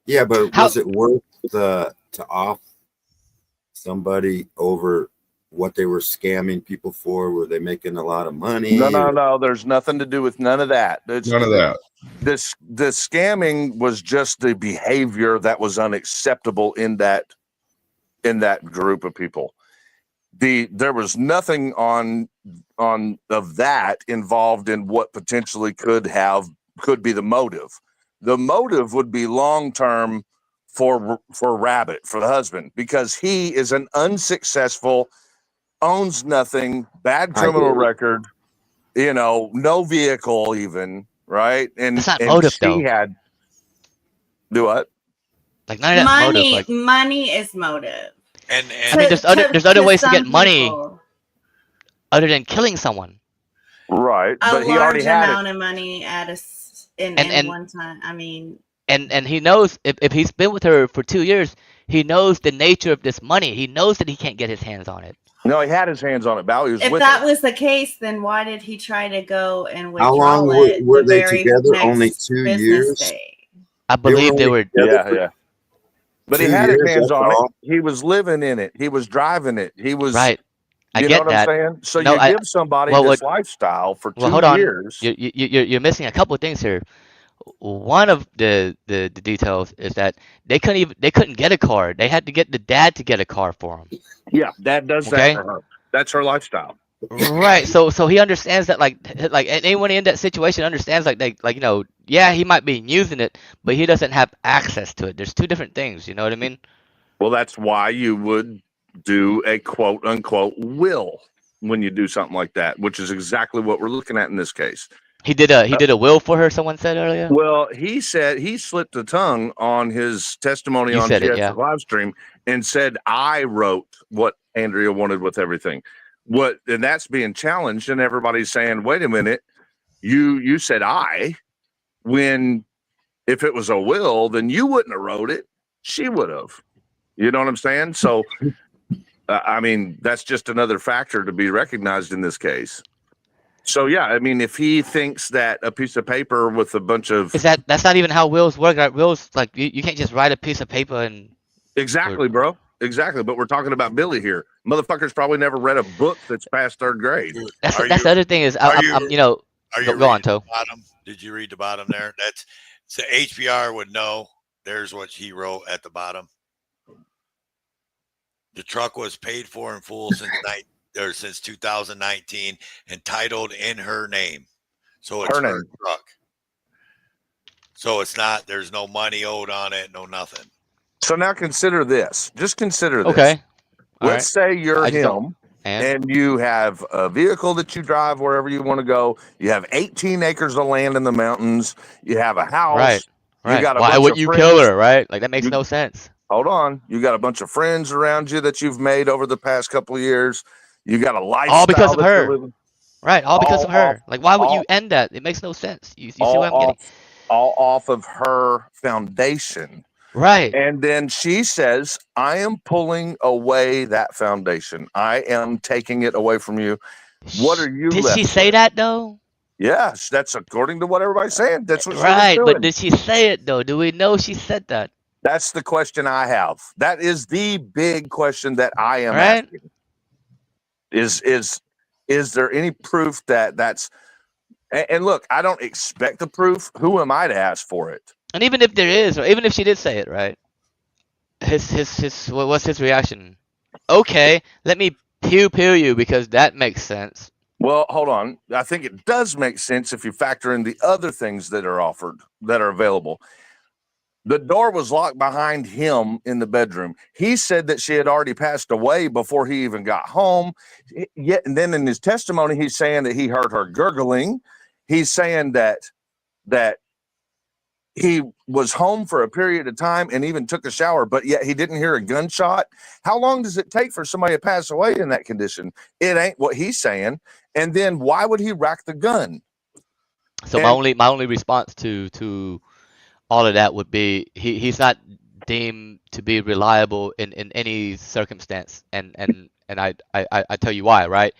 Yeah, but was it worth to off somebody over what they were scamming people for? Were they making a lot of money? No. There's nothing to do with none of that. None of that. The scamming was just the behavior that was unacceptable in that group of people. There was nothing on of that involved in what potentially could be the motive. The motive would be long-term for Rabbit, for the husband, because he is an unsuccessful, owns nothing, bad criminal record, no vehicle even, right? And that's not motive, though. Had do what? Like none of that's motive. Like, money is motive. And I mean, there's other ways to get money other than killing someone. Right, but he already had amount of money at in one time. I mean, and he knows if he's been with her for 2 years, he knows the nature of this money. He knows that he can't get his hands on it. No, he had his hands on it. Val, he was If with that her. was the case, then why did he try to go and How withdraw long it were the they very together? Only next 2 business years. day? I believe they were. Yeah, yeah. But he 2 had his years, hands that's on it. all. He was living in it. He was driving it. He was Right. I You know get what I'm that. saying? So No, you give somebody well, this lifestyle for well, 2 hold on. years. You're missing a couple of things here. One of the details is that they couldn't get a car. They had to get the dad to get a car for them. Yeah, Dad does that Okay. for her. That's her lifestyle. Right. So he understands that like anyone in that situation understands like yeah, he might be using it, but he doesn't have access to it. There's two different things. You know what I mean? Well, that's why you would do a quote unquote will when you do something like that, which is exactly what we're looking at in this case. He did a will for her. Someone said earlier. Well, he said he slipped a tongue on his testimony You on said it, GS's yeah. live stream and said, I wrote what Andrea wanted with everything. And that's being challenged, and everybody's saying, wait a minute, you said when if it was a will, then you wouldn't have wrote it. She would have. You know what I'm saying? So, I mean, that's just another factor to be recognized in this case. So, yeah, I mean, if he thinks that a piece of paper with a bunch of That's not even how wills work. Like wills, like you can't just write a piece of paper and exactly, bro, exactly. But we're talking about Billy here. Motherfucker's probably never read a book that's past 3rd grade. That's the other thing is Are you go on, reading Toe. the bottom? Did you read the bottom there? That's so HBR would know. There's what he wrote at the bottom. The truck was paid for in full since 2019 and titled in her name. So it's her truck. So it's not, there's no money owed on it, no nothing. So now consider this. Just consider this. Okay. Let's say you're I just don't- him and you have a vehicle that you drive wherever you want to go. You have 18 acres of land in the mountains. You have a house. Right. You got a Why bunch would of you friends. kill her? Right? Like that makes no sense. Hold on. You got a bunch of friends around you that you've made over the past couple of years. You got a lifestyle. All because of that you're her. living. Right. All because of her. off- Like why would all- you end that? It makes no sense. You see all what I'm getting? all off of her foundation. Right. And then she says, I am pulling away that foundation. I am taking it away from you. What are you Did left she say with? that though? Yes, that's according to what everybody's saying. That's what Right, she was but doing. did she say it though? Do we know she said that? That's the question I have. That is the big question that I am Right? asking. Is there any proof that that's and look, I don't expect the proof. Who am I to ask for it? And even if there is, or even if she did say it, right? What's his reaction? Okay, let me pew you because that makes sense. Well, hold on. I think it does make sense if you factor in the other things that are offered, that are available. The door was locked behind him in the bedroom. He said that she had already passed away before he even got home. Yet, and then in his testimony, he's saying that he heard her gurgling. He's saying that he was home for a period of time and even took a shower, but yet he didn't hear a gunshot. How long does it take for somebody to pass away in that condition? It ain't what he's saying. And then why would he rack the gun? So my only response to all of that would be he's not deemed to be reliable in any circumstance, and I tell you why, right?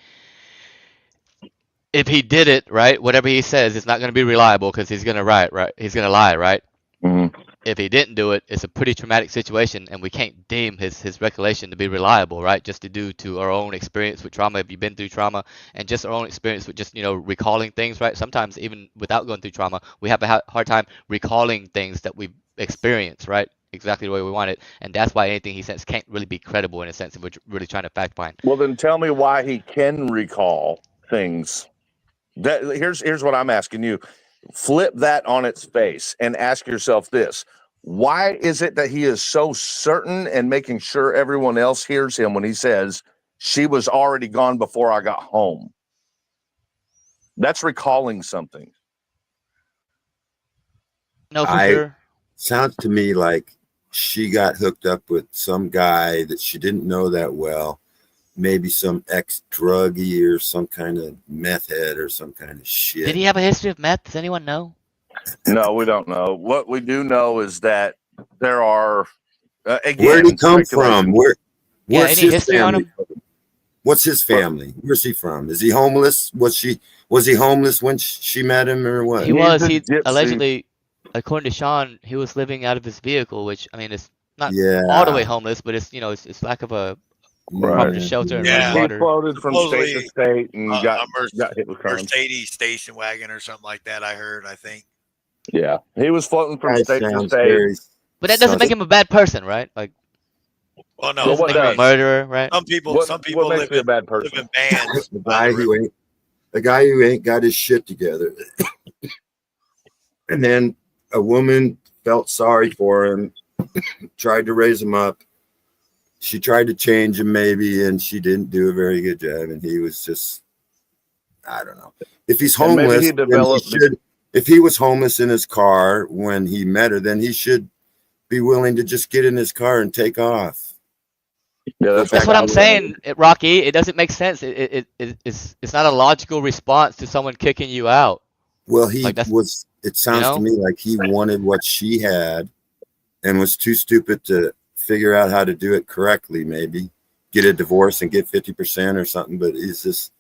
If he did it, right, whatever he says, it's not going to be reliable because he's going to lie, right? He's going to lie, right? Mm-hmm. If he didn't do it, it's a pretty traumatic situation, and we can't deem his recollection to be reliable, right? Just due to our own experience with trauma, if you've been through trauma, and just our own experience with just recalling things, right? Sometimes even without going through trauma, we have a hard time recalling things that we've experienced, right? Exactly the way we want it, and that's why anything he says can't really be credible in a sense if we're really trying to fact find. Well, then tell me why he can recall things. Here's what I'm asking you. Flip that on its face and ask yourself this. Why is it that he is so certain and making sure everyone else hears him when he says, she was already gone before I got home? That's recalling something. No, for sure. Sounds to me like she got hooked up with some guy that she didn't know that well. Maybe some ex-druggie or some kind of meth head or some kind of shit. Did he have a history of meth? Does anyone know? No, we don't know. What we do know is that there are again. Where'd he come from? What's any his history on family? him? What's his family? Where's he from? Is he homeless? Was he homeless when she met him, or what? He was. He allegedly, according to Sean, he was living out of his vehicle, which I mean, it's not all the way Yeah. homeless, but it's it's lack of a Right. proper shelter and running He water. floated from state to Supposedly, state and got hit with crimes. Mercedes station wagon or something like that. I heard. I think. Yeah, he was floating from That state to sounds state. very But that doesn't make him a bad person, right? Like, Well, no, doesn't what make him a does? murderer, right? some people What live makes me a bad person? in bands. the guy who ain't got his shit together. And then a woman felt sorry for him, tried to raise him up. She tried to change him maybe, and she didn't do a very good job. And he was just, I don't know. If he's And maybe homeless, he then developed- if he was homeless in his car when he met her, then he should be willing to just get in his car and take off. Yeah, That's what I'm saying, Rocky. It doesn't make sense. It's not a logical response to someone kicking you out. Well, he Like, that's- was, it sounds to me like he wanted what she had and was too stupid to figure out how to do it correctly, maybe get a divorce and get 50% or something. But he's just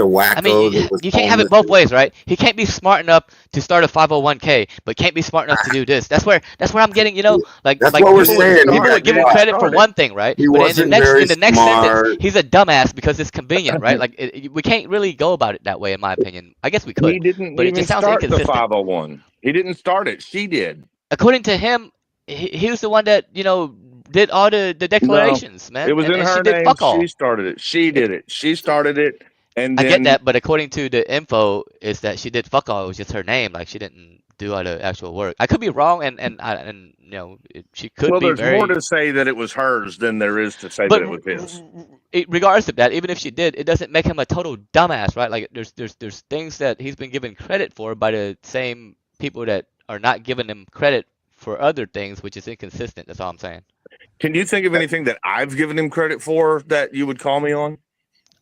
a wacko. I mean, you can't have it both ways, right? He can't be smart enough to start a 501k, but can't be smart enough to do this. That's where I'm getting, like That's like what we're people saying. people would give him credit for one thing, right? He But wasn't in the very next smart. sentence, he's a dumbass because it's convenient, right? Like we can't really go about it that way, in my opinion. I guess we could, He didn't but it even just sounds start the inconsistent. 501. He didn't start it. She did. According to him, he was the one that did all the declarations, man. It was and in she her did name. fuck all. She started it. She did it. She started it. And I then get that, but according to the info, is that she did fuck all. It was just her name. Like she didn't do all the actual work. I could be wrong, and she could well, be there's very. more to say that it was hers than there is to say But that it was his. Regardless of that, even if she did, it doesn't make him a total dumbass, right? Like there's things that he's been given credit for by the same people that are not giving him credit for other things, which is inconsistent. That's all I'm saying. Can you think of anything that I've given him credit for that you would call me on?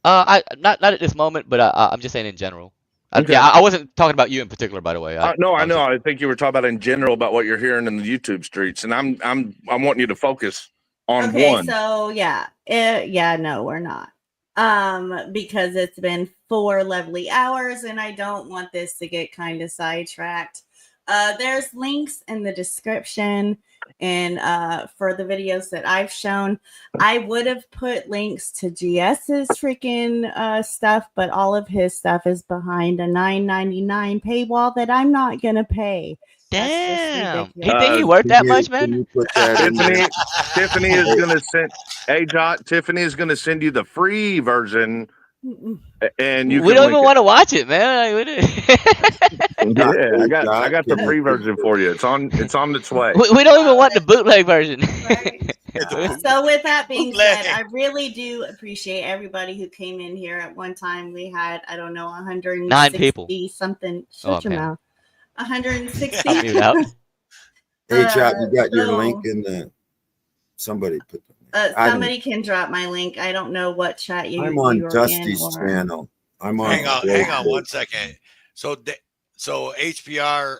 I not at this moment, but I'm just saying in general. Okay. Yeah, I wasn't talking about you in particular, by the way. No, I know. I think you were talking about in general about what you're hearing in the YouTube streets, and I'm wanting you to focus on one. So no, we're not. Because it's been 4 lovely hours, and I don't want this to get kind of sidetracked. There's links in the description, and for the videos that I've shown, I would have put links to GS's freaking stuff, but all of his stuff is behind a $9.99 paywall that I'm not gonna pay. Damn, he think he worth that much, man? Tiffany is gonna send. Hey, Jot, Tiffany is gonna send you the free version, and we don't even want to watch it, man. Yeah, I got the free version for you. It's on its way. We don't even want the bootleg version. So with that being said, I really do appreciate everybody who came in here. At one time we had, I don't know, 160 9 people. Something. Oh, Shut your man. mouth. 160. I'll mute out. Hey, Chop, you got your so- link in the. Somebody put. Somebody can drop my link. I don't know what chat you. I'm on you are Dusty's in or- channel. I'm on. Hang on 1 second. So HPR,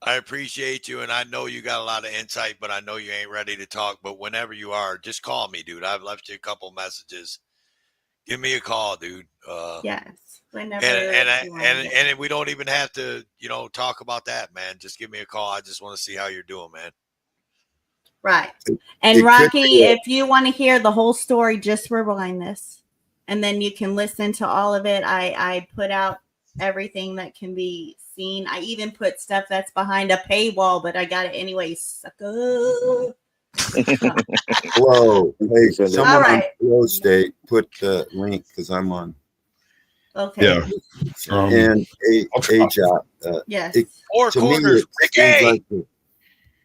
I appreciate you, and I know you got a lot of insight, but I know you ain't ready to talk. But whenever you are, just call me, dude. I've left you a couple messages. Give me a call, dude. Yes, whenever. And we don't even have to, talk about that, man. Just give me a call. I just want to see how you're doing, man. Right. And It could Rocky, be a- if you want to hear the whole story, just rewind this, and then you can listen to all of it. I put out everything that can be seen. I even put stuff that's behind a paywall, but I got it anyway, sucker. Whoa. Hey, someone All on right. Flow State put the link because I'm on. Okay. Yeah. And a job. Yes. Four to me, quarters, it seems like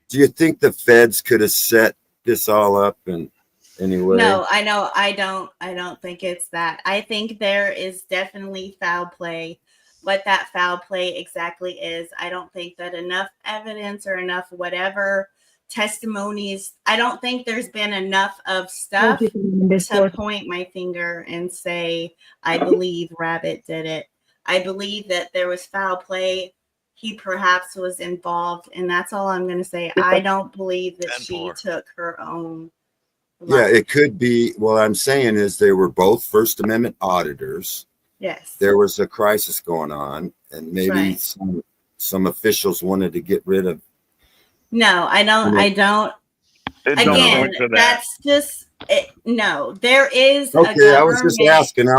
do you think the feds could have set this all up in any way? No, I know. I don't think it's that. I think there is definitely foul play. What that foul play exactly is, I don't think that enough evidence or enough whatever testimonies, I don't think there's been enough of stuff to point my finger and say, I believe Rabbit did it. I believe that there was foul play. He perhaps was involved, and that's all I'm going to say. I don't believe that she took her own Yeah, it could be. What I'm saying is they were both First Amendment auditors. Yes. There was a crisis going on, and maybe some officials wanted to get rid of. No, I don't. I don't. It don't Again, point to that. that's just no. There is a Okay, government I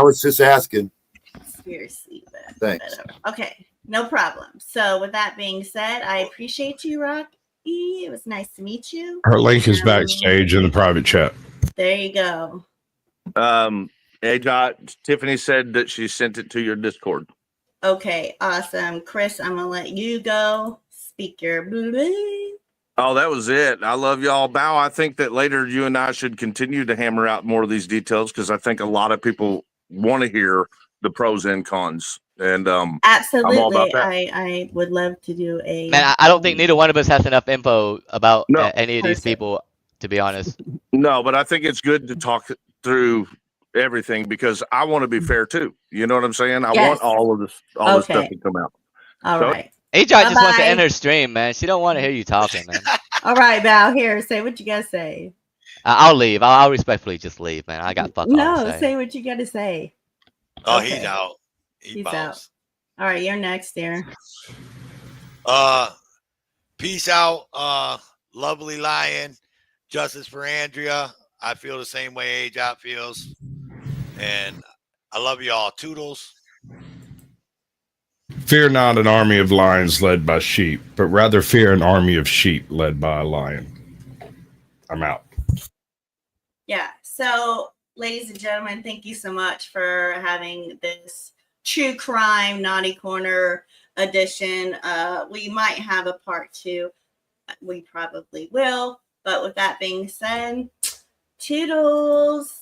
was just asking. conspiracy, but Thanks. whatever. Okay, no problem. So with that being said, I appreciate you, Rocky. It was nice to meet you. Her link is backstage in the private chat. There you go. Tiffany said that she sent it to your Discord. Okay, awesome. Chris, I'm gonna let you go. Speak your blue. Oh, that was it. I love y'all. Bow, I think that later you and I should continue to hammer out more of these details because I think a lot of people want to hear the pros and cons. And Absolutely, I'm all about that. I would love to do a. Man, I don't think neither one of us has enough info about any of these people, to be honest. No, but I think it's good to talk through everything because I want to be fair too. You know what I'm saying? I want all of this, this stuff to come out. All right. AJ just wants to end her stream, man. She don't want to hear you talking, man. All right, Val. Here, say what you gotta say. I'll leave. I'll respectfully just leave, man. I got fuck all No, to say. say what you gotta say. Oh, Okay. he's out. He's out. All right, you're next, dear. Peace out, lovely Lion. Justice for Andrea. I feel the same way AJ feels, and I love y'all. Toodles. Fear not an army of lions led by sheep, but rather fear an army of sheep led by a lion. I'm out. Yeah. So, ladies and gentlemen, thank you so much for having this true crime naughty corner edition. We might have a part 2. We probably will. But with that being said, toodles.